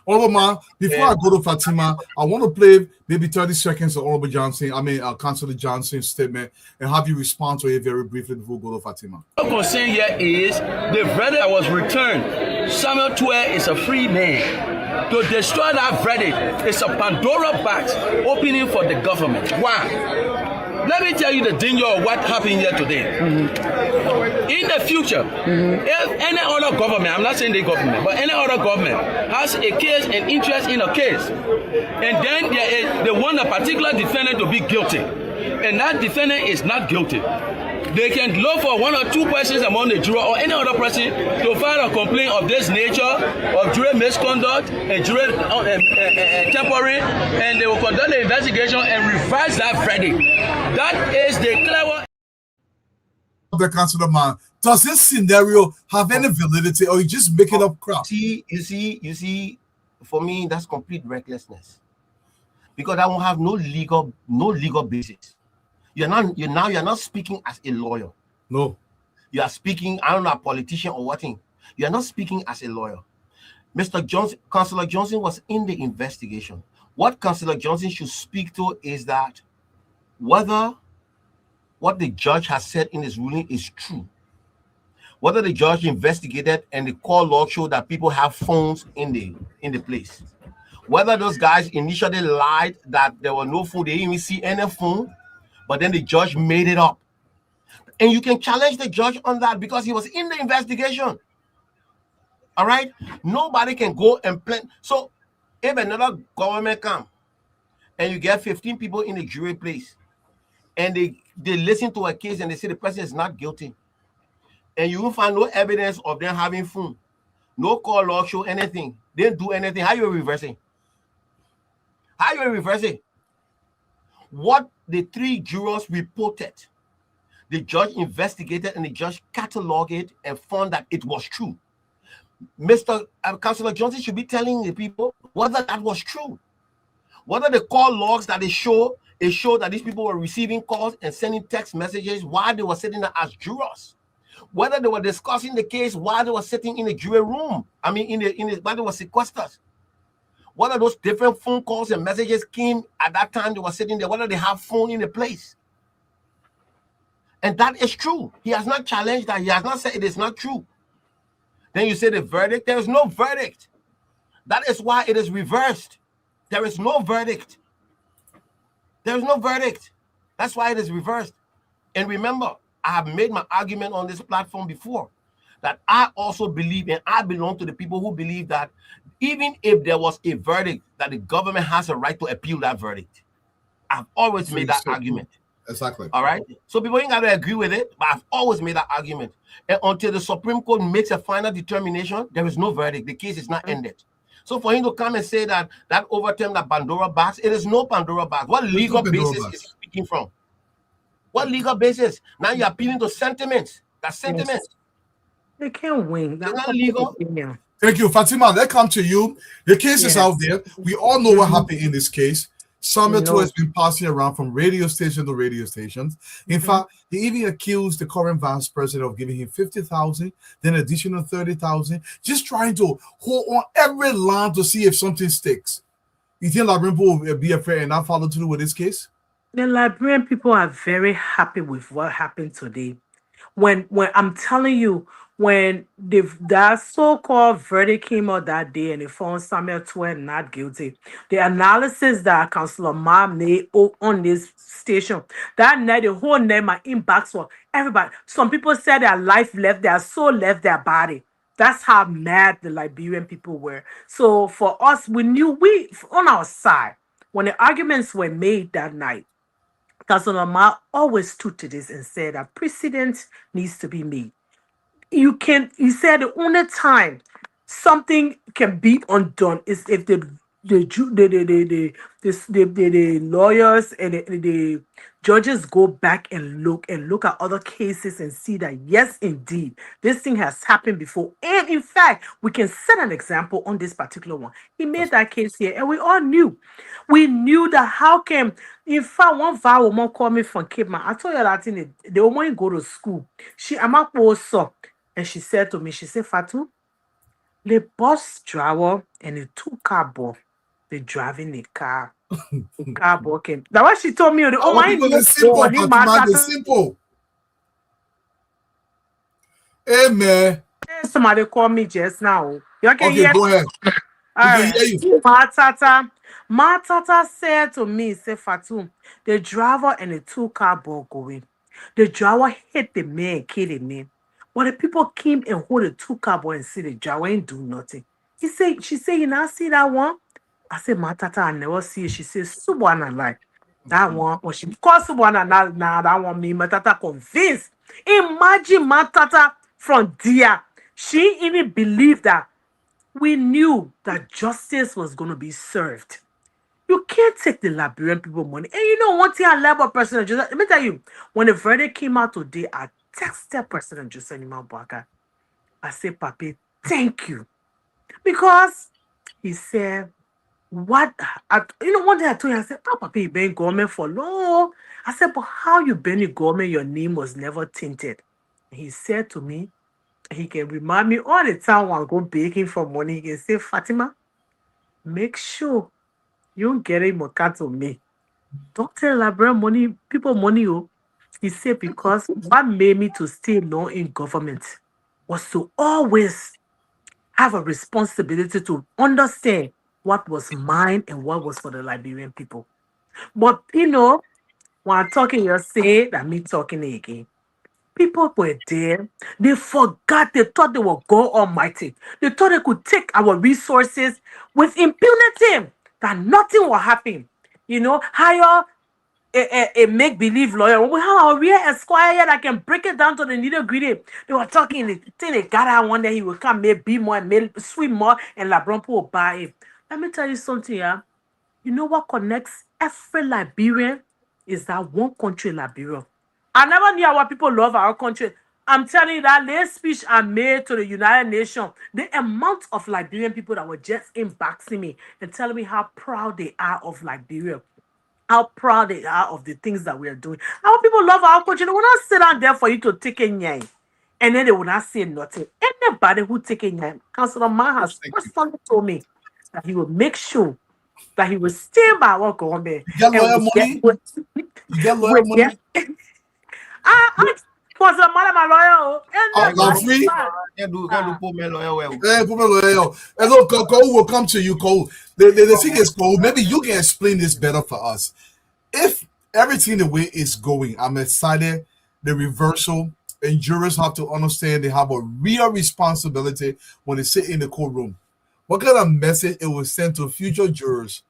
Honorable Man, before I go to Fatima, I want to play maybe 30 seconds of Honorable Johnson, Councillor Johnson's statement, and have you respond to it very briefly before we go to Fatima. What I'm saying here is the verdict that was returned. Samuel Twe is a free man. To destroy that verdict is a Pandora box opening for the government. Why? Let me tell you the danger of what happened here today. In the future, if any other government, I'm not saying the government, but any other government has a case and interest in a case, and then they want a particular defendant to be guilty, and that defendant is not guilty, they can look for one or two persons among the juror or any other person to file a complaint of this nature, of jury misconduct and jury temporary, and they will conduct the investigation and revise that verdict. That is the clever. The Councillor Man, does this scenario have any validity, or you just make it up crap? You see, for me, that's complete recklessness, because that won't have no legal basis. You're not speaking as a lawyer. No. You are speaking, I don't know, a politician or what thing. You are not speaking as a lawyer. Mr. Johnson, Councillor Johnson was in the investigation. What Councillor Johnson should speak to is that whether what the judge has said in his ruling is true. Whether the judge investigated and the call log showed that people have phones in the place. Whether those guys initially lied that there were no phone, they didn't even see any phone, but then the judge made it up. And you can challenge the judge on that because he was in the investigation. All right? Nobody can go and plan. So if another government comes and you get 15 people in the jury place and they listen to a case and they say the person is not guilty, and you will find no evidence of them having phone, no call log show anything, they didn't do anything, how you reversing? How you reversing? What the three jurors reported, the judge investigated and the judge cataloged it and found that it was true. Mr. Councillor Johnson should be telling the people whether that was true. Whether the call logs that it showed that these people were receiving calls and sending text messages while they were sitting there as jurors. Whether they were discussing the case while they were sitting in the jury room. I mean, while they were sequestered. Whether those different phone calls and messages came at that time they were sitting there, whether they have phone in the place. And that is true. He has not challenged that. He has not said it is not true. Then you say the verdict. There is no verdict. That is why it is reversed. There is no verdict. There is no verdict. That's why it is reversed. And remember, I have made my argument on this platform before that I also believe, and I belong to the people who believe that even if there was a verdict, that the government has a right to appeal that verdict. I've always made that argument. Exactly. All right. So people ain't got to agree with it, but I've always made that argument. And until the Supreme Court makes a final determination, there is no verdict. The case is not ended. So for him to come and say that overturned that Pandora box, it is no Pandora box. What legal basis is he speaking from? What legal basis? Now you're appealing to sentiments. That's sentiments. Yes. They can't win. That's not legal. Thank you, Fatima. Let's come to you. The case is out there. We all know what happened in this case. Samuel Twe has been passing around from radio station to radio stations. In fact, he even accused the current vice president of giving him 50,000, then additional 30,000, just trying to hold on every line to see if something sticks. You think Liberian people will be afraid and not follow through with this case? The Liberian people are very happy with what happened today. When I'm telling you, when that so-called verdict came out that day and they found Samuel Twe not guilty, the analysis that Councillor Ma made on this station, that night, the whole night, my inbox for everybody. Some people said their life left, their soul left their body. That's how mad the Liberian people were. So for us, we knew on our side, when the arguments were made that night, Councillor Ma always stood to this and said that precedent needs to be made. He said the only time something can be undone is if the the lawyers and the judges go back and look at other cases and see that yes, indeed, this thing has happened before. And in fact, we can set an example on this particular one. He made that case here, and we all knew. We knew that how can, in fact, one vow woman called me from Cape Man. I told you that in the woman go to school. I'm up also, and she said to me, she said, Fatu, the bus driver and the two car boy, they driving the car. The car boy came. That's what she told me. The Our people is simple, Fatima. They're simple. Hey, man. Somebody called me just now. You can Okay, hear go ahead. All We can right. hear you. Matata said to me, say Fatou, the driver and the two car boy going. The driver hit the man, killed the man. But the people came and hold the two car boy and see the driver ain't do nothing. She said, you not see that one? I said, Matata, I never see it. She said, Subhanallah. That one, when she called Subhanallah, now that one me, Matata convinced. Imagine Matata from there. She even believed that we knew that justice was going to be served. You can't take the Liberian people money. And you know, one thing I love about President Joseph, let me tell you, when the verdict came out today, I texted President Joseph Nimabwaka. I said, Papi, thank you. Because he said, one thing I told you, I said, Papi, you been in government for long. I said, but how you been in government, your name was never tainted. He said to me, he can remind me all the time when I go begging for money. He can say, Fatima, make sure you don't get any more cut on me. Don't tell Liberian money, people money. Oh. He said, because what made me to stay long in government was to always have a responsibility to understand what was mine and what was for the Liberian people. But, when I'm talking, you say that me talking again. People were there. They forgot. They thought they were God Almighty. They thought they could take our resources with impunity, that nothing will happen. Hire a make-believe lawyer. We have a real esquire that can break it down to the nitty-gritty. They were talking, the thing they got out one day, he will come, make be more, make swim more, and LeBron will buy it. Let me tell you something, yeah. You know what connects every Liberian is that one country, Liberia. I never knew our people love our country. I'm telling you that last speech I made to the United Nations, the amount of Liberian people that were just inboxing me and telling me how proud they are of Liberia, how proud they are of the things that we are doing. Our people love our country. They will not sit down there for you to take a nyai, and then they will not say nothing. Anybody who take a nyai, Councilor Ma has personally told me that he will make sure that he will stand by our government. You get lawyer money? You get lawyer money? I was a man, my lawyer. I'm free. And look, Cole will come to you, Cole. The thing is, Cole, maybe you can explain this better for us. If everything the way it's going, I'm excited, the reversal, and jurors have to understand they have a real responsibility when they sit in the courtroom. What kind of message it will send to future jurors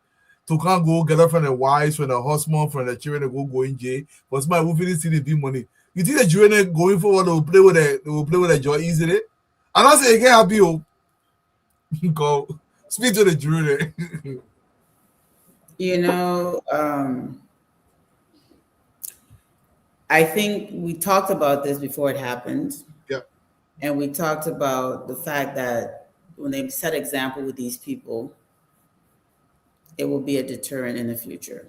to can't go get up from the wives, from the husband, from the children to go in jail? But my who finish see the big money. You think the jury going forward they will play with the joy easily? And I say again, happy oh. Go speak to the jury. I think we talked about this before it happened. Yeah. And we talked about the fact that when they set example with these people, it will be a deterrent in the future.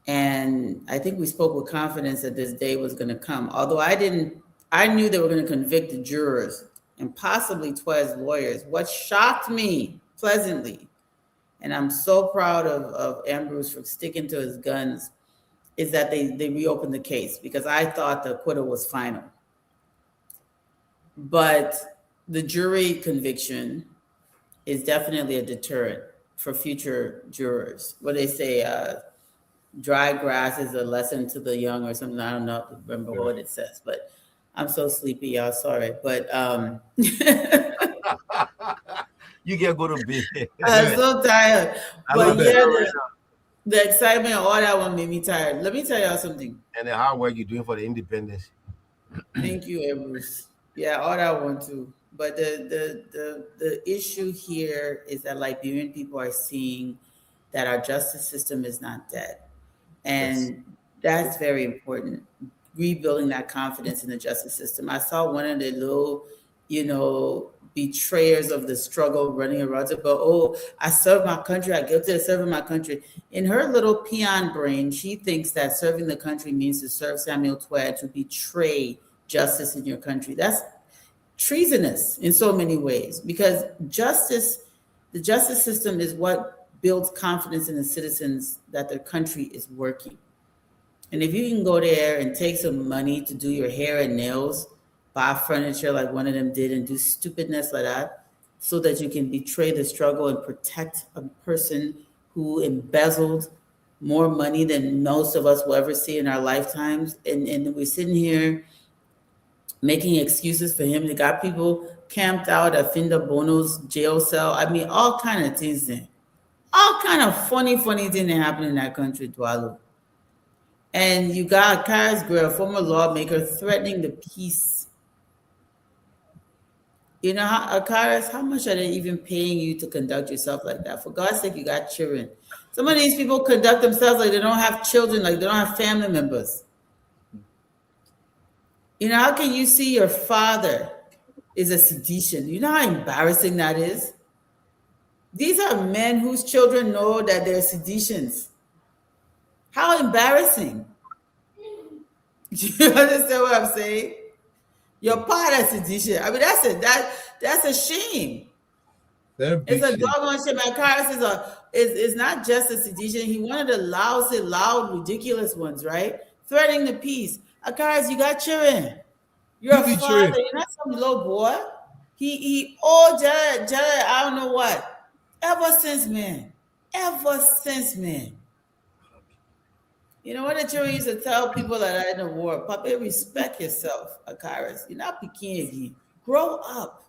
And I think we spoke with confidence that this day was going to come. Although I knew they were going to convict the jurors and possibly Twez lawyers. What shocked me pleasantly, and I'm so proud of Ambrose for sticking to his guns, is that they reopened the case, because I thought the acquittal was final. But the jury conviction is definitely a deterrent for future jurors. What they say, dry grass is a lesson to the young or something. I don't know, remember what it says, but I'm so sleepy, y'all, sorry. But you can't go to bed. I'm so tired. But yeah, the excitement and all that one made me tired. Let me tell y'all something. And the hard work you're doing for the independence. Thank you, Bruce. Yeah, all that one too. But the issue here is that Liberian people are seeing that our justice system is not dead. And that's very important. Rebuilding that confidence in the justice system. I saw one of the little, betrayers of the struggle running around about, oh, I serve my country, I guilty of serving my country. In her little peon brain, she thinks that serving the country means to serve Samuel Twed, to betray justice in your country. That's treasonous in so many ways, because the justice system is what builds confidence in the citizens that their country is working. And if you can go there and take some money to do your hair and nails, buy furniture like one of them did, and do stupidness like that, so that you can betray the struggle and protect a person who embezzled more money than most of us will ever see in our lifetimes. And we're sitting here making excuses for him. They got people camped out at Finda Bono's jail cell. I mean, all kind of things there. All kind of funny things that happen in that country, Dwalu. And you got Akaris Gray, a former lawmaker, threatening the peace. Akaris, how much are they even paying you to conduct yourself like that? For God's sake, you got children. Some of these people conduct themselves like they don't have children, like they don't have family members. How can you see your father is a sedition? You know how embarrassing that is? These are men whose children know that they're seditions. How embarrassing. You understand what I'm saying? Your part of sedition. I mean, that's a shame. It's a doggone shame. Akaris is not just a sedition. He one of the loud, ridiculous ones, right? Threatening the peace. Akaris, you got children. You're a father. You're not some little boy. Jared, I don't know what. Ever since, man. You know what the children used to tell people that are in the war? Papa, respect yourself, Akaris. You're not Peking again. Grow up.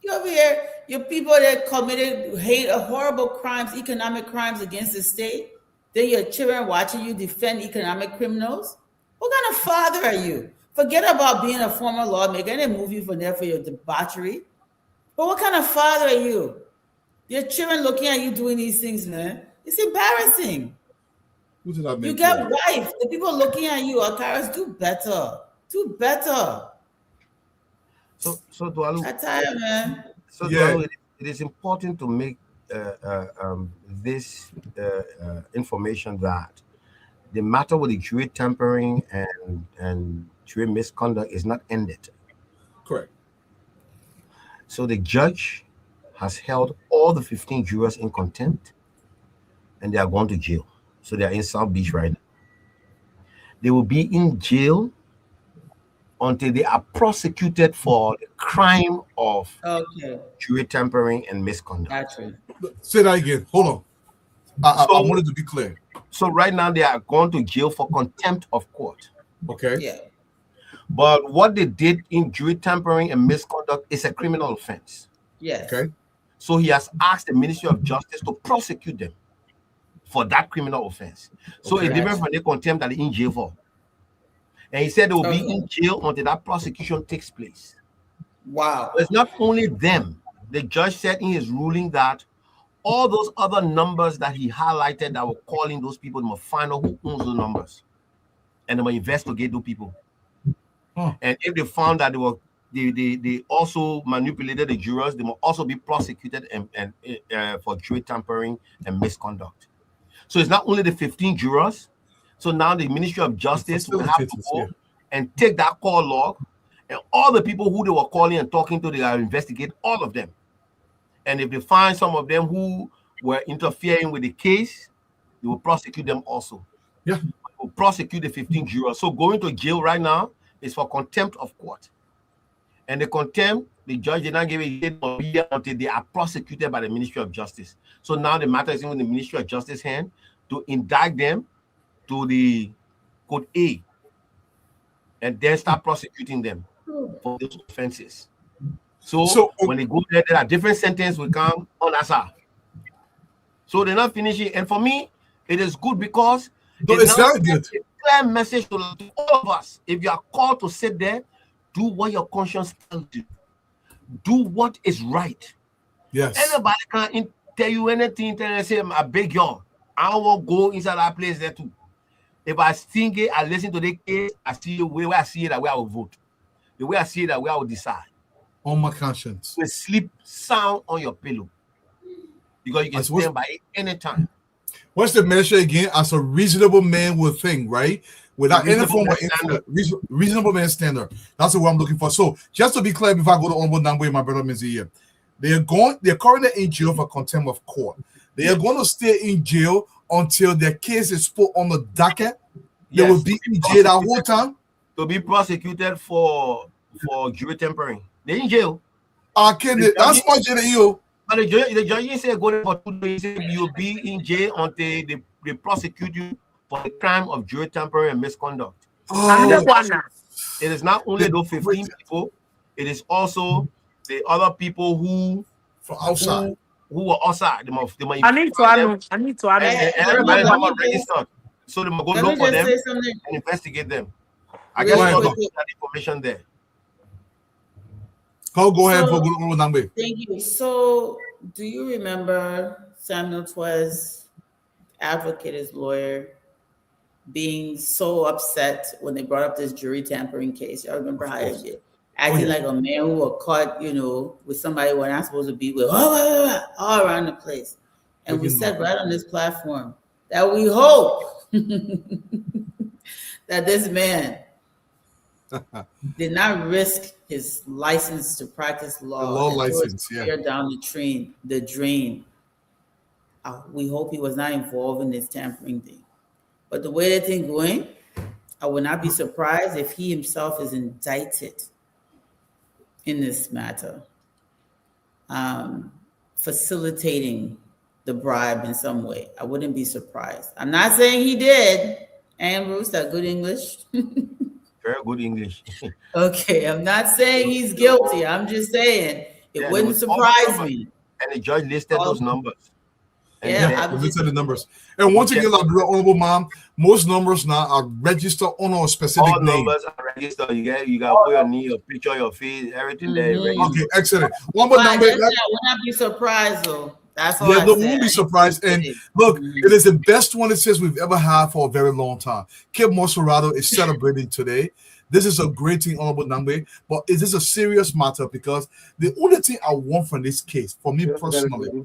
You over here, your people that committed horrible crimes, economic crimes against the state. Then your children watching you defend economic criminals. What kind of father are you? Forget about being a former lawmaker. I didn't move you from there for your debauchery. But what kind of father are you? Your children looking at you doing these things, man. It's embarrassing. You get wife. The people looking at you, Akaris, do better. Do better. So Dwalu, I tell you, man. So Dwalu, it is important to make this information that the matter with the jury tampering and jury misconduct is not ended. Correct. So the judge has held all the 15 jurors in contempt, and they are going to jail. So they are in South Beach right now. They will be in jail until they are prosecuted for the crime of jury tampering and misconduct. Gotcha. Say that again. Hold on. I wanted to be clear. So right now they are going to jail for contempt of court. Okay. Yeah. But what they did in jury tampering and misconduct is a criminal offense. Yes. Okay. So he has asked the Ministry of Justice to prosecute them for that criminal offense. So it's different from the contempt that they're in jail for. And he said they will be in jail until that prosecution takes place. Wow. But it's not only them. The judge said in his ruling that all those other numbers that he highlighted that were calling those people, they must find out who owns those numbers. And they must investigate those people. And if they found that they also manipulated the jurors, they must also be prosecuted and for jury tampering and misconduct. So it's not only the 15 jurors. So now the Ministry of Justice will have to go and take that call log, and all the people who they were calling and talking to, they will investigate all of them. And if they find some of them who were interfering with the case, they will prosecute them also. Yeah. They will prosecute the 15 jurors. So going to jail right now is for contempt of court. And the contempt, the judge did not give a year until they are prosecuted by the Ministry of Justice. So now the matter is in the Ministry of Justice hand to indict them to the Code A and then start prosecuting them for those offenses. So when they go there are different sentences will come on Asa. So they're not finishing. And for me, it is good because it's very good. A clear message to all of us. If you are called to sit there, do what your conscience tells you. do what is right. Yes. Anybody can't tell you anything, tell and say, I beg y'all, I won't go inside that place there too. If I think it, I listen to the case, I see the way I see it, that way I will vote. The way I see it, that way I will decide. On my conscience. You sleep sound on your pillow. Because you can stand by it anytime. What's the measure again? As a reasonable man would think, right? Without any form of reasonable man standard. That's what I'm looking for. So just to be clear, before I go to Honorable Nangwe, my brother Mizia, they're currently in jail for contempt of court. They are going to stay in jail until their case is put on the docket. They will be in jail that whole time. To be prosecuted for jury tampering. They're in jail. That's much in you. But the judge said go there for 2 days. You'll be in jail until they prosecute you for the crime of jury tampering and misconduct. It is not only those 15 people, it is also the other people who from outside who were outside. I need to add. Everybody not registered. So they must go look for them and investigate them. I guess we'll put that information there. Go ahead for Nangwe. Thank you. So, do you remember Samuel Twes, advocate, his lawyer, being so upset when they brought up this jury tampering case? Y'all remember how he did? Acting like a man who was caught, with somebody we're not supposed to be with, all around the place. And we said right on this platform that we hope that this man did not risk his license to practice law. The law license, down the drain. We hope he was not involved in this tampering thing. But the way the thing going, I would not be surprised if he himself is indicted in this matter, facilitating the bribe in some way. I wouldn't be surprised. I'm not saying he did. Ambrose, that good English? Very good English. Okay, I'm not saying he's guilty. I'm just saying it wouldn't surprise me. And the judge listed those numbers. Listed the numbers. And once again, like Honorable Mom, most numbers now are registered on a specific all name. Numbers are registered. You got put your name, your picture, your face, everything there. Okay, excellent. One more number. I would not be surprised though. That's all. Yeah, no, we won't be surprised. And look, it is the best one it says we've ever had for a very long time. Kip Monserrato is celebrating today. This is a great thing, Honorable Nangwe, but it is a serious matter because the only thing I want from this case, for me personally,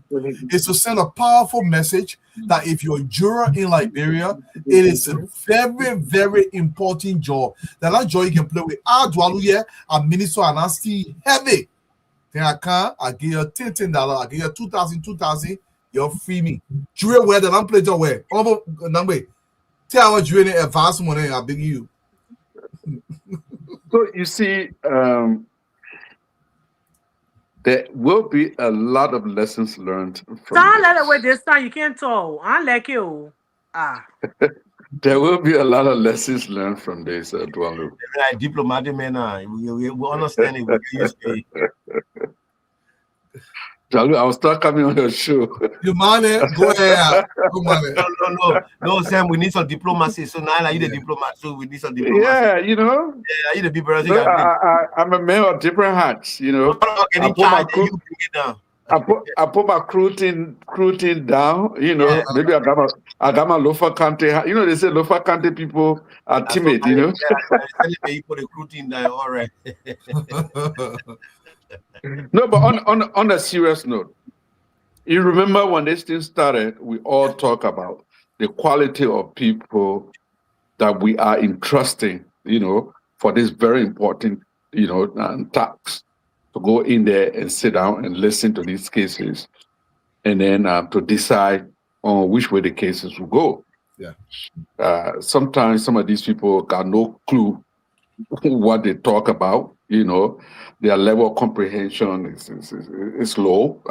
is to send a powerful message that if you're a juror in Liberia, it is a very, very important job. That job you can play with. A minister and I see heavy. Then I give you $10, I give you 2,000, you're free me. Jury where the lamp play your way. Honorable Nangwe, tell what jury advance money, I beg you. So you see, there will be a lot of lessons learned from this time. You can't tell. I like you. There will be a lot of lessons learned from this, Dwalu. Like diplomatic man, we understand it. We used to it. Dwalu, I will start coming on your show. You mind it? Go ahead. No, Sam, we need some diplomacy. So now you the diplomat, so we need some diplomacy. Yeah, you the diplomacy. I'm a man of different hats, I put my crew team down, maybe I got my Lofa Kante hat. They say Lofa Kante people are timid, Yeah, you put the crew team down, all right. No, but on a serious note, you remember when this thing started, we all talk about the quality of people that we are entrusting, for this very important, task to go in there and sit down and listen to these cases, and then to decide on which way the cases will go. Yeah. Sometimes some of these people got no clue what they talk about. Their level of comprehension is low.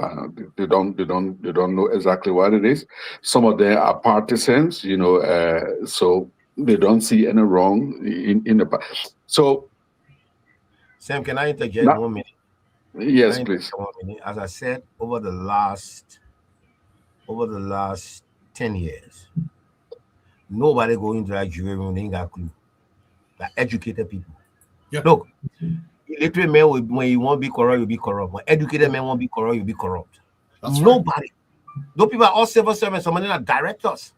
They don't know exactly what it is. Some of them are partisans, so they don't see any wrong in the past. So, Sam, can I interject 1 minute? Yes, please. 1 minute? As I said, over the last 10 years, nobody going into that jury room, they ain't got a clue. Like educated people. Yeah. Look, Illiterate men, when you won't be corrupt, you'll be corrupt. When educated men won't be corrupt, you'll be corrupt. That's Nobody. Those people are all civil servants. Some of them are directors.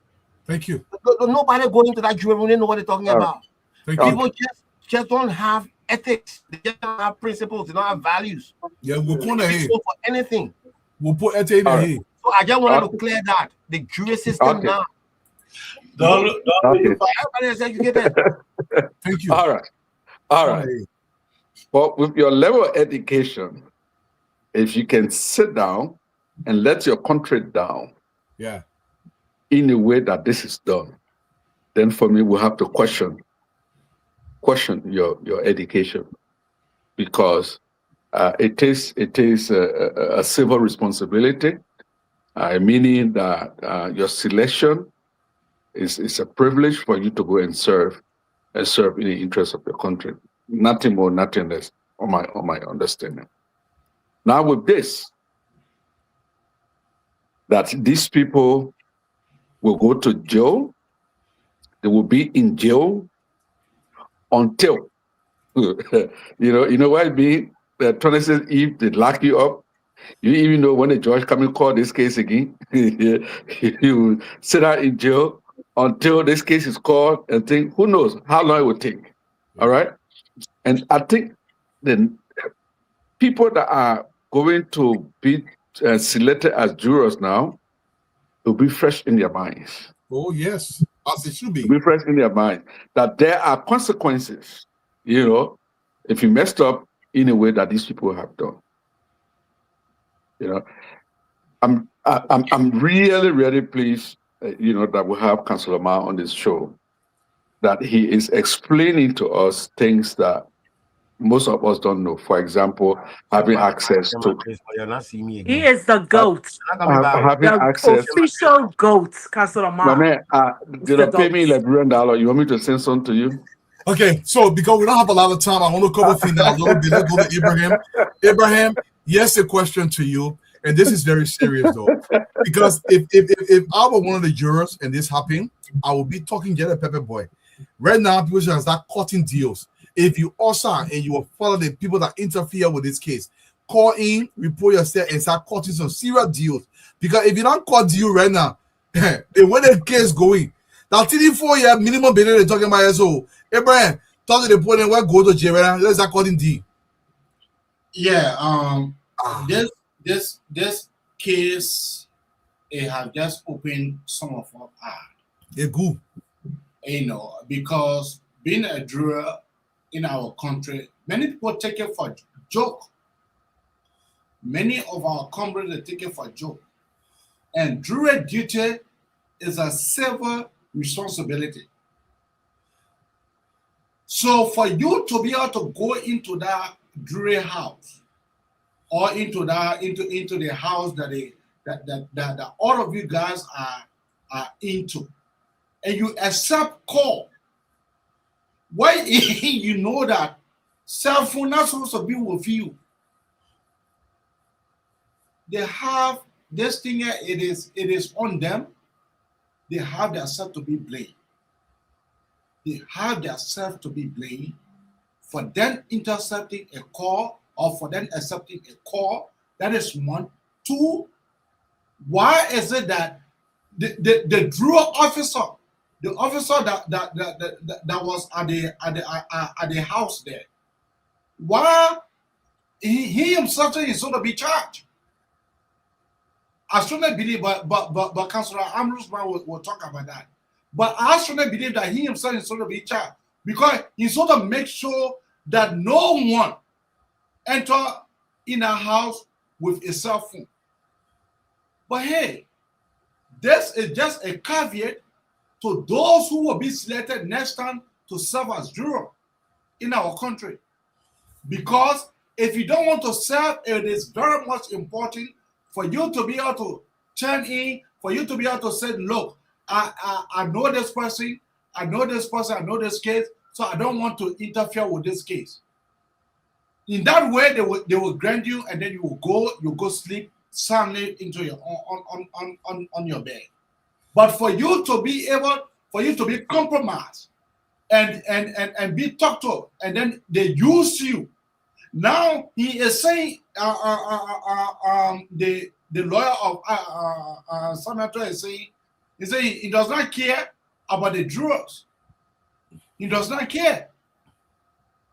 Thank you. Nobody going into that jury room, they know what they're talking about. People just don't have ethics. They just don't have principles. They don't have values. Yeah, we'll put it here for anything. We'll put it in here. So I just wanted to clear that. The jury system now. Okay. Everybody is educated. Thank you. All right. But with your level of education, if you can sit down and let your country down, yeah, in a way that this is done, then for me we have to question your education, because it is a civil responsibility, meaning that your selection is a privilege for you to go and serve in the interest of your country. Nothing more, nothing less, on my understanding. Now with this, that these people will go to jail, they will be in jail until you know what I mean? Tony says, if they lock you up, you even know when the judge come and call this case again, you sit out in jail until this case is called, and think, who knows how long it will take. All right. And I think the people that are going to be selected as jurors now will be fresh in their minds. Oh, yes, as it should be. Be fresh in their mind that there are consequences, if you messed up in a way that these people have done. I'm really, really pleased, that we have Councillor Ma on this show, that he is explaining to us things that most of us don't know. For example, having access to. He is the goat. Having the access. official goat, Councillor Ma. Man, pay me $1 You want me to send some to you? Okay, so because we don't have a lot of time, I want to cover things a little bit. Let's go to Abraham. Abraham, yes, a question to you, and this is very serious though, because if I were one of the jurors and this happened, I would be talking Jelly Pepper Boy. Right now, people should start cutting deals. If you also and you will follow the people that interfere with this case, call in, report yourself, and start cutting some serious deals. Because if you don't cut deal right now, and when the case going, that 3-4 year minimum bail they're talking about. So Abraham, talk to the point where go to jail right now. Let's start cutting deal. Yeah, this case, it have just opened some of our eyes. Yeah, good. Because being a juror in our country, many people take it for joke. Many of our comrades take it for joke. And jury duty is a civil responsibility. So for you to be able to go into that jury house, or into the house that all of you guys are into, and you accept call, why you know that cell phone not supposed to be with you. They have this thing here, it is on them. They have themselves to be blamed. They have themselves to be blamed for them intercepting a call or for them accepting a call. That is one. Two, why is it that the juror officer, the officer that was at the house there, why he himself is going to be charged? I strongly believe, but Councillor Ambrose will talk about that. But I strongly believe that he himself is going to be charged because he's going to make sure that no one enter in a house with a cell phone. But hey, this is just a caveat to those who will be selected next time to serve as juror in our country. Because if you don't want to serve, it is very much important for you to be able to turn in, for you to be able to say, look, I know this person, I know this case, so I don't want to interfere with this case. In that way, they will grant you, and then you go sleep soundly into your on your bed. But for you to be compromised and be talked to, and then they use you, Now he is saying the lawyer of Senator is saying he does not care about the jurors. He does not care.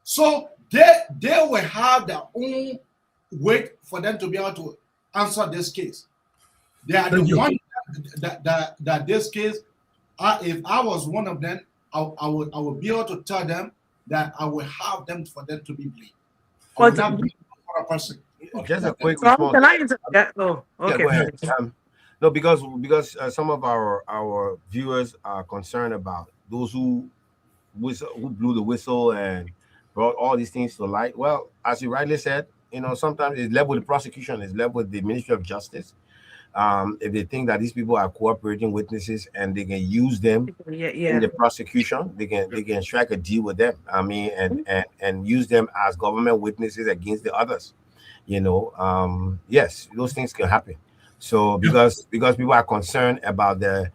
So they will have their own way for them to be able to answer this case. They are the one that this case. If I was one of them, I would be able to tell them that I will have them for them to be blamed. I will not blame another person. Just a quick response. Can I answer that? Oh, okay. Yeah, go ahead. No, because some of our viewers are concerned about those who blew the whistle and brought all these things to light. Well, as you rightly said, sometimes it's left with the prosecution, it's left with the Ministry of Justice. If they think that these people are cooperating witnesses and they can use them in the prosecution, they can strike a deal with them. I mean, and use them as government witnesses against the others. Yes, those things can happen. So because people are concerned about their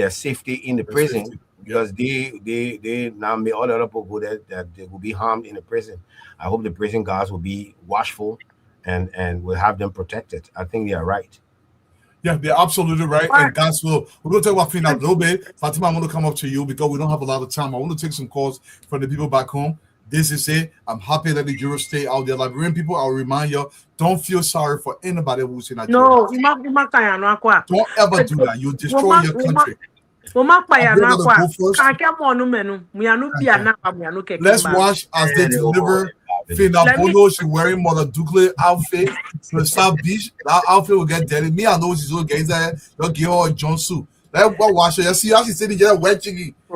safety in the prison, because they now may all the other people that they will be harmed in the prison. I hope the prison guards will be watchful and will have them protected. I think they are right. Yeah, they're absolutely right. And guys, we're going to talk about Fina a little bit. Fatima, I want to come up to you because we don't have a lot of time. I want to take some calls from the people back home. This is it. I'm happy that the jurors stay out there. Liberian people, I'll remind you, don't feel sorry for anybody who's in that No, don't ever do that. You destroy your country. Let's watch as they deliver Fina Bono. She's wearing Mother Dukley outfit to South Beach. That outfit will get dirty. Me, I know she's going to get there. They'll give her a jumpsuit. Let's watch her. You see how she's sitting there wet chicken. I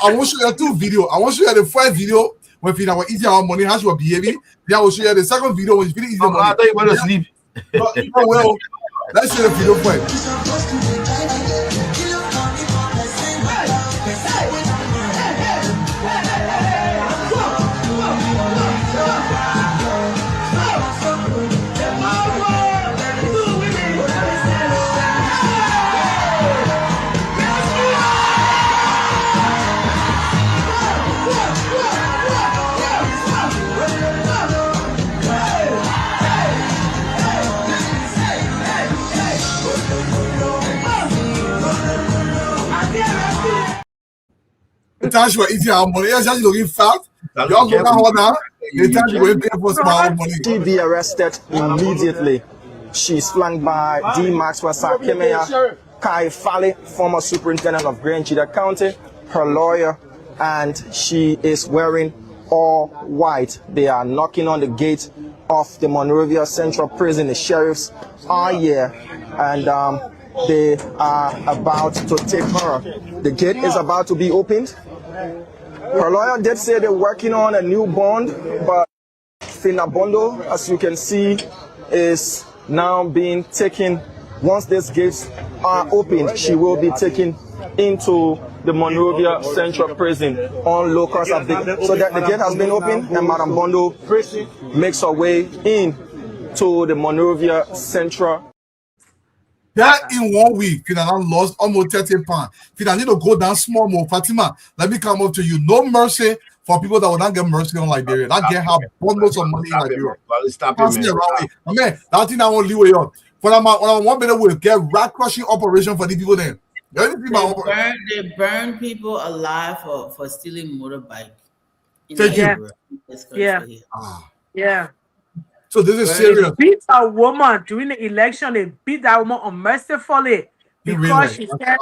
want to show you two videos. I want to show you the first video when Fina was eating our money, how she was behaving. Then I will show you the second video when she's eating the money. I thought you went to sleep. Well, let's show the video first. The time she was eating our money, she's just looking fat. Y'all look at her now. The time she was paying for some our money. She be arrested immediately. She's flanked by D. Maxwell Sarkemeya, Kai Fale, former superintendent of Grand Chida County, her lawyer, and she is wearing all white. They are knocking on the gate of the Monrovia Central Prison. The sheriffs are here, and they are about to take her. The gate is about to be opened. Her lawyer did say they're working on a new bond, but Fina Bondo, as you can see, is now being taken. Once these gates are opened, she will be taken into the Monrovia Central Prison on locals. So that the gate has been opened, and Madam Bondo makes her way in to the Monrovia Central. That in 1 week, Fina lost almost 30 pounds. Fina need to go down small more. Fatima, let me come up to you. No mercy for people that will not get mercy on Liberia. That get have bundles of money in Liberia. Stop it, man. Man, that thing I won't leave with you. For that, 1 minute will get rat crushing operation for the people there. They burn people alive for stealing motorbike. Yeah. So this is serious. They beat a woman during the election. They beat that woman unmercifully because she said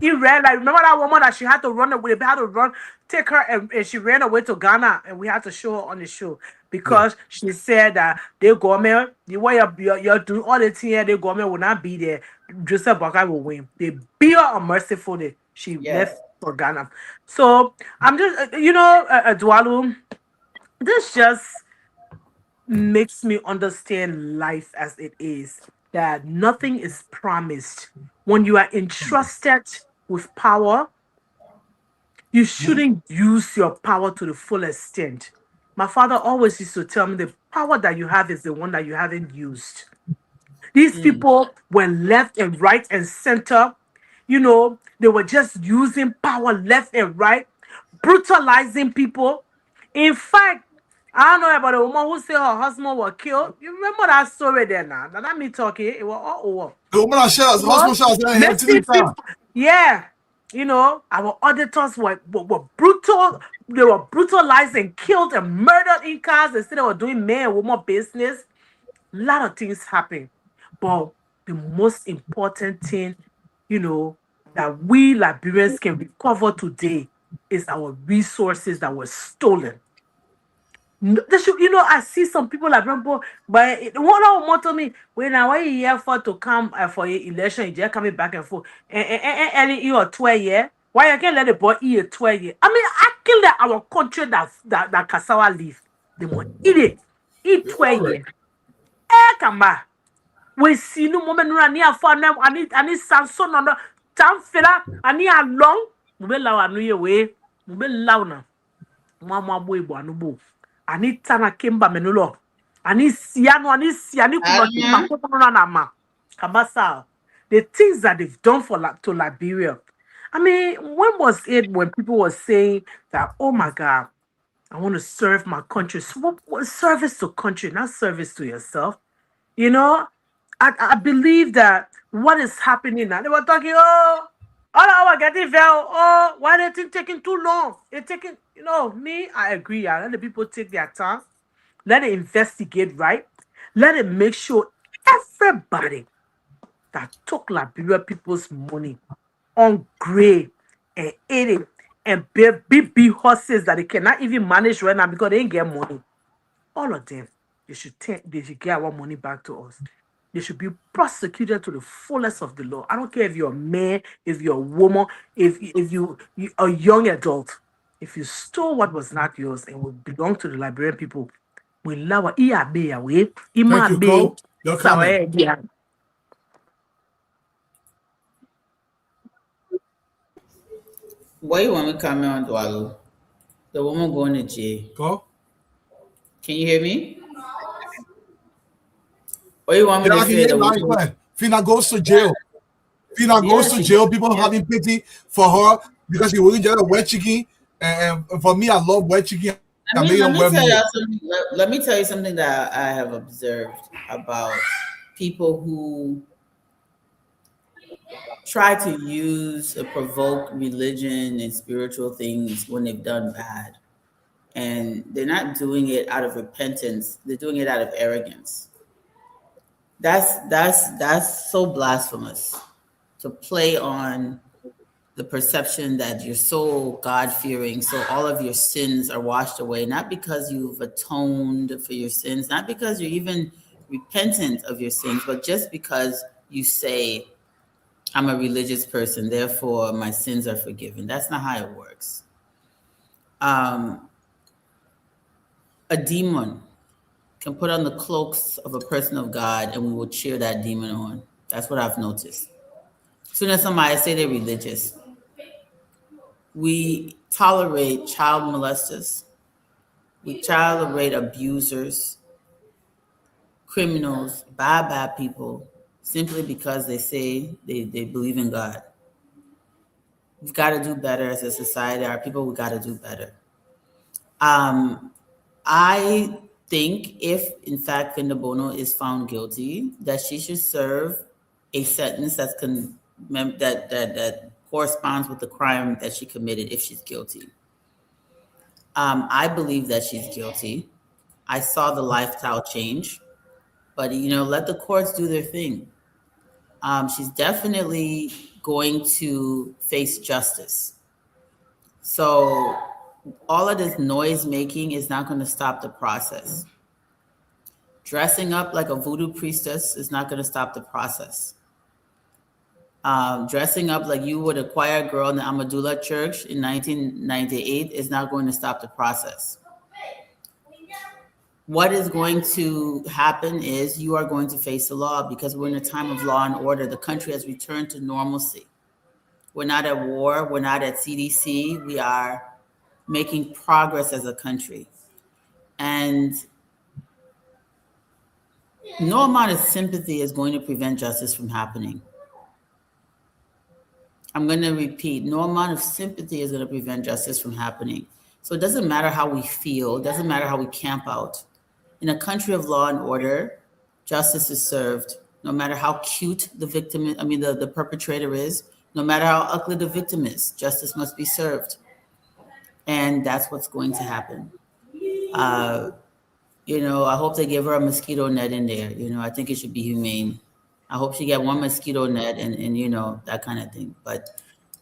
he ran. Like, remember that woman that she had to run away. They had to run, take her, and she ran away to Ghana, and we had to show her on the show because she said that the government, the way you're doing all the things here, the government will not be there. Joseph Boakai will win. They beat her unmercifully. She left for Ghana. So I'm just, Dwalu, this just makes me understand life as it is, that nothing is promised. When you are entrusted with power, you shouldn't use your power to the full extent. My father always used to tell me the power that you have is the one that you haven't used. These people were left and right and center. They were just using power left and right, brutalizing people. In fact, I don't know about a woman who said her husband was killed. You remember that story there now? Now that me talking, it was all over. The woman that shares, husband shares, Missing people. Yeah. You know, our auditors were brutal. They were brutalized and killed and murdered in cars. They said they were doing man and woman business. A lot of things happen. But the most important thing, you know, that we Liberians can recover today is our resources that were stolen. They should, you know, I see some people like remember, but one of them told me when I went here for to come for a election, you just coming back and forth, and you are 12 year. Why you can't let the boy eat a 12 year? I mean, I kill that our country that cassava leaf. They want eat it, eat 12 year. Come back. We see no moment run near for them. I need Samson on the time filler. I need a long. We allow a new way. We allow now. Mama boy boy ani tana kemba menulo ani siano ani siani kuno timba kono na ma kabasa. The things that they've done to Liberia. I mean, when was it when people were saying that, oh my God, I want to serve my country? So what service to country, not service to yourself. You know, I believe that what is happening now, they were talking, oh, all our getting fell. Oh, why they think taking too long? It's taking, you know, me, I agree. Yeah, let the people take their time. Let it investigate, right? Let it make sure everybody that took Liberia people's money on grade and ate it and big horses that they cannot even manage right now because they ain't get money. All of them, they should get our money back to us. They should be prosecuted to the fullest of the law. I don't care if you're a man, if you're a woman, if you a young adult. If you stole what was not yours and would belong to the Liberian people, we allow away. Thank you, Cole. Your comment. What you want me to comment on, Dwalu? The woman going to jail. Go. Can you hear me? What you want me to say? The woman... Fina goes to jail. Fina goes to jail. People having pity for her because she wouldn't get a wet chicken. And for me, I love wet chicken. Let me tell you something that I have observed about people who try to use or provoke religion and spiritual things when they've done bad. And they're not doing it out of repentance. They're doing it out of arrogance. That's so blasphemous, to play on the perception that you're so God-fearing, so all of your sins are washed away, not because you've atoned for your sins, not because you're even repentant of your sins, but just because you say, I'm a religious person, therefore my sins are forgiven. That's not how it works. A demon can put on the cloaks of a person of God and we will cheer that demon on. That's what I've noticed. As soon as somebody say they're religious, we tolerate child molesters, we tolerate abusers, criminals, bad people, simply because they say they believe in God. We've got to do better as a society. Our people, we got to do better. I think if, in fact, Finda Bono is found guilty, that she should serve a sentence that corresponds with the crime that she committed if she's guilty. I believe that she's guilty. I saw the lifestyle change, but let the courts do their thing. She's definitely going to face justice. So all of this noise making is not going to stop the process. Dressing up like a voodoo priestess is not going to stop the process. Dressing up like you would a choir girl in the Amadullah Church in 1998 is not going to stop the process. What is going to happen is you are going to face the law because we're in a time of law and order. The country has returned to normalcy. We're not at war. We're not at CDC. We are making progress as a country. And no amount of sympathy is going to prevent justice from happening. I'm going to repeat, no amount of sympathy is going to prevent justice from happening. So it doesn't matter how we feel, it doesn't matter how we camp out. In a country of law and order, justice is served, no matter how cute the victim is, the perpetrator is, no matter how ugly the victim is, justice must be served. And that's what's going to happen. I hope they give her a mosquito net in there. I think it should be humane. I hope she get one mosquito net and that kind of thing. But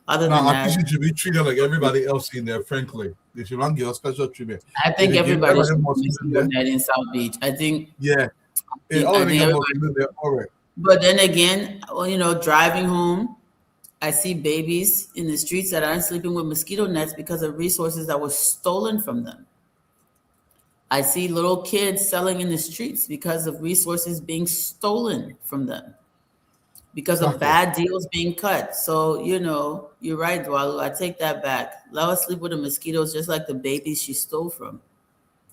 other than that, I think she should be treated like everybody else in there, frankly. They should not give her special treatment. I think everybody should be mosquito net in South Beach. I think. Yeah. All right. But then again, driving home, I see babies in the streets that aren't sleeping with mosquito nets because of resources that were stolen from them. I see little kids selling in the streets because of resources being stolen from them, because of bad deals being cut. So, you're right, Dwalu. I take that back. Let her sleep with the mosquitoes just like the babies she stole from.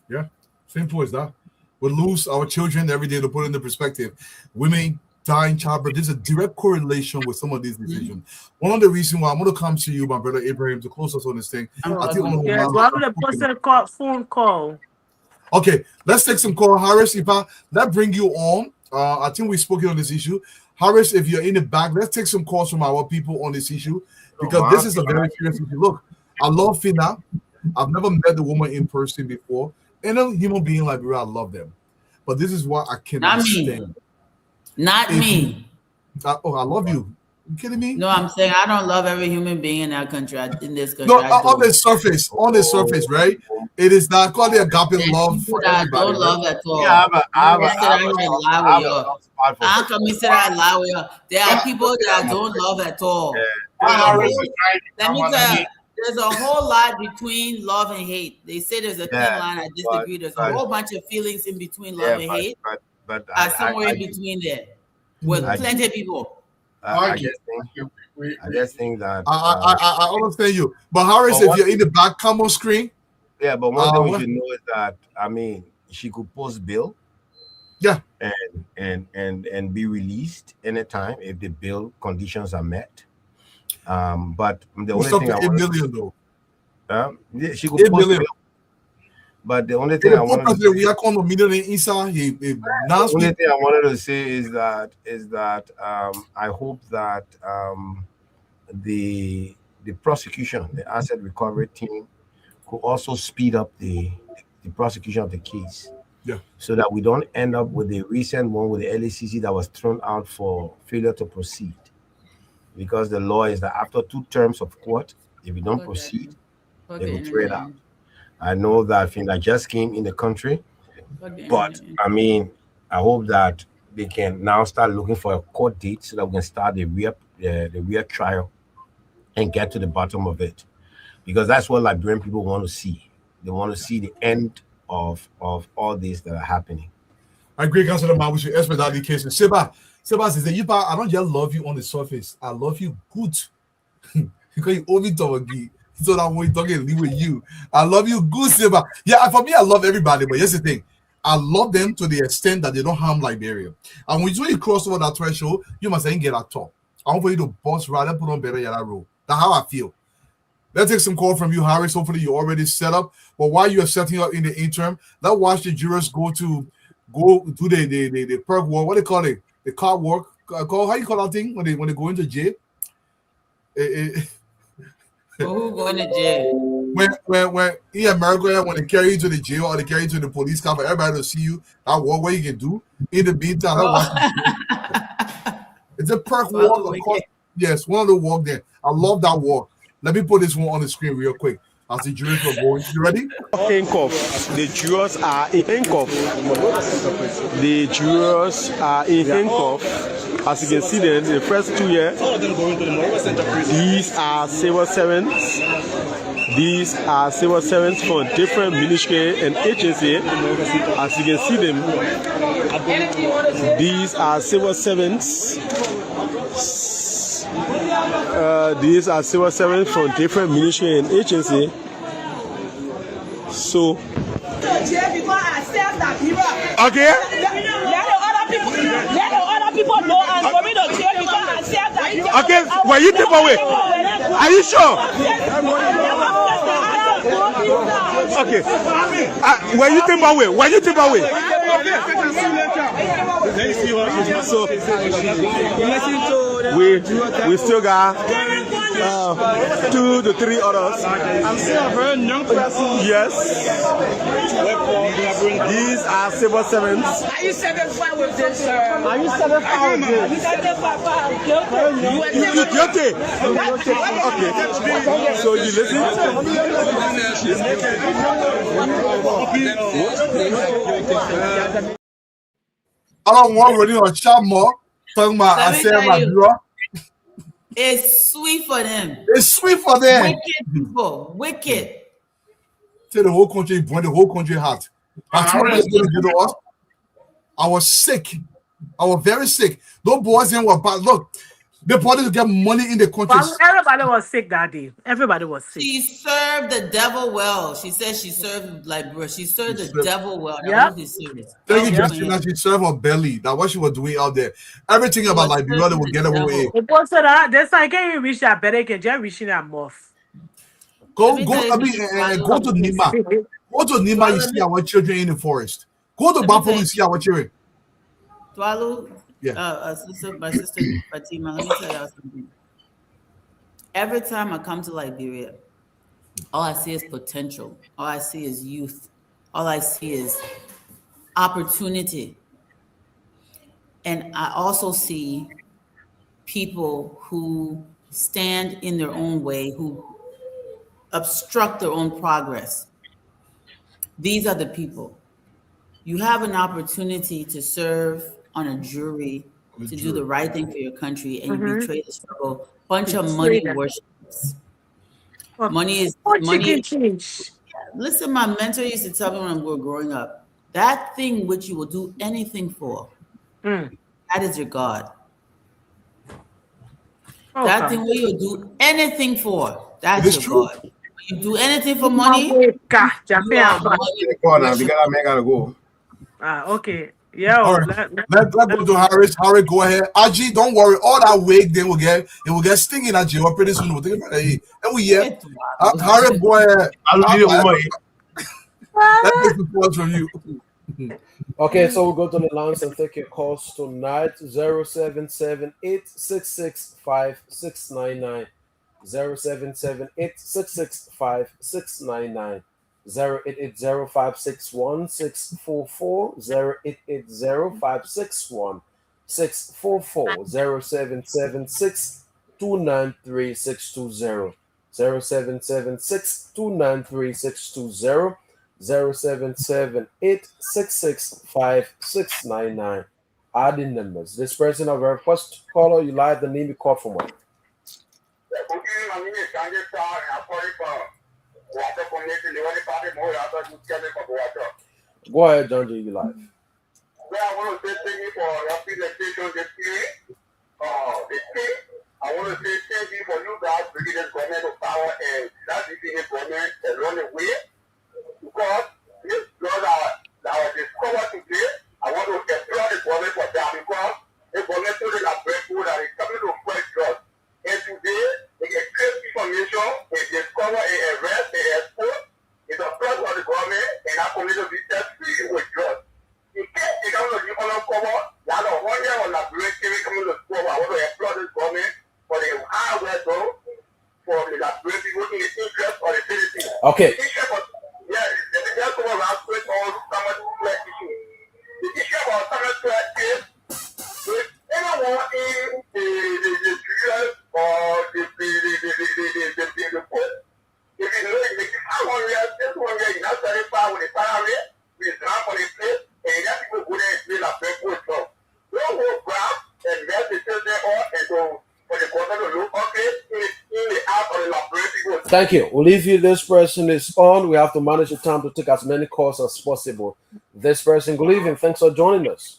Yeah, simple as that. We lose our children every day. To put it into perspective, women die in childbirth. There's a direct correlation with some of these decisions. One of the reasons why I'm going to come to you, my brother Abraham, to close us on this thing. I think I'm going to post a phone call. Okay, let's take some call. Harris, let's bring you on. I think we've spoken on this issue. Harris, if you're in the back, let's take some calls from our people on this issue, because this is a very serious issue. Look, I love Fina. I've never met the woman in person before. And a human being like me, I love them. But this is what I cannot stand. Not me. I love you. You kidding me? No, I'm saying I don't love every human being in that country, in this country. No, on the surface, right? It is not called the agape love for everybody. I don't love at all. Yeah, there are people that I don't love at all. Let me tell you, there's a whole lot between love and hate. They say there's a thin line. I disagree. There's a whole bunch of feelings in between love and hate. But somewhere in between there, with plenty of people. I just think that I understand you, but Harris, if you're in the back, come on screen. Yeah, but one thing we should know is that she could post bail. Yeah, and be released anytime if the bail conditions are met. But the only thing I want she could post bail. But the only thing I wanted to say is that I hope that the prosecution, the asset recovery team, could also speed up the prosecution of the case. Yeah. So that we don't end up with the recent one with the LACC that was thrown out for failure to proceed. Because the law is that after 2 terms of court, if you don't proceed, they will throw it out. I know that Finda just came in the country, but I hope that they can now start looking for a court date so that we can start the real trial and get to the bottom of it, because that's what Liberian people want to see. They want to see the end of all this that are happening. I agree, Councilor Ma. We should expedite the case. Seba says that I don't just love you on the surface. I love you good because you owe me doggy. So that when we talking with you, I love you, good Seba. Yeah, for me, I love everybody, but here's the thing: I love them to the extent that they don't harm Liberia. And when you cross over that threshold, you must ain't get at top. I want for you to boss rather put on better yellow road. That's how I feel. Let's take some call from you, Harris. Hopefully, you're already set up. But while you are setting up in the interim, let's watch the jurors go do the perk work. What do they call it? The car work. How you call that thing when they go into jail? Who going to jail? When in America, when they carry you to the jail or they carry you to the police car for everybody to see you, that what you can do. In the meantime, it's a perk walk. Yes, one of the walk there. I love that walk. Let me put this one on the screen real quick. As the jurors are going, you ready? Handcuffs. The jurors are in handcuffs. The jurors are in handcuffs. As you can see, then the first 2 years, these are civil servants. These are civil servants from different ministry and agency. As you can see them, these are civil servants. These are civil servants from different ministry and agency. So, okay. Let the other people know and for me to jail because I said that. Okay, were you taken away? Are you sure? Okay. When you think about it, so we still got 2 to 3 others. I'm still a very young person. Yes. These are civil servants. Are you 7'5" with this, sir? Are you 7'5" with this? Are you 7'5"? Okay. Okay. So you listen. I don't want really on chat more. Talking about I said my bro. It's sweet for them. It's sweet for them. Wicked people. Wicked. Tell the whole country, burn the whole country hot. That's what was going to do to us. I was sick. I was very sick. Those boys in were bad. Look, the police get money in the country. Well, everybody was sick that day. Everybody was sick. She served the devil well. She said she served she served the devil well. Yeah. Thank you, Justina. She served her belly. That's what she was doing out there. Everything about Liberia, they would get away with. It was that this I can't even reach that better. Can just reaching that muff. Go to Nima. Go to Nima, you see our children in the forest. Go to Buffalo, you see our children. Dwalu, yeah. My sister Fatima, let me tell y'all something. Every time I come to Liberia, all I see is potential. All I see is youth. All I see is opportunity. And I also see people who stand in their own way, who obstruct their own progress. These are the people. You have an opportunity to serve on a jury, to do the right thing for your country, and you betray the struggle. Bunch of money worships. Money is money. Listen, my mentor used to tell me when we were growing up, that thing which you will do anything for, that is your God. That thing where you'll do anything for, that's your God. When you do anything for money, okay. Yeah. All right. Let's go to Harris. Harris, go ahead. Aji, don't worry. All that wig they will get, it will get stinging at you. Pretty soon we'll think about it. And we Harris, go ahead. That takes the pause from you. Okay, so we'll go to the lines and take your calls tonight. 0778-665-699. 0778-665-699. 0880561-644. 0880561-644. 0776-293-620. 0776-293-620. 0778-665-699. Adding numbers. This person of our first caller, you live the name you call from one. Go ahead, John J. You live. I want to say thank you for your presentation this evening. I want to say thank you for you guys bringing this government to power and that this government along the way. Because this law that was discovered today, I want to applaud the government for that because the government told us that breakthrough that is coming to fresh drugs. And today, they get great information, they discover a arrest, a export, it's a plus of the government, and that community will be set free with drugs. In case they come to the uncover, that a 1 year on laboratory coming to school, I want to applaud this government for the hardware though, for the laboratory people in the interest of the citizens. Okay. Yeah, the issue about summer issue. The issue about summer is if anyone in the US or the court, if you know it, this 1 year, you're not satisfied with the family, we drop on the place, and that people go there and feel like breakthrough itself. Don't go grab and let the children on and go for the government to look okay in the out of the laboratory. Thank you. We'll leave you. This person is on. We have to manage the time to take as many calls as possible. This person, good evening. Thanks for joining us.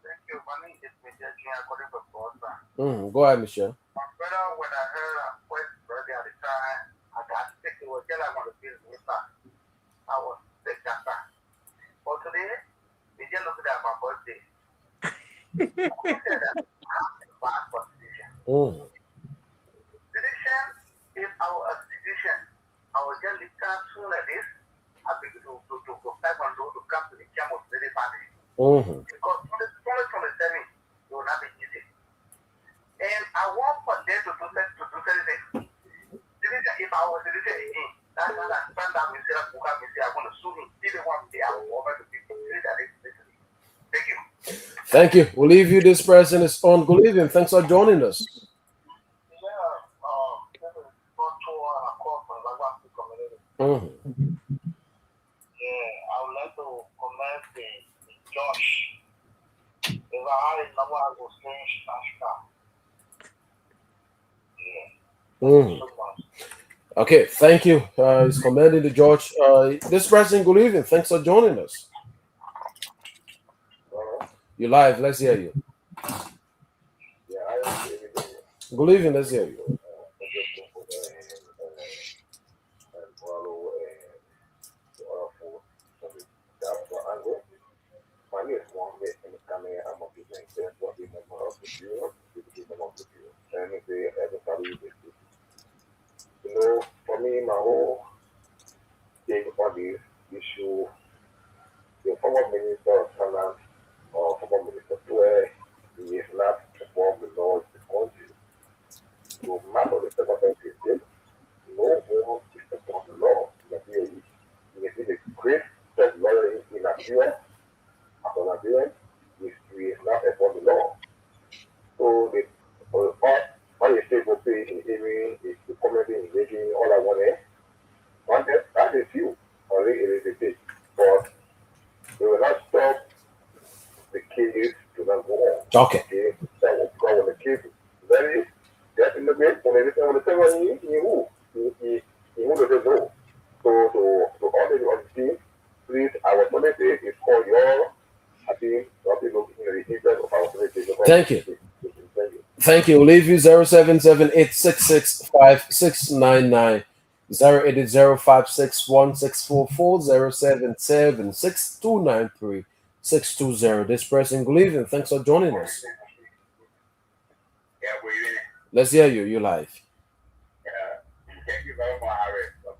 Thank you. My name is Michelle according to Boston. Go ahead, Michelle. My brother, when I heard a voice birthday at the time, I got sick. It was just like one of the things I was sick that time. But today, they just looked at my birthday. I said that I have to fast for decision. Decision, if I was a decision, I would just live down soon like this control to come to the camp of the family. Mm-hmm. Because from the 7, it will not be easy. And I want for them to do anything. If I was to do anything, that's not a stand up and say, I'm going to sue him. If they want me, I will over to people. Thank you. Thank you. We'll leave you. This person is on. Good evening. Thanks for joining us. Mm-hmm. Yeah, I would like to commend the Josh. If I had a number, I would finish Mm-hmm. Okay, thank you. He's commending the George. This person, good evening. Thanks for joining us. You're live. Let's hear you. Good evening. Let's hear you. You know, for me, my whole thing about this issue, the former minister of finance or former minister where he is not performed the law of the country. No matter the government system, no more is performed the law. You can see the great top lawyer in Nigeria, after Nigeria, he is not performed the law. So the all the state will pay in hearing is the community engaging all I want that is you already irritated. But they will not stop the case to not go on. Okay. That will go on the case. Very definitely when the second he doesn't know. So to all the team, please our community is called your I think looking at the interest of our community. Thank you. Thank you. We'll leave you 077-866-5699, 080-561-644, 077-629-3620. This person, good evening. Thanks for joining us. Let's hear you. You're live. Thank you very much, Harry, for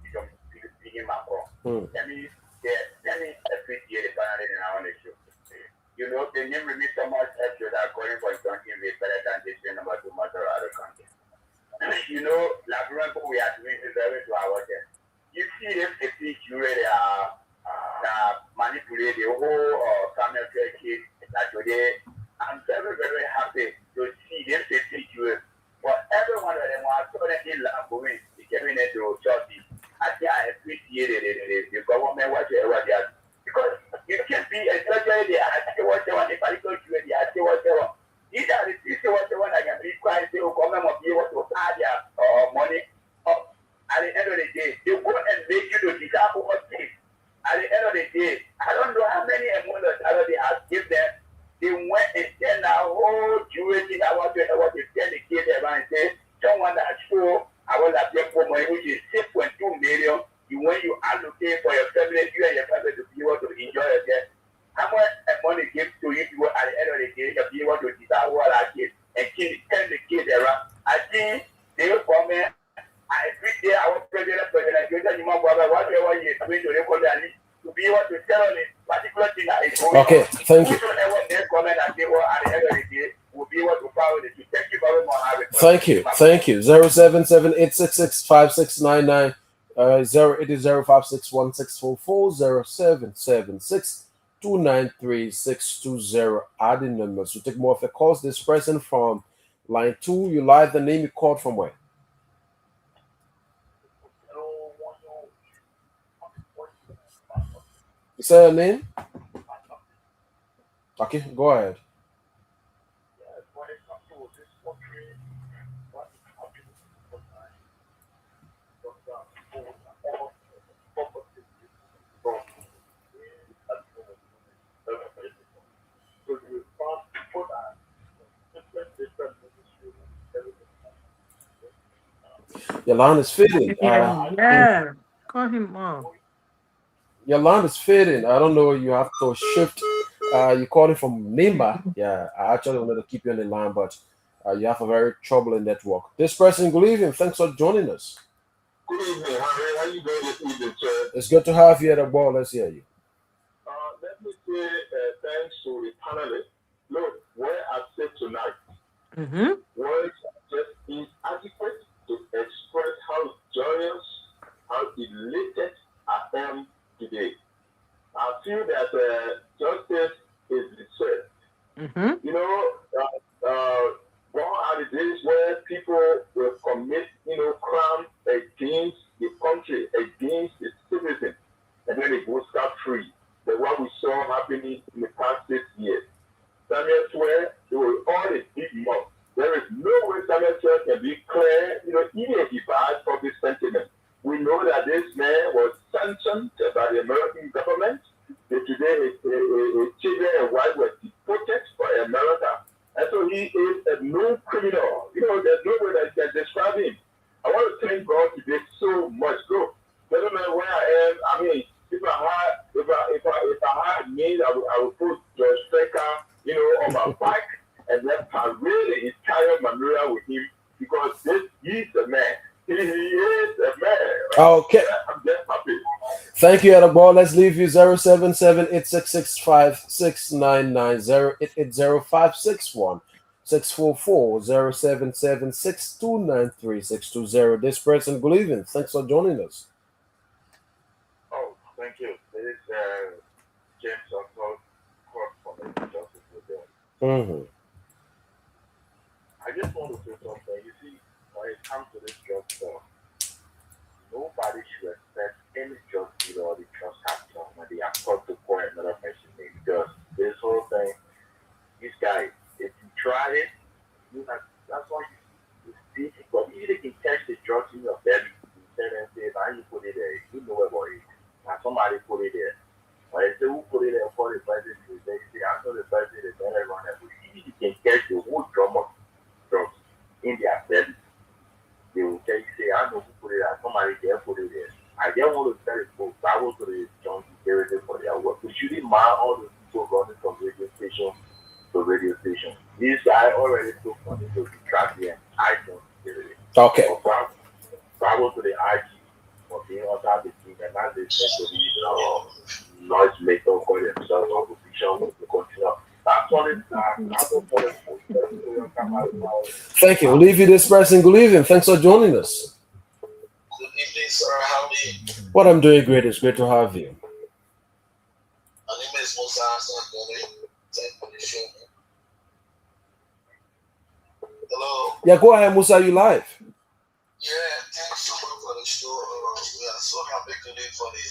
speaking my call. Let me appreciate the panel in our issue. You know, the name released so much extra that calling for something with better than this number 2 months or other countries. You know, like remember we are doing the service to our workers. You see them speak you really manipulate the whole camera kid that today. I'm very, very happy to see them speak you. For every one of them, I saw them in Lamborghini, getting into Chelsea. I think I appreciate the government, whatever they are. Because you can be especially the whatever, if I go to the whatever. These are the things whatever I can require to come and be able to add their money up. At the end of the day, they go and make you to deserve what things. At the end of the day, I don't know how many amounts they have given them. They went and send a whole duration. I want to know what they tell the kids around and say, someone that show I was at for money, which is 6.2 million. When you allocate for your family, you and your family to be able to enjoy yourself. How much money gives to you at the end of the day to be able to decide what I get and send the kids around? I think they will come in. I agree there, our president, you know, whatever you are doing to record to be able to tell this particular thing that is going Okay, thank you. Whosoever they comment and say, well, at the end of the day, will be able to follow it. Thank you very much. Thank you. Thank you. 077-866-5699. 080-561-644, adding numbers. We'll take more of the calls. This person from line 2, you live, the name you called from where? You say your name? Okay, go ahead. Your line is fitting. Yeah, call him on. Your line is fading. I don't know. You have to shift. You calling from Nimba. Yeah, I actually wanted to keep you on the line, but you have a very troubling network. This person, good evening. Thanks for joining us. Good evening, Harry. How you doing this evening, sir? It's good to have you at the ball. Let's hear you. say thanks to the panelists. Look, where I said tonight, words just inadequate to express how joyous, how elated I am today. I feel that justice is deserved. You know, gone are the days where people will commit, crime against the country, against the citizen, and then they go scot-free. But what we saw happening in the past 6 years, Samuel Swear, they were all a big mouth. There is no way Samuel Swear can be clear, even if he bad public sentiment. We know that this man was sanctioned by the American government. That today his children and wife were deported for America. And so he is a known criminal. There's no way that you can describe him. I want to thank God today so much. Go. Doesn't matter where I am. I mean, if I had means, I would put George Stecker, on my bike and then parade the entire Manura with him because he's the man. He is a man. Right? Okay. I'm just happy. Thank you, Edaball. Let's leave you 077-866-5699, 0880561 644-0776-293-620. This person, good evening. Thanks for joining us. Oh, thank you. This is James Oswald from the Justice League. I just want to say something. You see, when it comes to this drug stuff, nobody should expect any drug dealer or the drug cartel when they are caught to pour another person in. Because this whole thing, this guy, if you try it, that's why it's difficult. Even if you catch the drugs in your belly, you tell them, say, now you put it there, you know about it. Now somebody put it there. When they say, who put it there for the person? They say, I know the person, they don't run away. Even if you can catch the whole drum of drugs in their belly, they will tell you, say, I know who put it there, somebody there put it there. I just want to tell you, folks, travel to the John security for their work. We shouldn't mind all the people running from radio station to radio station. This guy already took money to track the iTunes security. Okay. Travel to the IG for being under the team and not listening to the noise maker for themselves or position to continue. That's all it's Thank you. We'll leave you this person. Good evening. Thanks for joining us. Good evening, sir. How are you? What I'm doing great. It's great to have you. My name is Musa. Thank you for the show. Hello. Yeah, go ahead, Musa. You live. Yeah, thanks so much for the show. We are so happy today for the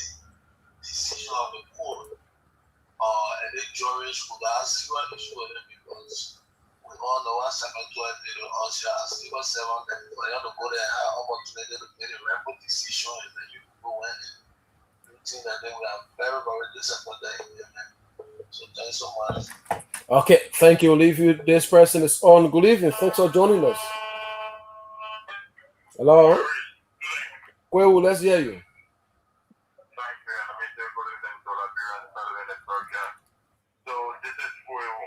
decision of the court. And the jury should ask what the show because we all know what 712 million us here as civil servant and for you to go there and have opportunity to make a rapid decision and then you go in. You think that they will have very, very disappointed in them. So thanks so much. Okay, thank you. We'll leave you. This person is on. Good evening. Thanks for joining us. Hello? Well, let's hear you. So this is for you.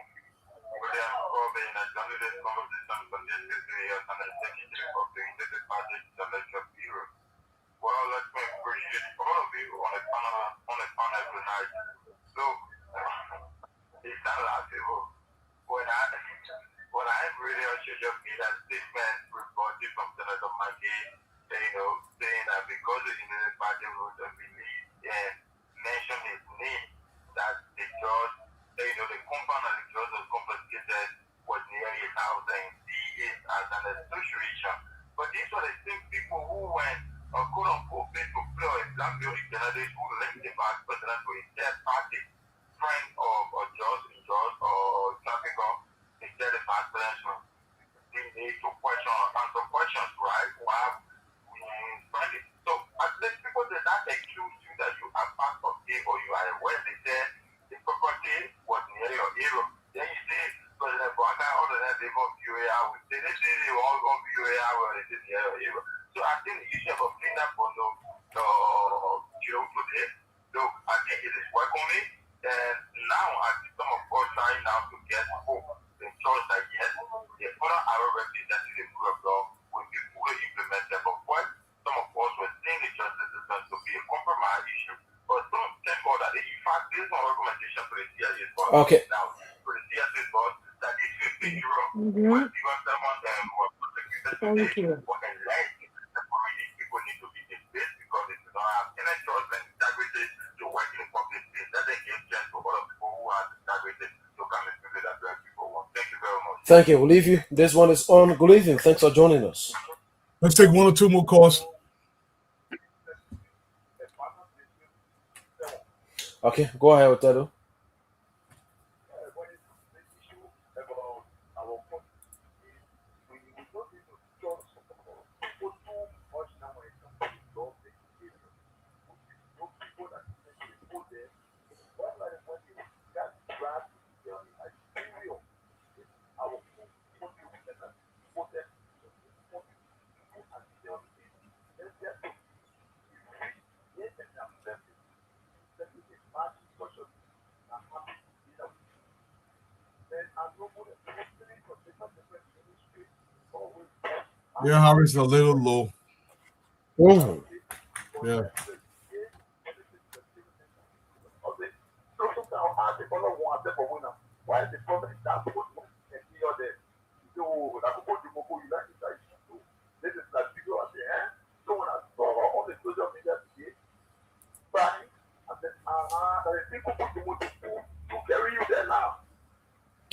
We are probably in a journalist conversation for this 2 years and the secretary of the United Party Intellectual Bureau. Well, let me appreciate all of you on the panel tonight. So it's not laughable. When I really should just be that statement reported from Senator McGee, saying that because the United Party would believe and mention his name, that the judge, the compound and the judge was confiscated was near his house and see it as an association. But these were the same people who went, quote unquote, to play a black building candidates who linked the vice president to his third party, friend of George or Trafficker, instead of vice president. They need to answer questions, right? Why we find it. So at least people did not accuse you that you are part of it or you are aware. They said the property was near your area. Then you say, President Bwaka, all of that, they won't view it out. They say they all won't view it out where it is near your area. So I think the issue of clean up on the today. So I think it is welcoming. Okay. Thank you. Thank you. We'll leave you. This one is on. Good evening. Thanks for joining us. Let's take one or two more calls. Okay, go ahead, Otelo. Yeah, Harry's a little low. Yeah.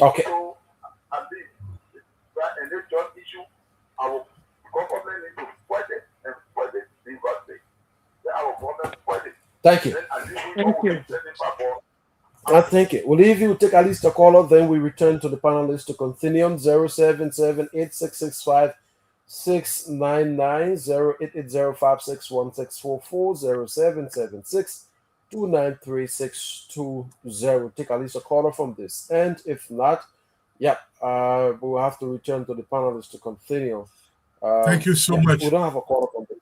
Okay. Thank you. Thank you. I think it. We'll leave you. We'll take at least a caller, then we return to the panelists to continue. 077-8665-699 088056164 Take at least a caller from this. And if not, we'll have to return to the panelists to continue. Thank you so much. We don't have a caller from this.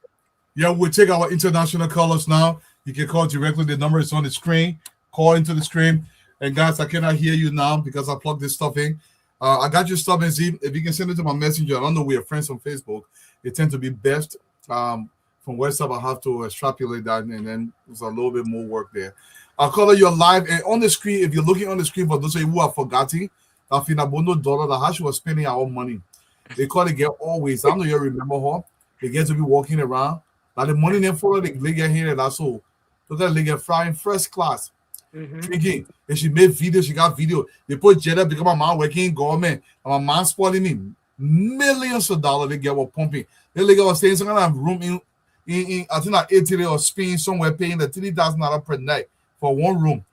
Yeah, we'll take our international callers now. You can call directly. The number is on the screen. Call into the screen. And guys, I cannot hear you now because I plugged this stuff in. I got your stuff, and see if you can send it to my messenger. I don't know, we are friends on Facebook. It tends to be best. From WhatsApp, I have to extrapolate that, and then there's a little bit more work there. I'll call you live, and on the screen, if you're looking on the screen, for those of you who are forgetting, that Finabono dollar, that how she was spending our money. They call it get always. I don't know you remember her. They get to be walking around. Like the money they follow the get here and that's all. Look at the flying first class. Drinking. And she made video, she got video. They put Jeddah because my mom working in government. And my mom spoiling me. Millions of dollars they get were pumping. They like I was saying some kind of room in I think like Italy or Spain somewhere paying the $3,000 per night for one room.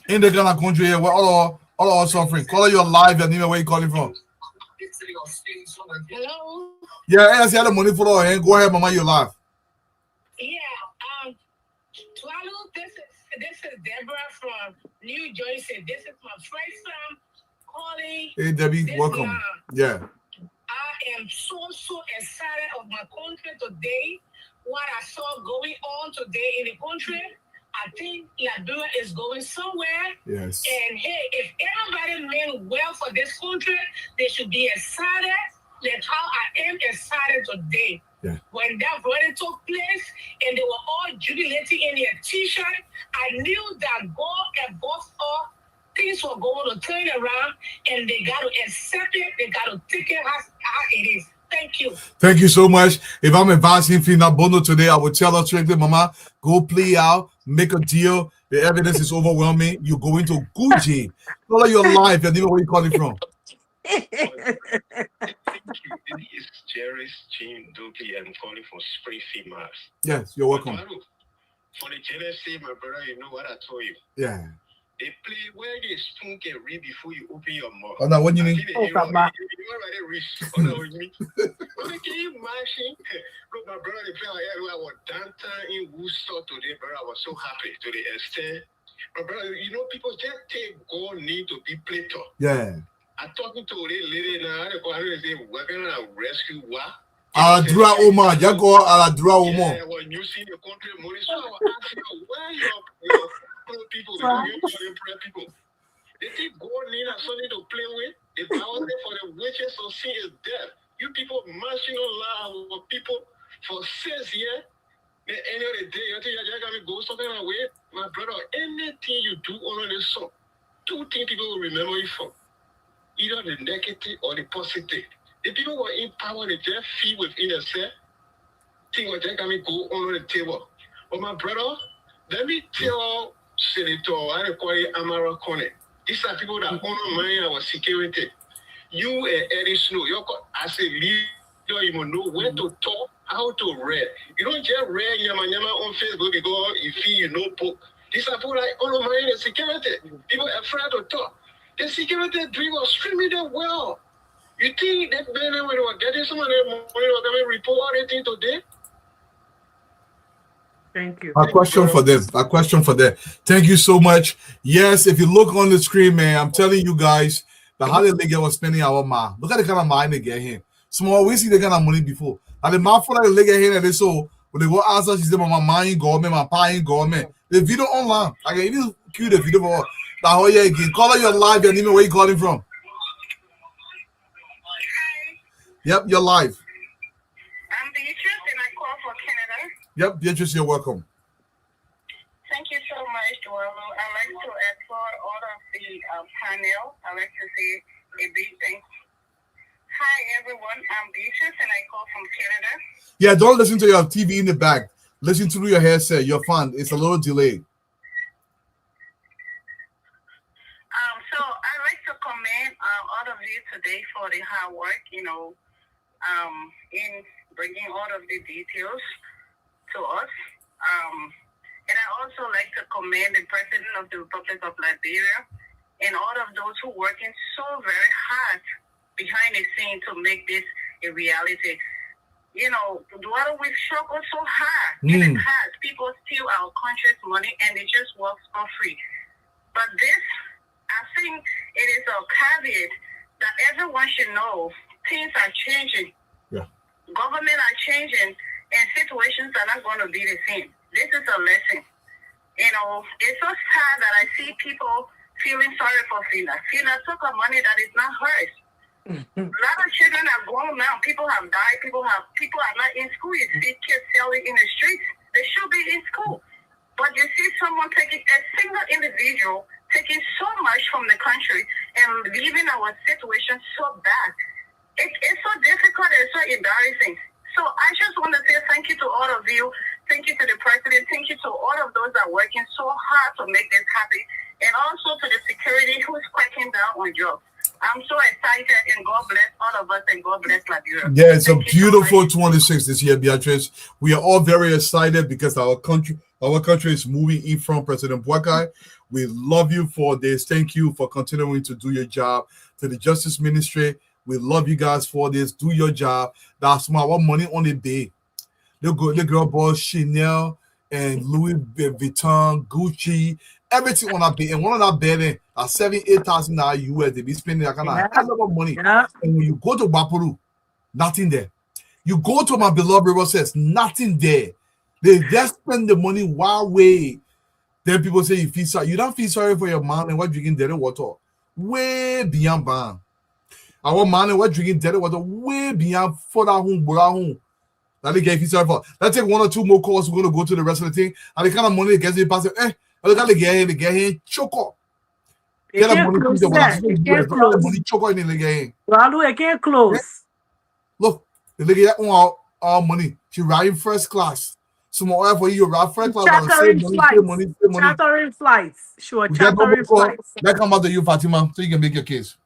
In the Ghana country here where all our suffering. Call you live and even where you calling from. Hello. Yeah, I see the money for all and go ahead, mama, you live. Yeah, Twalo, this is Deborah from New Jersey. This is my first time calling. Hey Debbie, welcome. Yeah. I am so excited of my country today. What I saw going on today in the country, I think Liberia is going somewhere. Yes. And hey, if everybody meant well for this country, they should be excited. Like how I am excited today. Yeah. When that voting took place and they were all jubilating in their t-shirt, I knew that God above all things were going to turn around and they got to accept it. They got to take it how it is. Thank you. Thank you so much. If I'm advising Fina Bono today, I would tell her strictly, Mama, go play out, make a deal. The evidence is overwhelming. You're going to Gucci. Tell her your life and even where you calling from. It's Jerry's Jean Dookie. I'm calling from Springfield, Mass. Yes, you're welcome. For the Genesis, my brother, you know what I told you. Yeah. They play where the spoon can read before you open your mouth. Oh, now what do you mean? You already read. Oh, no, what you mean? Can you imagine? Look, my brother, they play I was downtown in Woodstock today, brother. I was so happy to the extent. My brother, you know, people just take God need to be played. Yeah. I'm talking to a lady now. They say, we're going to rescue what? Aladura Omar. Jago Aladura Omar. Yeah, when you see the country money, so I was asking you, where your people, your people? They think God need something to play with. The power for the witches of sin is death. You people marching on our people for 6 years. The end of the day, you think you got me go something away? My brother, anything you do on this song, two things people will remember you for. Either the negative or the positive. The people who are in power, they just feel within themselves, think what they got me go on the table. But my brother, let me tell Senator, I call it Amara Kone. These are people that undermine our security. You and Eddie Snow, as a leader, you must know when to talk, how to read. You don't just read yama on Facebook because you feel you know book. These are people that undermine the security. People are afraid to talk. The security dream was streaming them well. You think that when they were getting some of their money, they were going to report everything today? Thank you. A question for them. A question for them. Thank you so much. Yes, if you look on the screen, man, I'm telling you guys, the how the nigga was spending our money. Look at the kind of money they get here. Small, we see the kind of money before. And the man for the nigga here, and they so when they go answer, she said, "My mind government, my pie government." The video online. I can even cue the video for that whole year again. Call her your live and even where you calling from. Yep, you're live. I'm Beatrice and I call for Canada. Yep, Beatrice, you're welcome. Thank you so much, Dualo. I'd like to applaud all of the panel. I'd like to say a big thank you. Hi, everyone. I'm Beatrice and I call from Canada. Yeah, don't listen to your TV in the back. Listen through your headset. You're fine. It's a little delayed. So I'd like to commend all of you today for the hard work, in bringing all of the details to us. And I also like to commend the President of the Republic of Liberia and all of those who are working so very hard behind the scene to make this a reality. We struggle so hard in the past. People steal our country's money and it just works for free. But this, I think it is a caveat that everyone should know things are changing. Yeah. Government are changing and situations are not going to be the same. This is a lesson. It's so sad that I see people feeling sorry for Fina. Fina took a money that is not hers. A lot of children are grown now. People have died. People are not in school. You see kids selling in the streets. They should be in school. But you see someone taking a single individual taking so much from the country and leaving our situation so bad. It's so difficult and so embarrassing. So I just want to say thank you to all of you. Thank you to the president. Thank you to all of those that are working so hard to make this happen. And also to the security who's cracking down on jobs. I'm so excited and God bless all of us and God bless Liberia. Yeah, it's a beautiful 26 this year, Beatrice. We are all very excited because our country is moving in from President Boakai. We love you for this. Thank you for continuing to do your job. To the Justice Ministry, we love you guys for this. Do your job. That's my money on the day. The girl boss Chanel and Louis Vuitton, Gucci, everything on that bed. And one of that bed, $7,000-8,000 US. They be spending that kind of money. Yeah. And when you go to Bapuru, nothing there. You go to my beloved river, says nothing there. They just spend the money while way. Then people say you feel sorry. You don't feel sorry for your man and what drinking dirty water. Way beyond ban. Our man and what drinking dirty water. Way beyond for that home. Let's take one or two more calls. We're going to go to the rest of the thing. And the kind of money that gets in past, look at the get here, choke up. Get a money, choke up in the game. I can't close. Look, the lady that all money. She riding first class. Some more for you, ride first class. Chartering flights. Sure, chartering flights. That come out to you, Fatima, so you can make your case.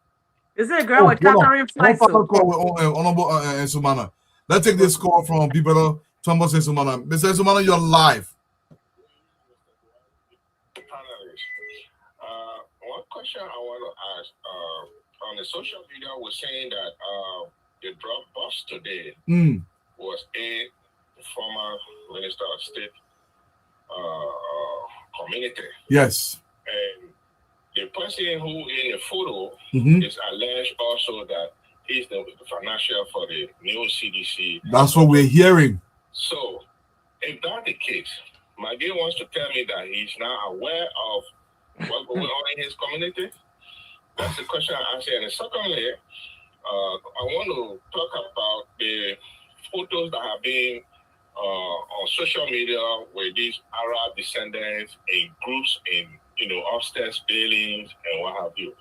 Is it a girl with chartering flights? Honorable Sumana. Let's take this call from people. Thomas and Sumana. Mr. Sumana, you're live. One question I want to ask. On the social media, was saying that the drop boss today was a former Minister of State community. Yes. And the person who in the photo is alleged also that he's the financial for the new CDC. That's what we're hearing. So, if that's the case, Maggie wants to tell me that he's now aware of what's going on in his community. That's the question I answer. And secondly, I want to talk about the photos that have been on social media with these Arab descendants in groups in upstairs buildings and what have you.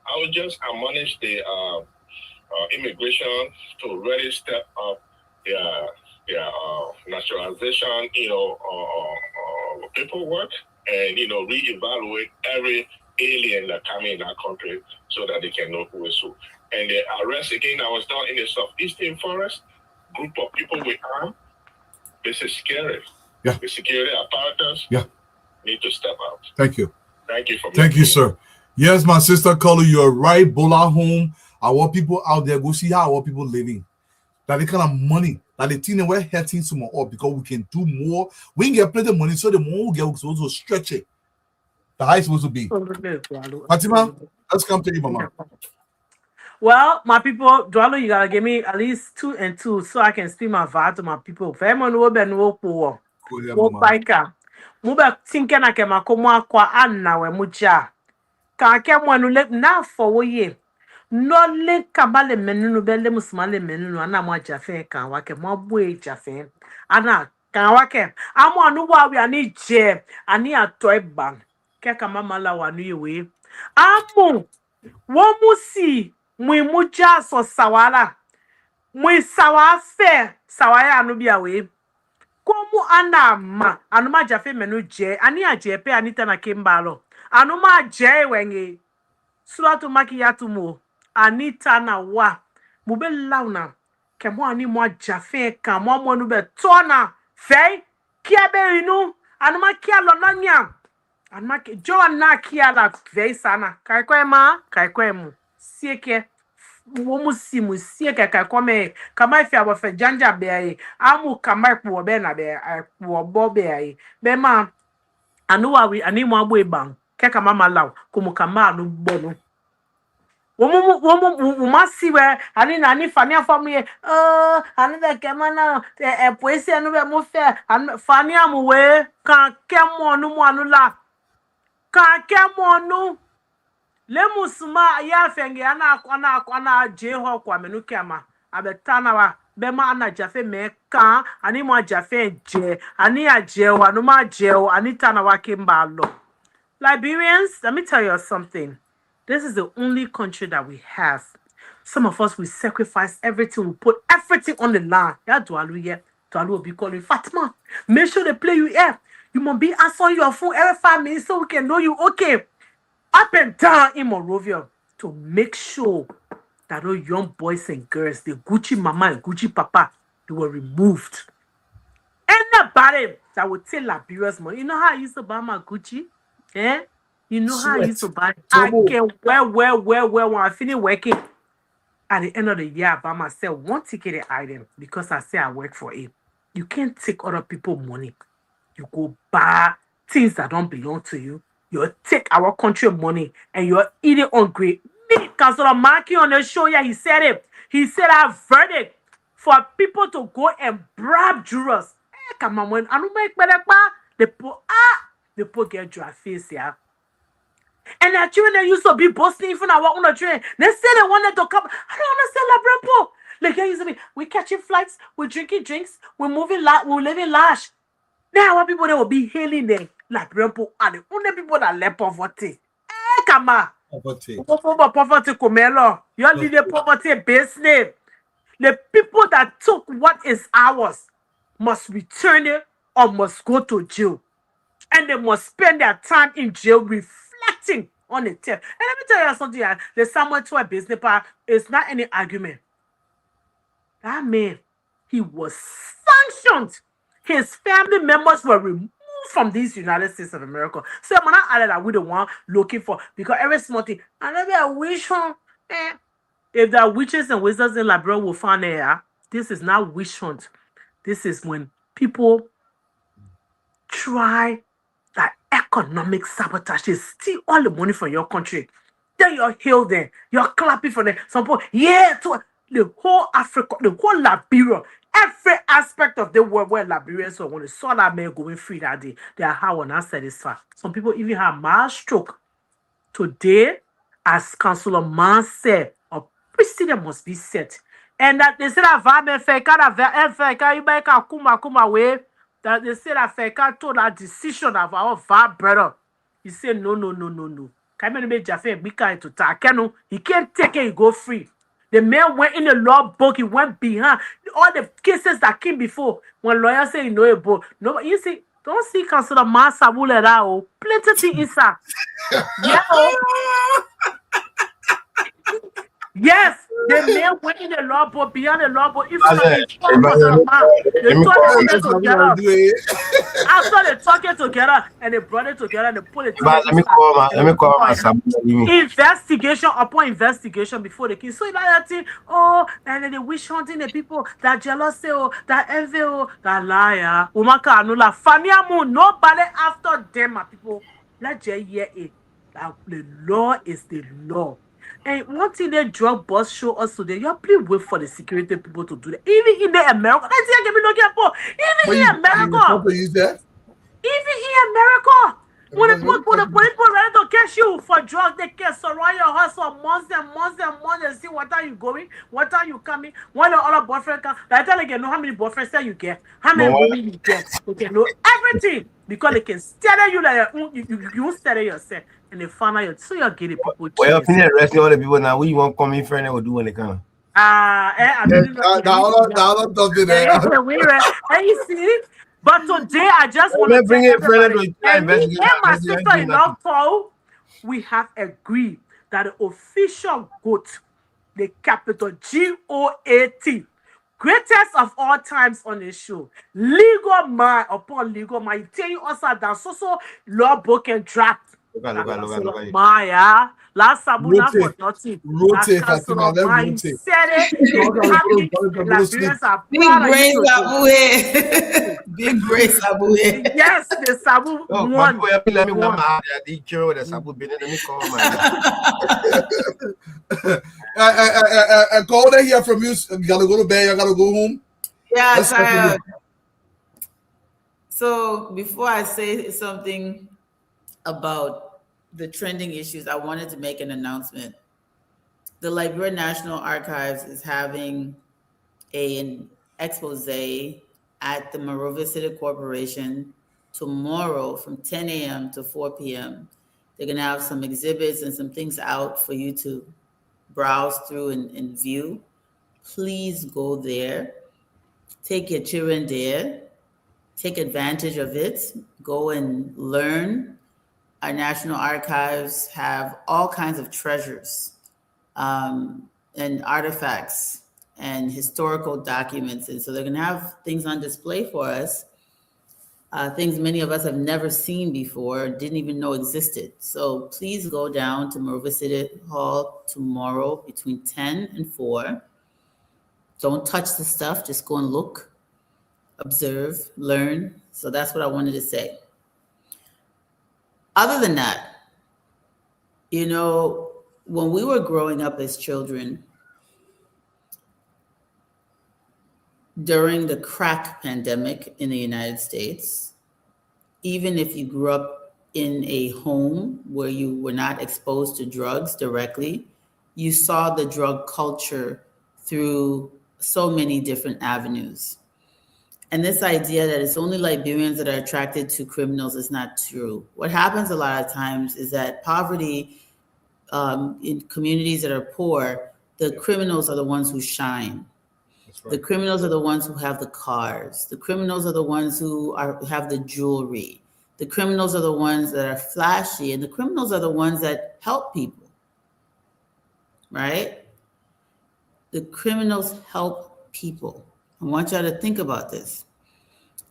I would just admonish the immigration to really step up their naturalization, paperwork, and reevaluate every alien that come in our country so that they can know who is who. And the arrest again, I was down in the southeastern forest, group of people with arms. This is scary. Yeah. The security apparatus need to step out. Thank you. Thank you for Thank you, sir. Yes, my sister Carlo, you're right. Bola home. I want people out there go see how our people living. That the kind of money that the thing we're hurting some more because we can do more. We can get plenty of money, so the more we get, we can also stretch it. The high supposed to be. Fatima, let's come to you, Mama. Well, my people, Dwalo, you gotta give me at least 2 and 2 so I can speak my vibe to my people. Very no be no poor. Wo paika. Muba tinke na kema komo akwa anna we muja. Ka ke mo anu le na for wo ye. No le kabale menunu be le musmale menunu ana mo ajafe kan wa ke mo bu e jafe. Ana kan wa ke. Amo anu wa we ani je ani atoy ban. Ke kama mala wa nu yewe. Amo wo musi muimuja so sawala. Mui sawa fe sawaya anu bia we. Komu anama anuma jafe menu je ani aje pe anita na kimbalo anuma je wenge suratu makiyatu mo anita na wa mube launa kemo ani mo jafe kan mo nu be tona fe kia be inu anuma kia lo nanya anuma jo na kia la fe sana kai kwa mu sieke womu simu sieke kai kome kama ifi abo fe janja be amu kama ipo be na be wo bo be be ma anu wa wi ani mo agbo ibang ke kama malaw kumu kama anu bonu womu masi we ani na ani fani afamu ye ani be kema na poesi anu be mo fe fani amu we kan kemo anu mo anu la kan kemo anu lemusuma ya fenge ana je ho kwa menu kema abetana wa be ma ana jafe me kan ani mo jafe je ani aje wa no ma je o ani tana wa kimbalo. Liberians, let me tell you something. This is the only country that we have. Some of us, we sacrifice everything, we put everything on the line. Yeah, Dwalu will be calling Fatima. Make sure they play you here. You must be answering your phone every 5 minutes so we can know you okay. Up and down in Monrovia to make sure that those young boys and girls, the Gucci mama and Gucci papa, they were removed. Anybody that would take Liberia's money, you know how I used to buy my Gucci? Eh? You know how I used to buy? I can wear when I finish working. At the end of the year, I buy myself one ticketed item because I say I work for it. You can't take other people's money. You go buy things that don't belong to you. You take our country money and you're eating hungry. Me, Councilor Markey on the show, yeah, he said it. He said a verdict for people to go and bribe jurors. Come on, when I don't make better, the poor get dry face, yeah. And the children that used to be boasting even our own train. They say they wanted to come. I don't understand that, bro. Like they used to be, we catching flights, we're drinking drinks, we're moving, we're living large. Now our people that will be hailing them like Brempo are the only people that left poverty. Come on. Poverty comelo. You leave the poverty business. The people that took what is ours must return it or must go to jail. And they must spend their time in jail reflecting on the theft. And let me tell you something, the Samuel to a business part is not any argument. That man, he was sanctioned. His family members were removed from these United States of America. So I'm not added that we the one looking for because every small thing, I never wish on. If there are witches and wizards in Liberia, will find it. This is not witch hunt. This is when people try that economic sabotage. They steal all the money from your country. Then you're healed there. You're clapping for them. Some people, to the whole Africa, the whole Liberia, every aspect of the world where Liberians were when they saw that man going free that day, they are how not satisfied. Some people even have mild stroke. Today, as Councilor Mann said, a precedent must be set. And that they say that Vamen Feka, that Feka, you make a kuma way. That they say that Feka told that decision of our Vab brother. He said, no. Come and make Jaffe Bika to Takeno. He can't take it, he go free. The man went in the law book, he went behind all the cases that came before. When lawyers say you know a book, no, you see, don't see council of mass sabule that plenty things inside. Yeah, yes, the man went in the law book, beyond the law book, in front of his council of mass. They told them together. After they talking together and they brought it together and they put it together. Let me call my investigation upon investigation before the king. So that thing, and then they wish hunting the people that jealous, that envy, that liar. Umaka anula faniamu, nobody after them, my people. Let's just hear it. That the law is the law. And one thing the drug boss show us today, you please wait for the security people to do that. Even in the America, let's see, even in America. Even in America, when the people ready to catch you for drugs, they can surround your house for months and months and see what are you going, what are you coming, when the other boyfriend come. By the time they can know how many boyfriends that you get, how many women you get, they can know everything because they can study you like you study yourself and they find out. So you're getting people. Well, you're finna arresting all the people now. What you want come in friend will do when they come? I didn't know. And you see. But today, I just want to tell everybody, and me and my sister-in-law, Paul, we have agreed that the official GOAT, the capital GOAT, greatest of all times on the show, legal mind upon legal mind, tell you also that so law book and draft. Maya, last Sabuna for nothing. Rotate, Fatima, let rotate. Said it. Liberians are Big grace, Abu. Yes, the Sabu one. Let me the Sabu bin. Let me call my. Go there hear from you. You gotta go to bed. You gotta go home. Yeah, so before I say something about the trending issues, I wanted to make an announcement. The Liberia National Archives is having an expose at the Monrovia City Corporation tomorrow from 10 a.m. to 4 p.m. They're going to have some exhibits and some things out for you to browse through and view. Please go there. Take your children there. Take advantage of it. Go and learn. Our National Archives have all kinds of treasures and artifacts and historical documents. And so they're going to have things on display for us, things many of us have never seen before, didn't even know existed. So please go down to Monrovia City Hall tomorrow between 10 and 4. Don't touch the stuff, just go and look, observe, learn. So that's what I wanted to say. Other than that, you know, when we were growing up as children, during the crack pandemic in the United States, even if you grew up in a home where you were not exposed to drugs directly, you saw the drug culture through so many different avenues. And this idea that it's only Liberians that are attracted to criminals is not true. What happens a lot of times is that poverty in communities that are poor, the criminals are the ones who shine. Right. The criminals are the ones who have the cars. The criminals are the ones who have the jewelry. The criminals are the ones that are flashy, and the criminals are the ones that help people, right? The criminals help people. I want y'all to think about this.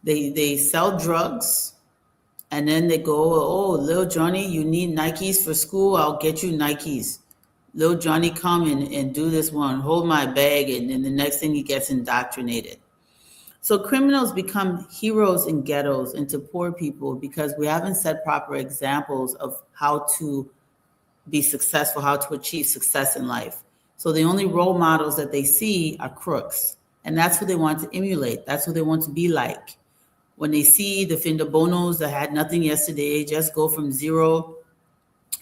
They sell drugs, and then they go, oh, little Johnny, you need Nikes for school? I'll get you Nikes. Little Johnny, come and do this one, hold my bag, and then the next thing he gets indoctrinated. So criminals become heroes in ghettos and to poor people because we haven't set proper examples of how to be successful, how to achieve success in life. So the only role models that they see are crooks. And that's who they want to emulate. That's who they want to be like. When they see the Findabonos that had nothing yesterday, just go from zero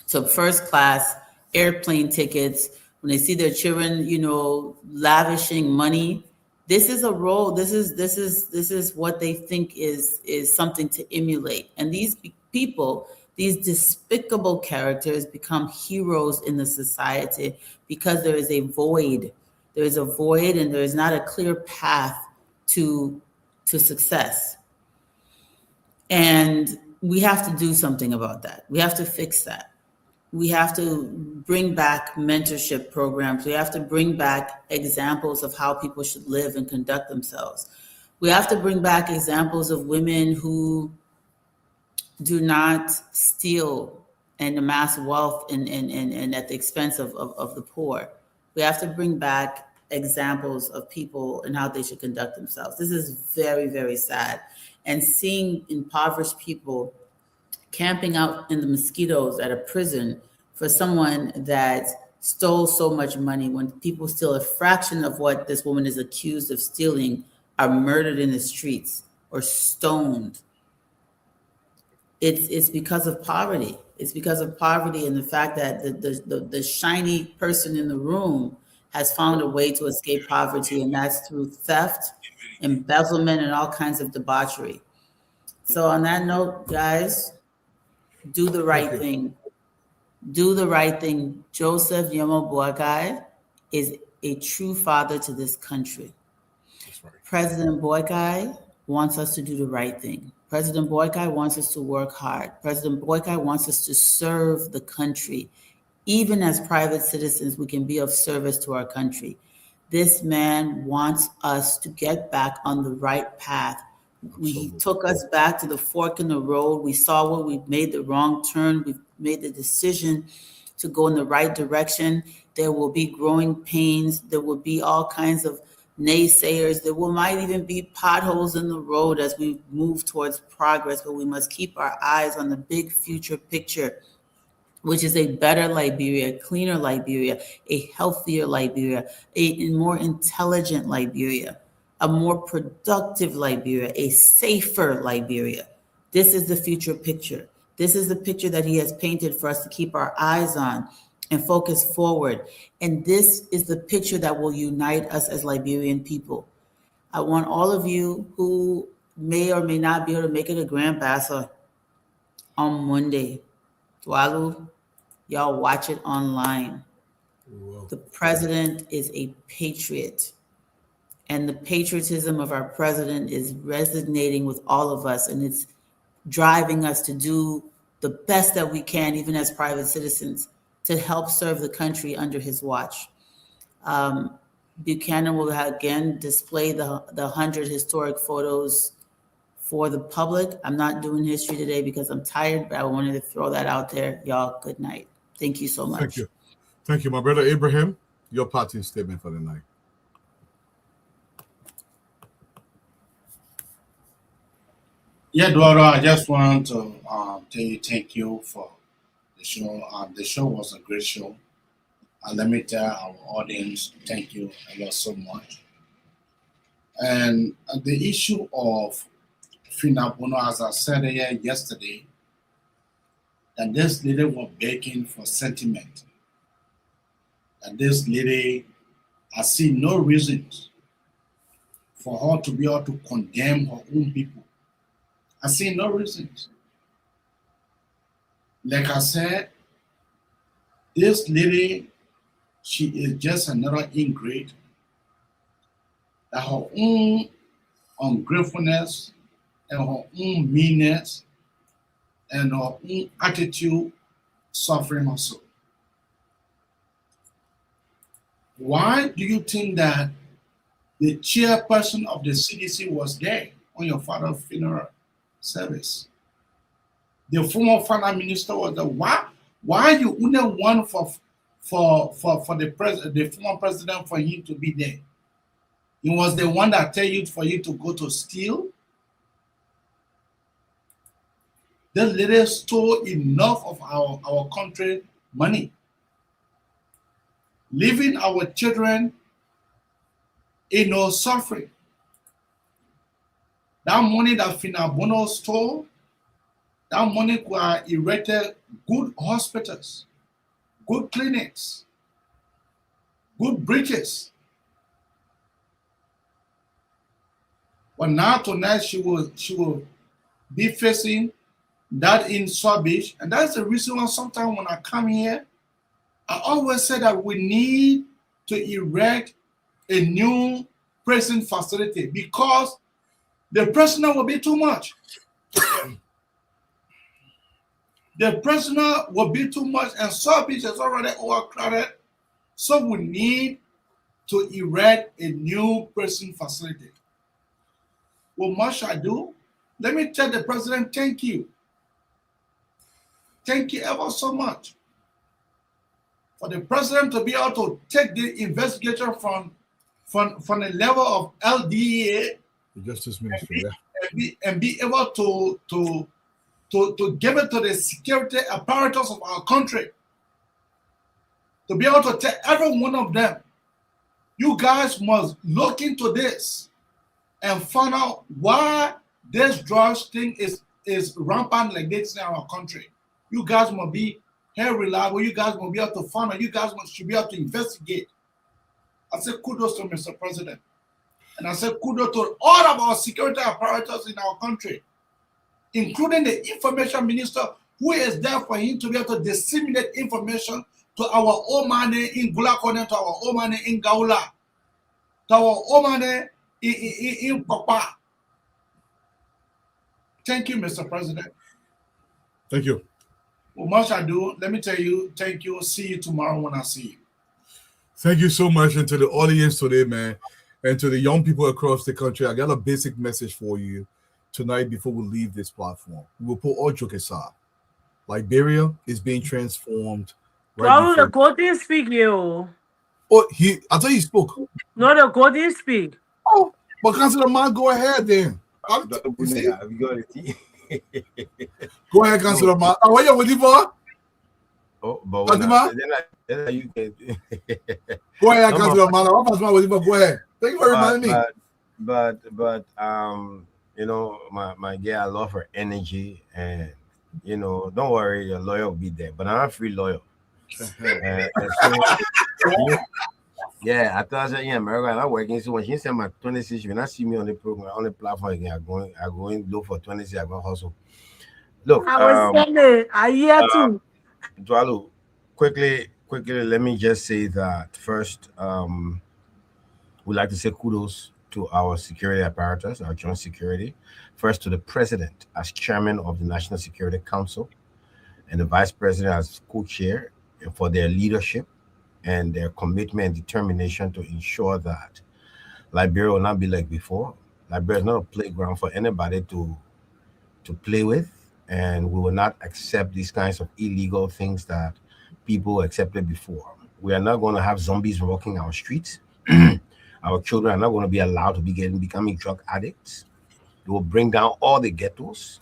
to first class, airplane tickets, when they see their children, lavishing money. This is a role. This is what they think is something to emulate. And these people, these despicable characters, become heroes in the society because there is a void. There is a void, and there is not a clear path to success. And we have to do something about that. We have to fix that. We have to bring back mentorship programs. We have to bring back examples of how people should live and conduct themselves. We have to bring back examples of women who do not steal and amass wealth and at the expense of the poor. We have to bring back examples of people and how they should conduct themselves. This is very, very sad. And seeing impoverished people camping out in the mosquitoes at a prison for someone that stole so much money, when people steal a fraction of what this woman is accused of stealing, are murdered in the streets or stoned. It's because of poverty. It's because of poverty and the fact that the shiny person in the room has found a way to escape poverty, and that's through theft, embezzlement, and all kinds of debauchery. So on that note, guys, do the right thing. Do the right thing. Joseph Yomo Boakai is a true father to this country. That's right. President Boakai wants us to do the right thing. President Boakai wants us to work hard. President Boakai wants us to serve the country. Even as private citizens, we can be of service to our country. This man wants us to get back on the right path. He took us back to the fork in the road. We saw where we made the wrong turn. We made the decision to go in the right direction. There will be growing pains. There will be all kinds of naysayers. There might even be potholes in the road as we move towards progress, but we must keep our eyes on the big future picture, which is a better Liberia, a cleaner Liberia, a healthier Liberia, a more intelligent Liberia, a more productive Liberia, a safer Liberia. This is the future picture. This is the picture that he has painted for us to keep our eyes on and focus forward. And this is the picture that will unite us as Liberian people. I want all of you who may or may not be able to make it a Grand Bassa on Monday. Dwalu, y'all watch it online. Whoa. The president is a patriot. And the patriotism of our president is resonating with all of us, and it's driving us to do the best that we can, even as private citizens, to help serve the country under his watch. Buchanan will again display the 100 historic photos for the public. I'm not doing history today because I'm tired, but I wanted to throw that out there. Y'all, good night. Thank you so much. Thank you. Thank you, my brother Abraham. Your parting statement for the night. Yeah, Eduardo, I just want to tell you thank you for the show. The show was a great show. And let me tell our audience, thank you a lot so much. And the issue of Fina Bono, as I said here yesterday, that this lady was begging for sentiment. And this lady, I see no reason for her to be able to condemn her own people. I see no reasons. Like I said, this lady, she is just another ingrate. That her own ungratefulness and her own meanness and her own attitude suffering her soul. Why do you think that the chairperson of the CDC was there on your father's funeral service? The former finance minister was there. Why you wouldn't want for the former president for him to be there? He was the one that tell you for you to go to steal. The lady stole enough of our country money, leaving our children in no suffering. That money that Fina Bono stole, that money could have erected good hospitals, good clinics, good bridges. But now tonight she will be facing that in South Beach. And that's the reason why sometimes when I come here, I always say that we need to erect a new prison facility because the prisoner will be too much. The prisoner will be too much, and South Beach is already overcrowded. So we need to erect a new prison facility. What must I do? Let me tell the president, thank you. Thank you ever so much. For the president to be able to take the investigation from the level of LDA, the Justice Ministry, and be able to give it to the security apparatus of our country. To be able to tell every one of them, you guys must look into this and find out why this drugs thing is rampant like this in our country. You guys must be here reliable. You guys must be able to find out. You guys should be able to investigate. I say kudos to Mr. President. And I say kudos to all of our security apparatus in our country, including the information minister, who is there for him to be able to disseminate information to our Omane in Gulakone, to our Omane in Gaula, to our Omane in Papa. Thank you, Mr. President. Thank you. Well, much I do. Let me tell you, thank you. See you tomorrow when I see you. Thank you so much, and to the audience today, man, and to the young people across the country. I got a basic message for you tonight before we leave this platform. We will put all joke aside. Liberia is being transformed. Right the golden speak, yo. Oh, I thought he spoke. No, the golden speak. Oh, but Councilor Man, go ahead then. Go ahead, Councilor Man. What you waiting for? Oh, but then you can. Go ahead, Councilor Man. Go ahead. Thank you for reminding me. But you know, my girl, I love her energy, and you know, don't worry, your lawyer will be there. But I'm a free lawyer. Yeah, I thought I said, yeah, America, I'm working. So when she said my 26, when I see me on the program, on the platform again, I going look for 26, I go hustle. Look, I was saying it. I hear too. Dwalu, quickly, let me just say that first, we'd like to say kudos to our security apparatus, our joint security. First, to the president as chairman of the National Security Council, and the vice president as co-chair, for their leadership and their commitment and determination to ensure that Liberia will not be like before. Liberia is not a playground for anybody to play with, and we will not accept these kinds of illegal things that people accepted before. We are not going to have zombies walking our streets. Our children are not going to be allowed to becoming drug addicts. They will bring down all the ghettos.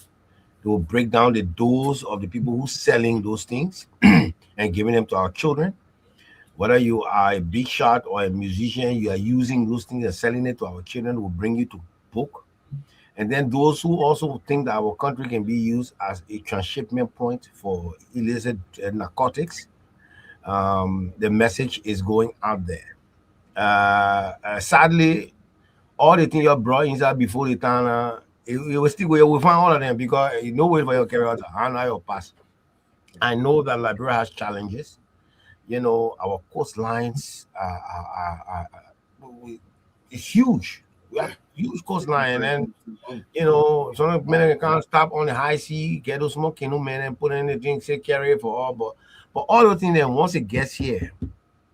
They will break down the doors of the people who selling those things and giving them to our children. Whether you are a big shot or a musician, you are using those things and selling it to our children, will bring you to book. And then those who also think that our country can be used as a transshipment point for illicit narcotics, the message is going out there. Sadly, all the things you brought inside before the time, it was still where we find all of them because no way for your carry out your pass. I know that Liberia has challenges. You know, our coastlines are huge. We have huge coastline, and you know, some men can't stop on the high sea, get those small canoe men and put in the drink, say carry it for all. But all the things, then once it gets here,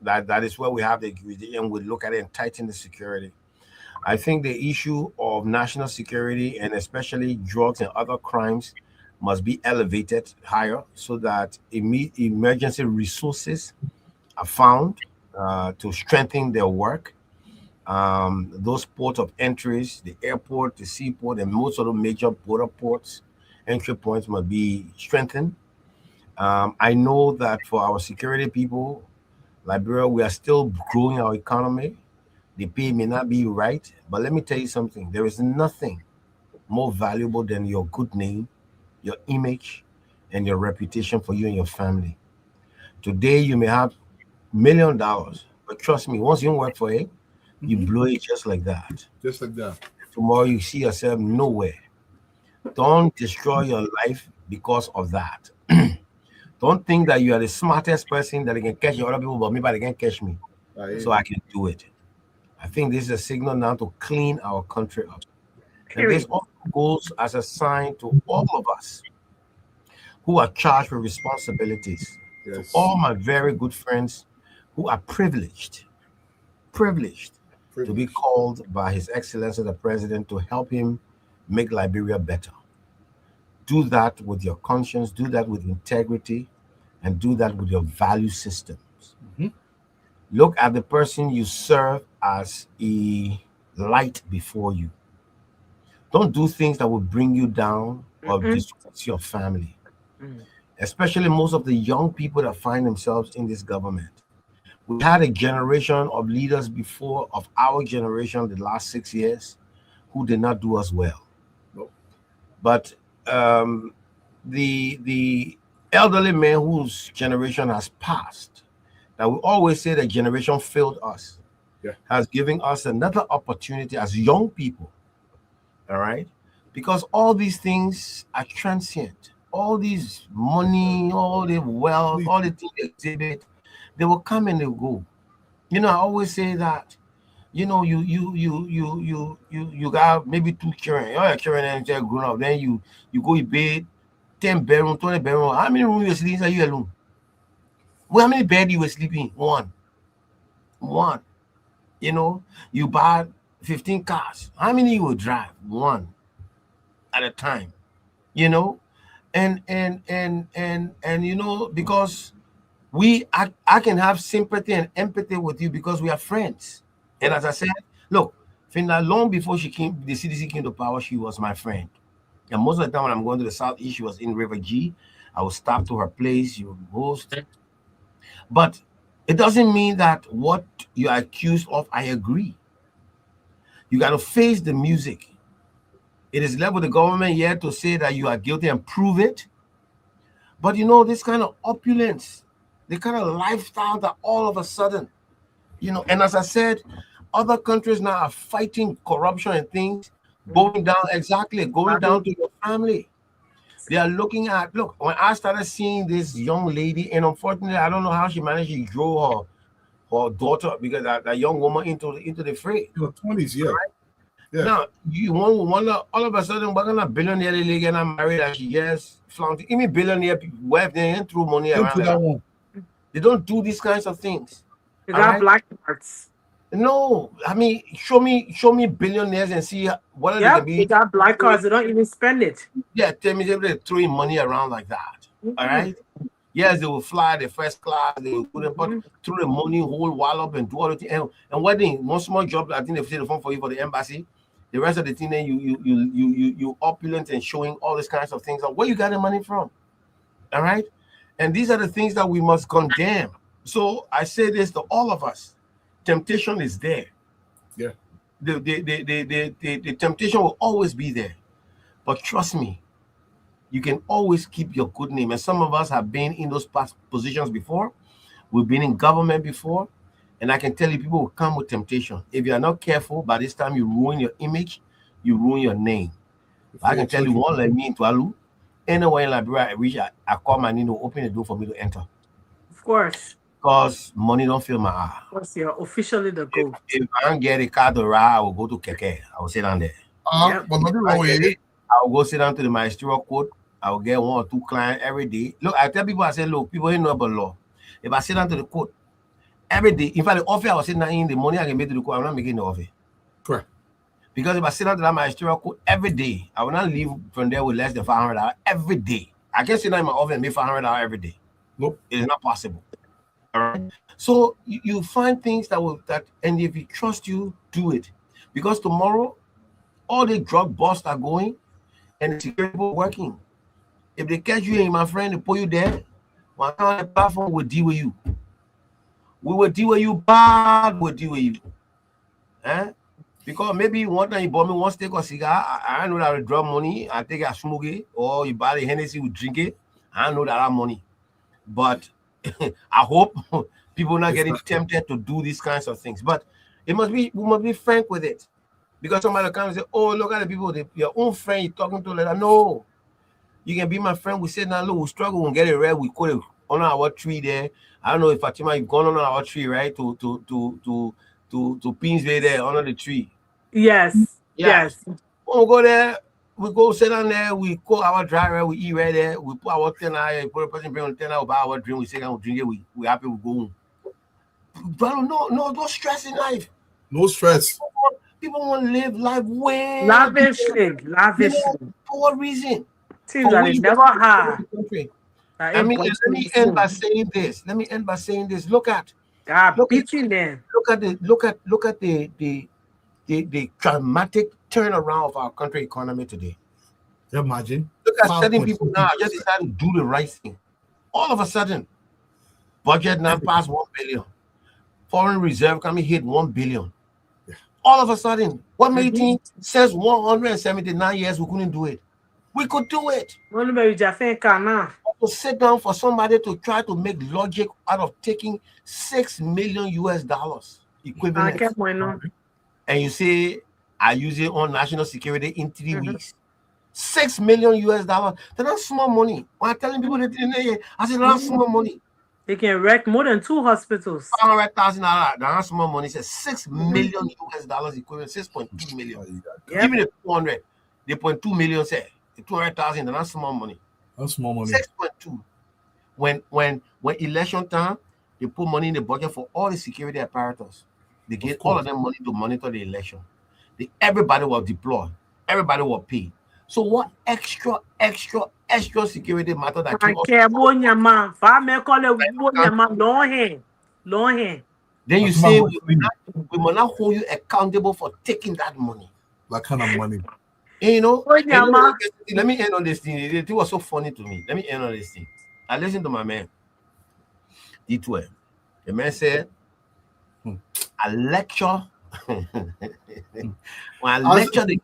that is where we have the and we look at it and tighten the security. I think the issue of national security and especially drugs and other crimes must be elevated higher so that emergency resources are found to strengthen their work. Those ports of entries, the airport, the seaport, and most of the major border ports, entry points must be strengthened. I know that for our security people, Liberia, we are still growing our economy. The pay may not be right, but let me tell you something. There is nothing more valuable than your good name, your image, and your reputation for you and your family. Today, you may have $1 million, But trust me, once you work for it, you blow it just like that. Just like that. Tomorrow you see yourself nowhere. Don't destroy your life because of that. Don't think that you are the smartest person that they can catch other people, but maybe they can catch me. So I can do it. I think this is a signal now to clean our country up. And this also goes as a sign to all of us who are charged with responsibilities. To all my very good friends who are privileged to be called by His Excellency the President to help him make Liberia better. Do that with your conscience, do that with integrity, and do that with your value systems. Look at the person you serve as a light before you. Don't do things that will bring you down or disrupt your family. Especially most of the young people that find themselves in this government. We had a generation of leaders before of our generation, the last 6 years, who did not do us well. But the elderly man whose generation has passed, that we always say that generation failed us, has given us another opportunity as young people. All right, because all these things are transient. All these money, all the wealth, all the things they exhibit, they will come and they will go. You know, I always say that, you know, you got maybe 2 children, all your children and they're grown up, then you go in bed, 10 bedroom, 20 bedroom. How many rooms you sleep inside you alone? Well, how many beds you were sleeping? One. You know, you buy 15 cars. How many you will drive? One at a time. You know, and you know, because I can have sympathy and empathy with you because we are friends. And as I said, look, Finna, long before the CDC came to power, she was my friend. And most of the time when I'm going to the Southeast, she was in River G. I would stop to her place, you would host. But it doesn't mean that what you are accused of, I agree. You got to face the music. It is left with the government here to say that you are guilty and prove it. But you know, this kind of opulence, the kind of lifestyle that all of a sudden, you know, and as I said, other countries now are fighting corruption and things, going down to your family. They are looking at, look, when I started seeing this young lady, and unfortunately, I don't know how she managed to draw her daughter, because that young woman into the fray. In her 20s, yeah. Right? Yeah. Now, you wonder, all of a sudden, we're going to billionaire lady get married and she just flaunting. Even billionaire wife, they ain't throw money around. That one. They don't do these kinds of things. They got black cards. No, I mean, show me billionaires and see what they can be. They got black cards. They don't even spend it. Yeah, tell me they're throwing money around like that. All right. Yes, they will fly the first class. They will put them, but throw the money, whole wall up and do all the things. And wedding, one small job, I think they fill the phone for you for the embassy. The rest of the thing, then you opulent and showing all these kinds of things. Where you got the money from? All right. And these are the things that we must condemn. So I say this to all of us. Temptation is there. Yeah. The temptation will always be there. But trust me, you can always keep your good name. And some of us have been in those past positions before. We've been in government before. And I can tell you, people will come with temptation. If you are not careful, by this time you ruin your image, you ruin your name. I can tell you one like me in Tualu, anywhere in Liberia I reach, I call my name to open the door for me to enter. Of course. Because money don't fill my eye. Of course, you're officially the GOAT. If I don't get a car to ride, I will go to Keke. I will sit down there. But nothing wrong with it. I will go sit down to the magisterial court. I will get 1 or 2 clients every day. Look, I tell people, I say, look, people ain't know about law. If I sit down to the court every day, in fact, the office I was sitting down in, the money I can make to the court, I'm not making the office. Correct. Because if I sit down to that magisterial court every day, I will not leave from there with less than $500 every day. I can't sit down in my office and make $500 every day. Nope. It is not possible. All right. So you find things and if you trust you, do it. Because tomorrow, all the drug busts are going and the security people working. If they catch you and my friend, they put you there, one kind of platform will deal with you. We will deal with you bad, we'll deal with you. Because maybe one time you bought me 1 stick of cigar, I know that I drop money, I take it, I smoke it, or you buy the Hennessy, we drink it, I know that I have money. But I hope People not getting tempted to do these kinds of things. But we must be frank with it. Because somebody comes and say, oh, look at the people, your own friend you're talking to, like that. No. You can be my friend. We sit down, look, we struggle, we'll get it red, we put it on our tree there. I don't know if Fatima, you've gone on our tree, right? To Pinsway there, under the tree. Yes. Yeah. Yes. When we go there, we go sit down there, we call our driver, we eat right there, we put our 10 hour, put a person bring on 10 hour, buy our drink, we sit down, we drink it, we happy, we go home. Brother, no stress in life. No stress. People want to live life way Lavishly. For what reason? Things that is never hard. I mean, let me end by saying this. Look at the dramatic turnaround of our country economy today. Imagine. Look at certain people now just decided to do the right thing. All of a sudden, budget now past 1 billion. Foreign reserve coming hit 1 billion. All of a sudden, what made you think since 179 years we couldn't do it? We could do it. To sit down for somebody to try to make logic out of taking $6 million equivalent. And you say, I use it on national security in 3 weeks. $6 million. They're not small money. When I'm telling people that I said, that's small money. They can wreck more than 2 hospitals. $500,000. That's not small money. It's $6 million equivalent, 6.2 million. Give me the 200. The 0.2 million say the 200,000. That's not small money. That's small money. 6.2. When election time, they put money in the budget for all the security apparatus. They get all of them money to monitor the election. Everybody will deploy. Everybody will pay. So what extra security matter that then you say we must not hold you accountable for taking that money. That kind of money. You know, let me end on this thing. It was so funny to me. Let me end on this thing. I listened to my man, D12. The man said, I lecture. When I lecture the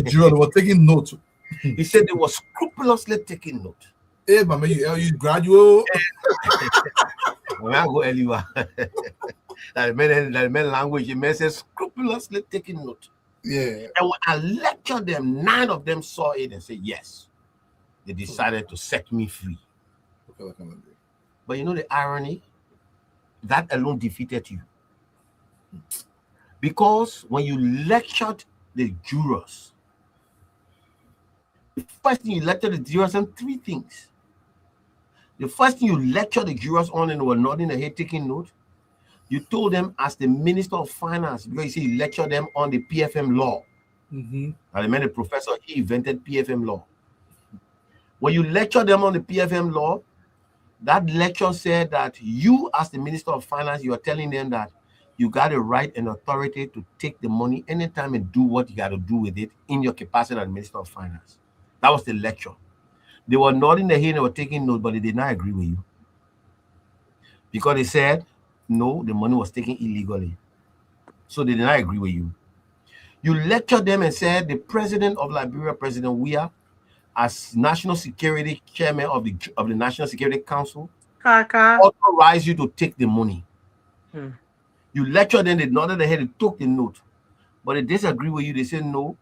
jurors, were taking notes. He said they were scrupulously taking note. Hey, man, you graduate. When I go anywhere, that man language, the man says scrupulously taking note. Yeah. And when I lectured them, 9 of them saw it and said, yes. They decided to set me free. But you know the irony? That alone defeated you. Because when you lectured the jurors, the first thing you lectured the jurors on 3 things. The first thing you lectured the jurors on and they were nodding their head taking note, you told them as the Minister of Finance, because you see, you lectured them on the PFM law. And I mean, the professor, he invented PFM law. When you lectured them on the PFM law, that lecture said that you, as the Minister of Finance, you are telling them that you got a right and authority to take the money anytime and do what you got to do with it in your capacity as Minister of Finance. That was the lecture. They were nodding their head, they were taking notes, but they did not agree with you. Because they said, no, the money was taken illegally. So they did not agree with you. You lectured them and said the president of Liberia, President Weah, as national security chairman of the National Security Council, authorized you to take the money. You lectured them, they nodded their head, they took the note. But they disagree with you. They said, no,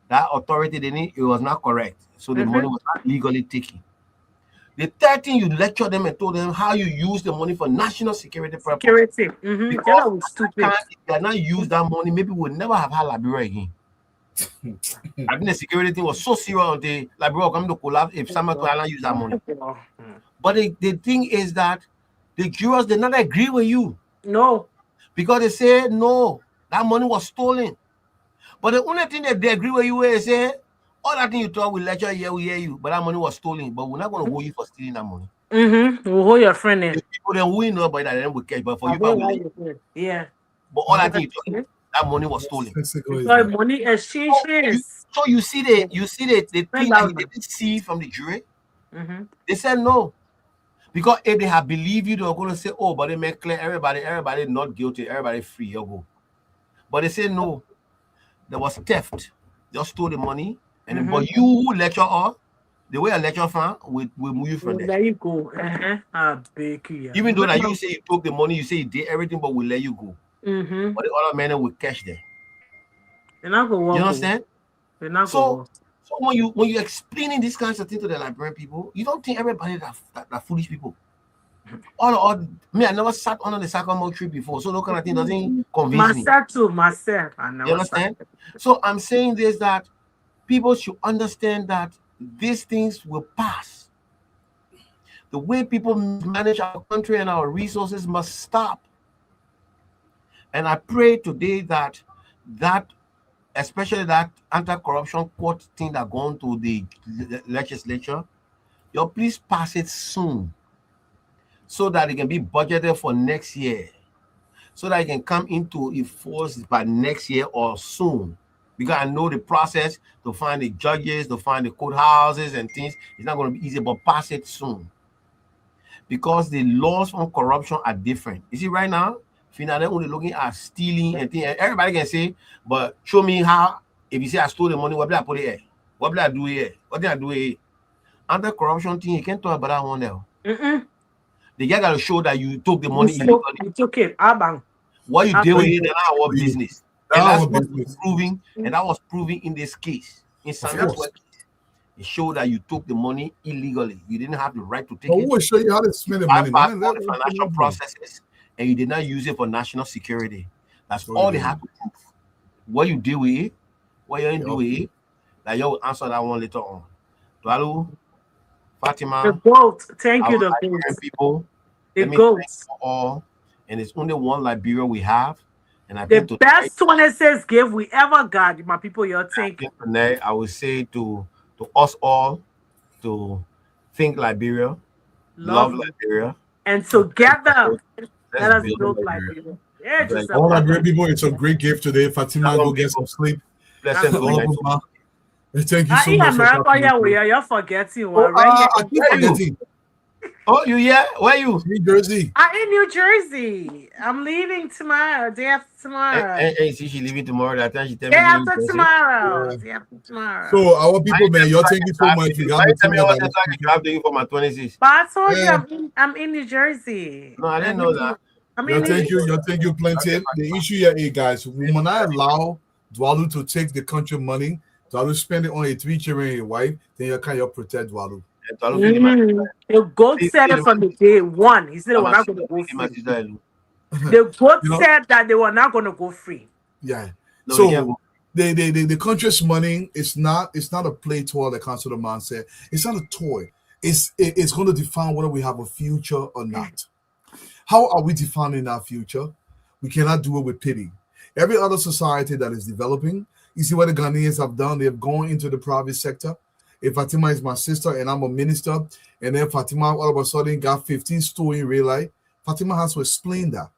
that authority, it was not correct. So the money was not legally taken. The third thing, you lectured them and told them how you use the money for national security purposes. Because if you had not used that money, maybe we would never have had Liberia again. I think the security thing was so serious until Liberia was coming to collapse if Samuel could not use that money. But the thing is that the jurors did not agree with you. No. Because they said, no, that money was stolen. But the only thing that they agree with you is say, all that thing you talk, we lecture here, we hear you, but that money was stolen. But we're not going to hold you for stealing that money. We'll hold your friend in. People then we know about that, then we catch. But for you, yeah. But all that thing you talk, that money was stolen. Because money exchanges. So you see the thing that he didn't see from the jury. They said no. Because if they had believed you, they were going to say, oh, but they make clear everybody not guilty, everybody free, you go. But they said no. There was theft. They just stole the money. And then, but you who lecture all, the way election fund, we move you from there. There you go. Even though that you say you took the money, you say you did everything, but we let you go. Mm-hmm. But the other men will catch them. And I go walk. You understand? So when you explaining these kinds of things to the Liberian people, you don't think everybody that foolish people. All me, I never sat on the Sacramento tree before, so no kind of thing doesn't convince me. Myself, I never. You understand? So I'm saying this, that people should understand that these things will pass. The way people manage our country and our resources must stop. And I pray today that especially that anti-corruption court thing that gone to the legislature, please pass it soon, so that it can be budgeted for next year, so that it can come into force by next year or soon. Because I know the process to find the judges, to find the courthouses and things, it's not going to be easy, but pass it soon. Because the laws on corruption are different. You see, right now, if you're only looking at stealing and things, everybody can say, but show me how, if you say I stole the money, what did I put it here? What did I do here? What did I do here? Under corruption thing, you can't talk about that one now. The guy got to show that you took the money. You took it. What you did with it, that's our business. And that's what was proving, and that was proving in this case. In Samuel's case, it showed that you took the money illegally. You didn't have the right to take it. We will show you how to spend the money. Bypass all the financial processes, and you did not use it for national security. That's all they have to prove. What you did with it, what you didn't do with it, that you will answer that one later on. Dwalu, Fatima, the goat. Thank you, the Liberian goat. people. The goat. All, and it's only one Liberia we have. And I the think best 26 gift we ever got, my people. You're thinking. Tonight, I would say to us all to think Liberia, love Liberia, and together let us build Liberia. All Liberian people, it's a great gift today. Fatima, go get some sleep. Thank you so much. You're forgetting. I keep forgetting. Oh, you yeah? Where are you? New Jersey. I'm in New Jersey. I'm leaving tomorrow. Day after tomorrow. Hey, see, she leaving tomorrow. That time she tell me. Day after tomorrow. Day after tomorrow. So our people, man, you're thank you so much. You have to for my 26. But I told you I'm in New Jersey. No, I didn't know that. Thank you plenty. The issue here, guys, when I allow Dwalu to take the country money, Dwalu spend it on a 3 children and a wife, then you can't free Dwalu. The goat said it from the day one. He said they were not going to go free. The goat said that they were not going to go free. Yeah. So the country's money is not a play toy, the Council of Man said. It's not a toy. It's going to define whether we have a future or not. How are we defining our future? We cannot do it with pity. Every other society that is developing, you see what the Ghanaians have done. They have gone into the private sector. If Fatima is my sister and I'm a minister, and then Fatima all of a sudden got 15 stores in real life, Fatima has to explain that.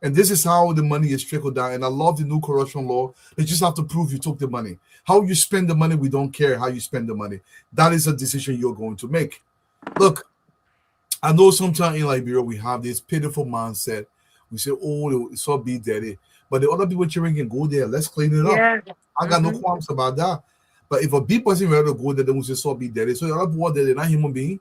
And this is how the money is trickled down. And I love the new corruption law. They just have to prove you took the money. How you spend the money, we don't care how you spend the money. That is a decision you're going to make. Look, I know sometimes in Liberia we have this pitiful mindset. We say, oh, it's all be daddy. But the other people cheering can go there. Let's clean it up. I got no qualms about that. But if a big person ready to go there, then we say South Beach there. So the other people there, they're not human being.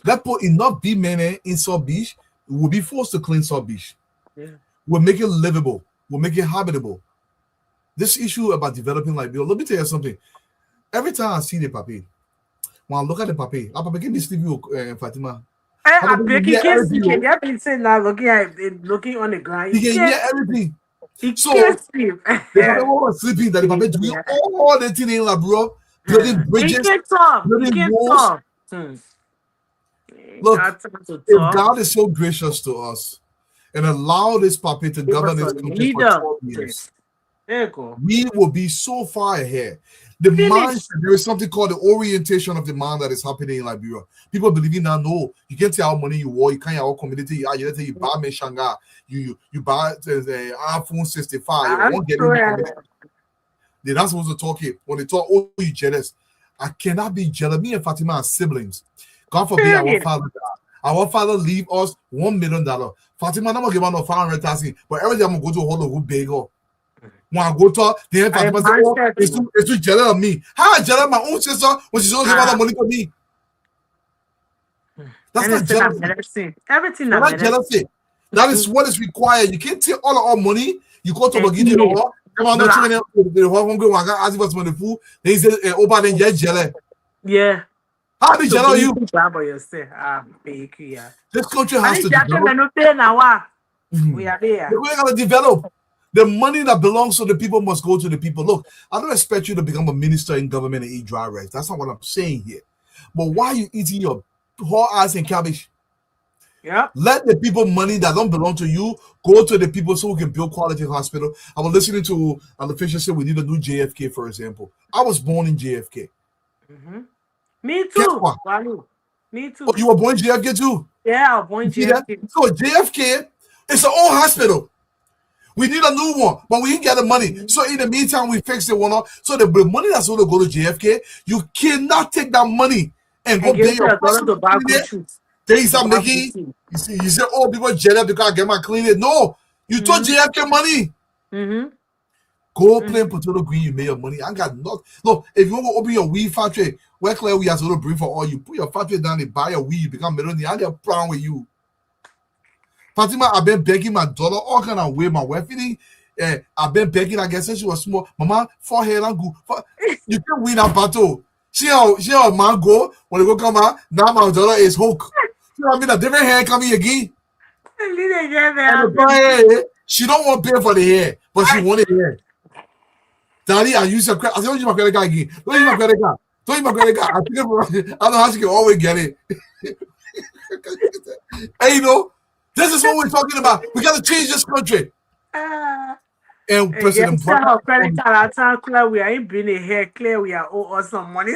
That put enough big men in South Beach, we'll be forced to clean South Beach. Yeah. We'll make it livable. We'll make it habitable. This issue about developing Liberia, let me tell you something. Every time I see the papi, when I look at the papi, give me sleepy Fatima. I'm looking on the ground. He can hear everything. He so can't sleep. Sleeping that the doing all the things in bro, building bridges, building walls. Look, if God is so gracious to us and allow this puppy to govern this country for 12 years, we will be so far ahead. The mind, there is something called the orientation of the mind that is happening in Liberia. People believe in that. No, you can't tell how money you want. You can't have community. You buy me Shanghai. You buy the iPhone 65. You won't get it. They're not supposed to talk it. When they talk, oh, you jealous. I cannot be jealous. Me and Fatima are siblings. God forbid our father died. Our father leave us $1 million. Fatima, I'm not giving no 500,000, but every day I'm going to go to a whole big. When I go to the Fatima say, oh, it's too jealous of me. How I jealous of my own sister when she's only give out the money to me? That's not jealousy. Everything that's not jealousy. That is what is required. You can't take all of our money. You go to Bagidi or come on, not too many. The hungry one ask for some food. Then he said, "Opa, then you're jealous." Yeah. How be jealous you? This country has to develop. We are there. We're gonna develop. The money that belongs to the people must go to the people. Look, I don't expect you to become a minister in government and eat dry rice. That's not what I'm saying here. But why are you eating your whole ass and cabbage? Yeah. Let the people money that don't belong to you go to the people so we can build quality hospital. I was listening to an official say we need to do JFK, for example. I was born in JFK. Mm-hmm. Me too. Me too. Oh, you were born in JFK too? Yeah, I was born in JFK. So JFK is an old hospital. We need a new one, but we didn't get the money. So in the meantime, we fixed the one up. So the money that's going to go to JFK, you cannot take that money and go pay your person. Then you start making, you say, oh, people jealous because I get my cleaning. No, you took JFK money. Go play potato green, you made your money. I got nothing. Look, if you want to open your weed factory, where Claire we have to bring for all you, put your factory down and buy your weed, you become millionaire. I get a problem with you. Fatima, I've been begging my daughter all kind of way. My wife, I've been begging. I guess since she was small, Mama, for her and go. You can win a battle. She a man go when they go come out. Now my daughter is hook. I mean, a different hair coming again. She don't want to pay for the hair, but she want it hair. Daddy, I use your credit. I said, don't use my credit card again. Don't use my credit card. Don't use my credit card. I know how she can always get it. And you know. This is what we're talking about. We got to change this country. And President Trump. Claire, we ain't been here. Claire, we are owe us some money.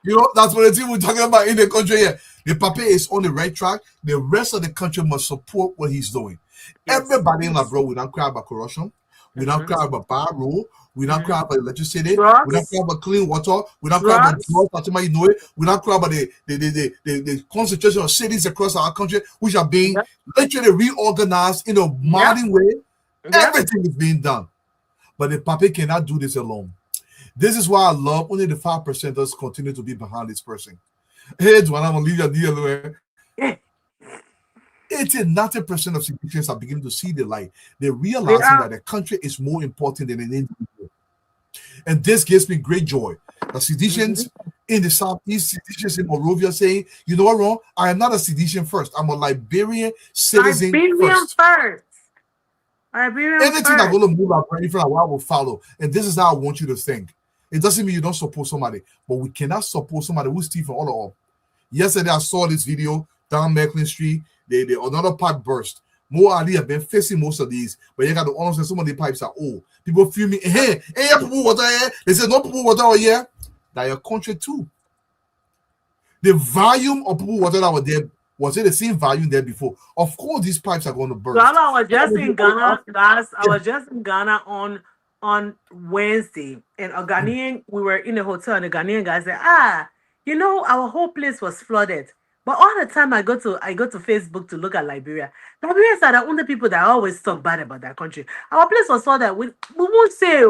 You know, that's what the thing we're talking about in the country here. The Papa is on the right track. The rest of the country must support what he's doing. Yes. Everybody in Labro, we don't cry about corruption. We don't cry about bar rule. We don't cry about electricity. Drugs. We don't cry about clean water. We don't cry about drugs. You know it. We don't cry about the concentration of cities across our country, which are being literally reorganized in a modern way. Everything is being done. But the Papa cannot do this alone. This is why I love only the 5%ers continue to be behind this person. Hey, Joanna, I'm going to leave your deal away. 80-90% of citizens are beginning to see the light. They're realizing that the country is more important than an individual. And this gives me great joy. The citizens in the Southeast, citizens in Monrovia saying, you know what, Ron? I am not a citizen first. I'm a Liberian citizen first. Anything that's going to move our brain for a while will follow. And this is how I want you to think. It doesn't mean you don't support somebody, but we cannot support somebody who's thieving all of. Yesterday, I saw this video down Macklin Street. Another pipe burst. More Ali have been facing most of these, but you got to understand some of the pipes are old. People feel me. Hey, people water here. They say no people water here. That your country too. The volume of people water that were there, was it the same volume there before? Of course, these pipes are going to burst. Well, I was just in Ghana, guys. I was just in Ghana on Wednesday, and a Ghanaian, we were in a hotel, and the Ghanaian guy said, you know, our whole place was flooded. But all the time I go to Facebook to look at Liberia. Liberians are the only people that always talk bad about that country. Our place was so that we won't say.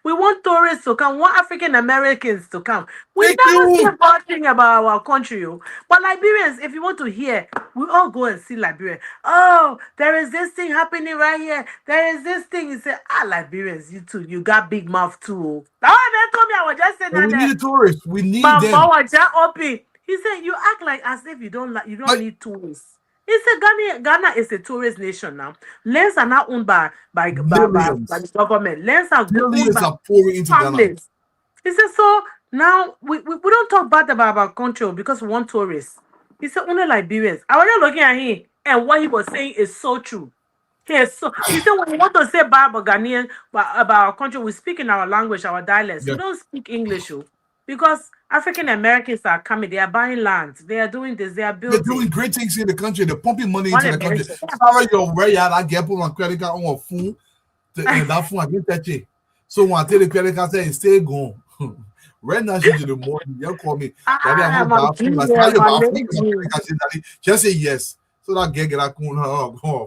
We want tourists to come, we want African Americans to come. We never say bad thing about our country. But Liberians, if you want to hear, we all go and see Liberia. Oh, there is this thing happening right here. There is this thing. You say, Liberians, you too, you got big mouth too. They told me I was just saying that. We need tourists. We need them. He said, you act like as if you don't need tourists. He said, Ghana is a tourist nation now. Lands are not owned by the government. Lands are owned by pouring into families. He said, so now we don't talk bad about our country because we want tourists. He said, only Liberians. I was just looking at him, and what he was saying is so true. He said, when we want to say bad about Ghanaian, about our country, we speak in our language, our dialects. We don't speak English, because African Americans are coming. They are buying land. They are doing this. They are building. They're doing great things in the country. They're pumping money into the country. Sorry, you're where you are. I get put my credit card on a phone. And that phone, I get that check. So when I tell the credit card, say, stay gone. Right now, she did the morning. You call me. Just say yes. So that get that phone.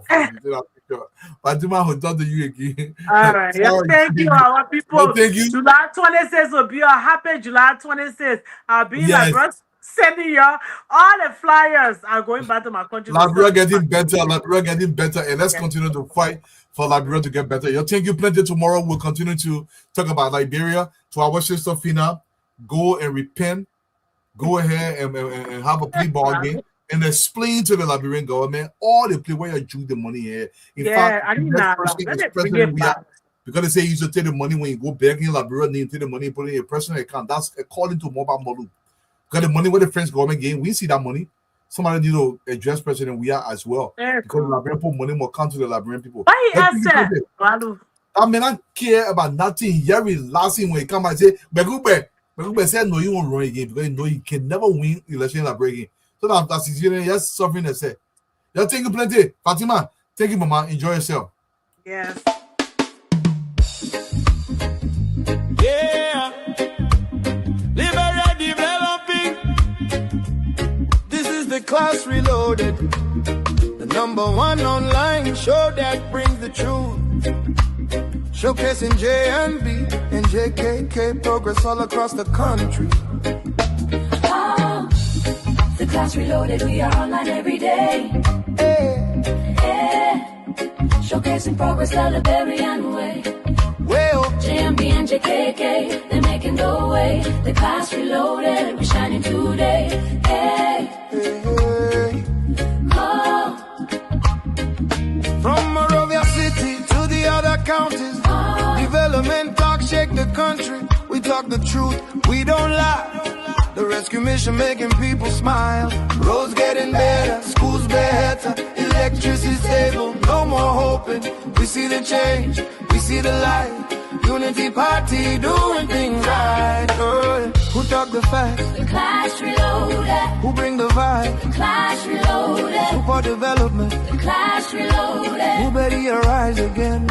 Fatima will talk to you again. All right. Yeah, thank you, our people. Thank you. July 26th will be a happy July 26th. I'll be Yes. like sending you all the flyers. I'm going back to my country. Liberia getting better. Liberia getting better. And let's continue to fight for Liberia to get better. Thank you plenty. Tomorrow we'll continue to talk about Liberia. To our sister Fina, go and repent. Go ahead and have a plea bargain and explain to the Liberian government all the play where you drew the money here. In fact, I mean, because they say you should take the money when you go back in Liberia, and you take the money and put it in your personal account. That's according to mobile model. Because the money where the French government gain, we see that money. Somebody need to address President we are as well. Because the Liberian put money more count to the Liberian people. Why he asked that? I mean, I care about nothing. Very last thing when he come and say, Begube said no, you won't run again because you know you can never win election in Liberia again. So that's just something that said. Yeah, thank you plenty. Fatima, thank you, Mama. Enjoy yourself. Yes. Yeah. Liberia developing. This is the Class Reloaded. The #1 online show that brings the truth. Showcasing JNB and JKK progress all across the country. Oh, the Class Reloaded, we are online every day. Showcasing progress, Liberian way. Well, JMB and JKK, they're making the way. The Class Reloaded, we're shining today. Oh. From Monrovia City to the other counties, development talk shake the country. We talk the truth, we don't lie. The rescue mission making people smile. Roads getting better, schools better, electricity stable, no more hoping. We see the change, we see the light. Unity Party doing things right. Who talk the facts? The Class Reloaded. Who bring the vibe? The Class Reloaded. Support development. The Class Reloaded. Who better rise again?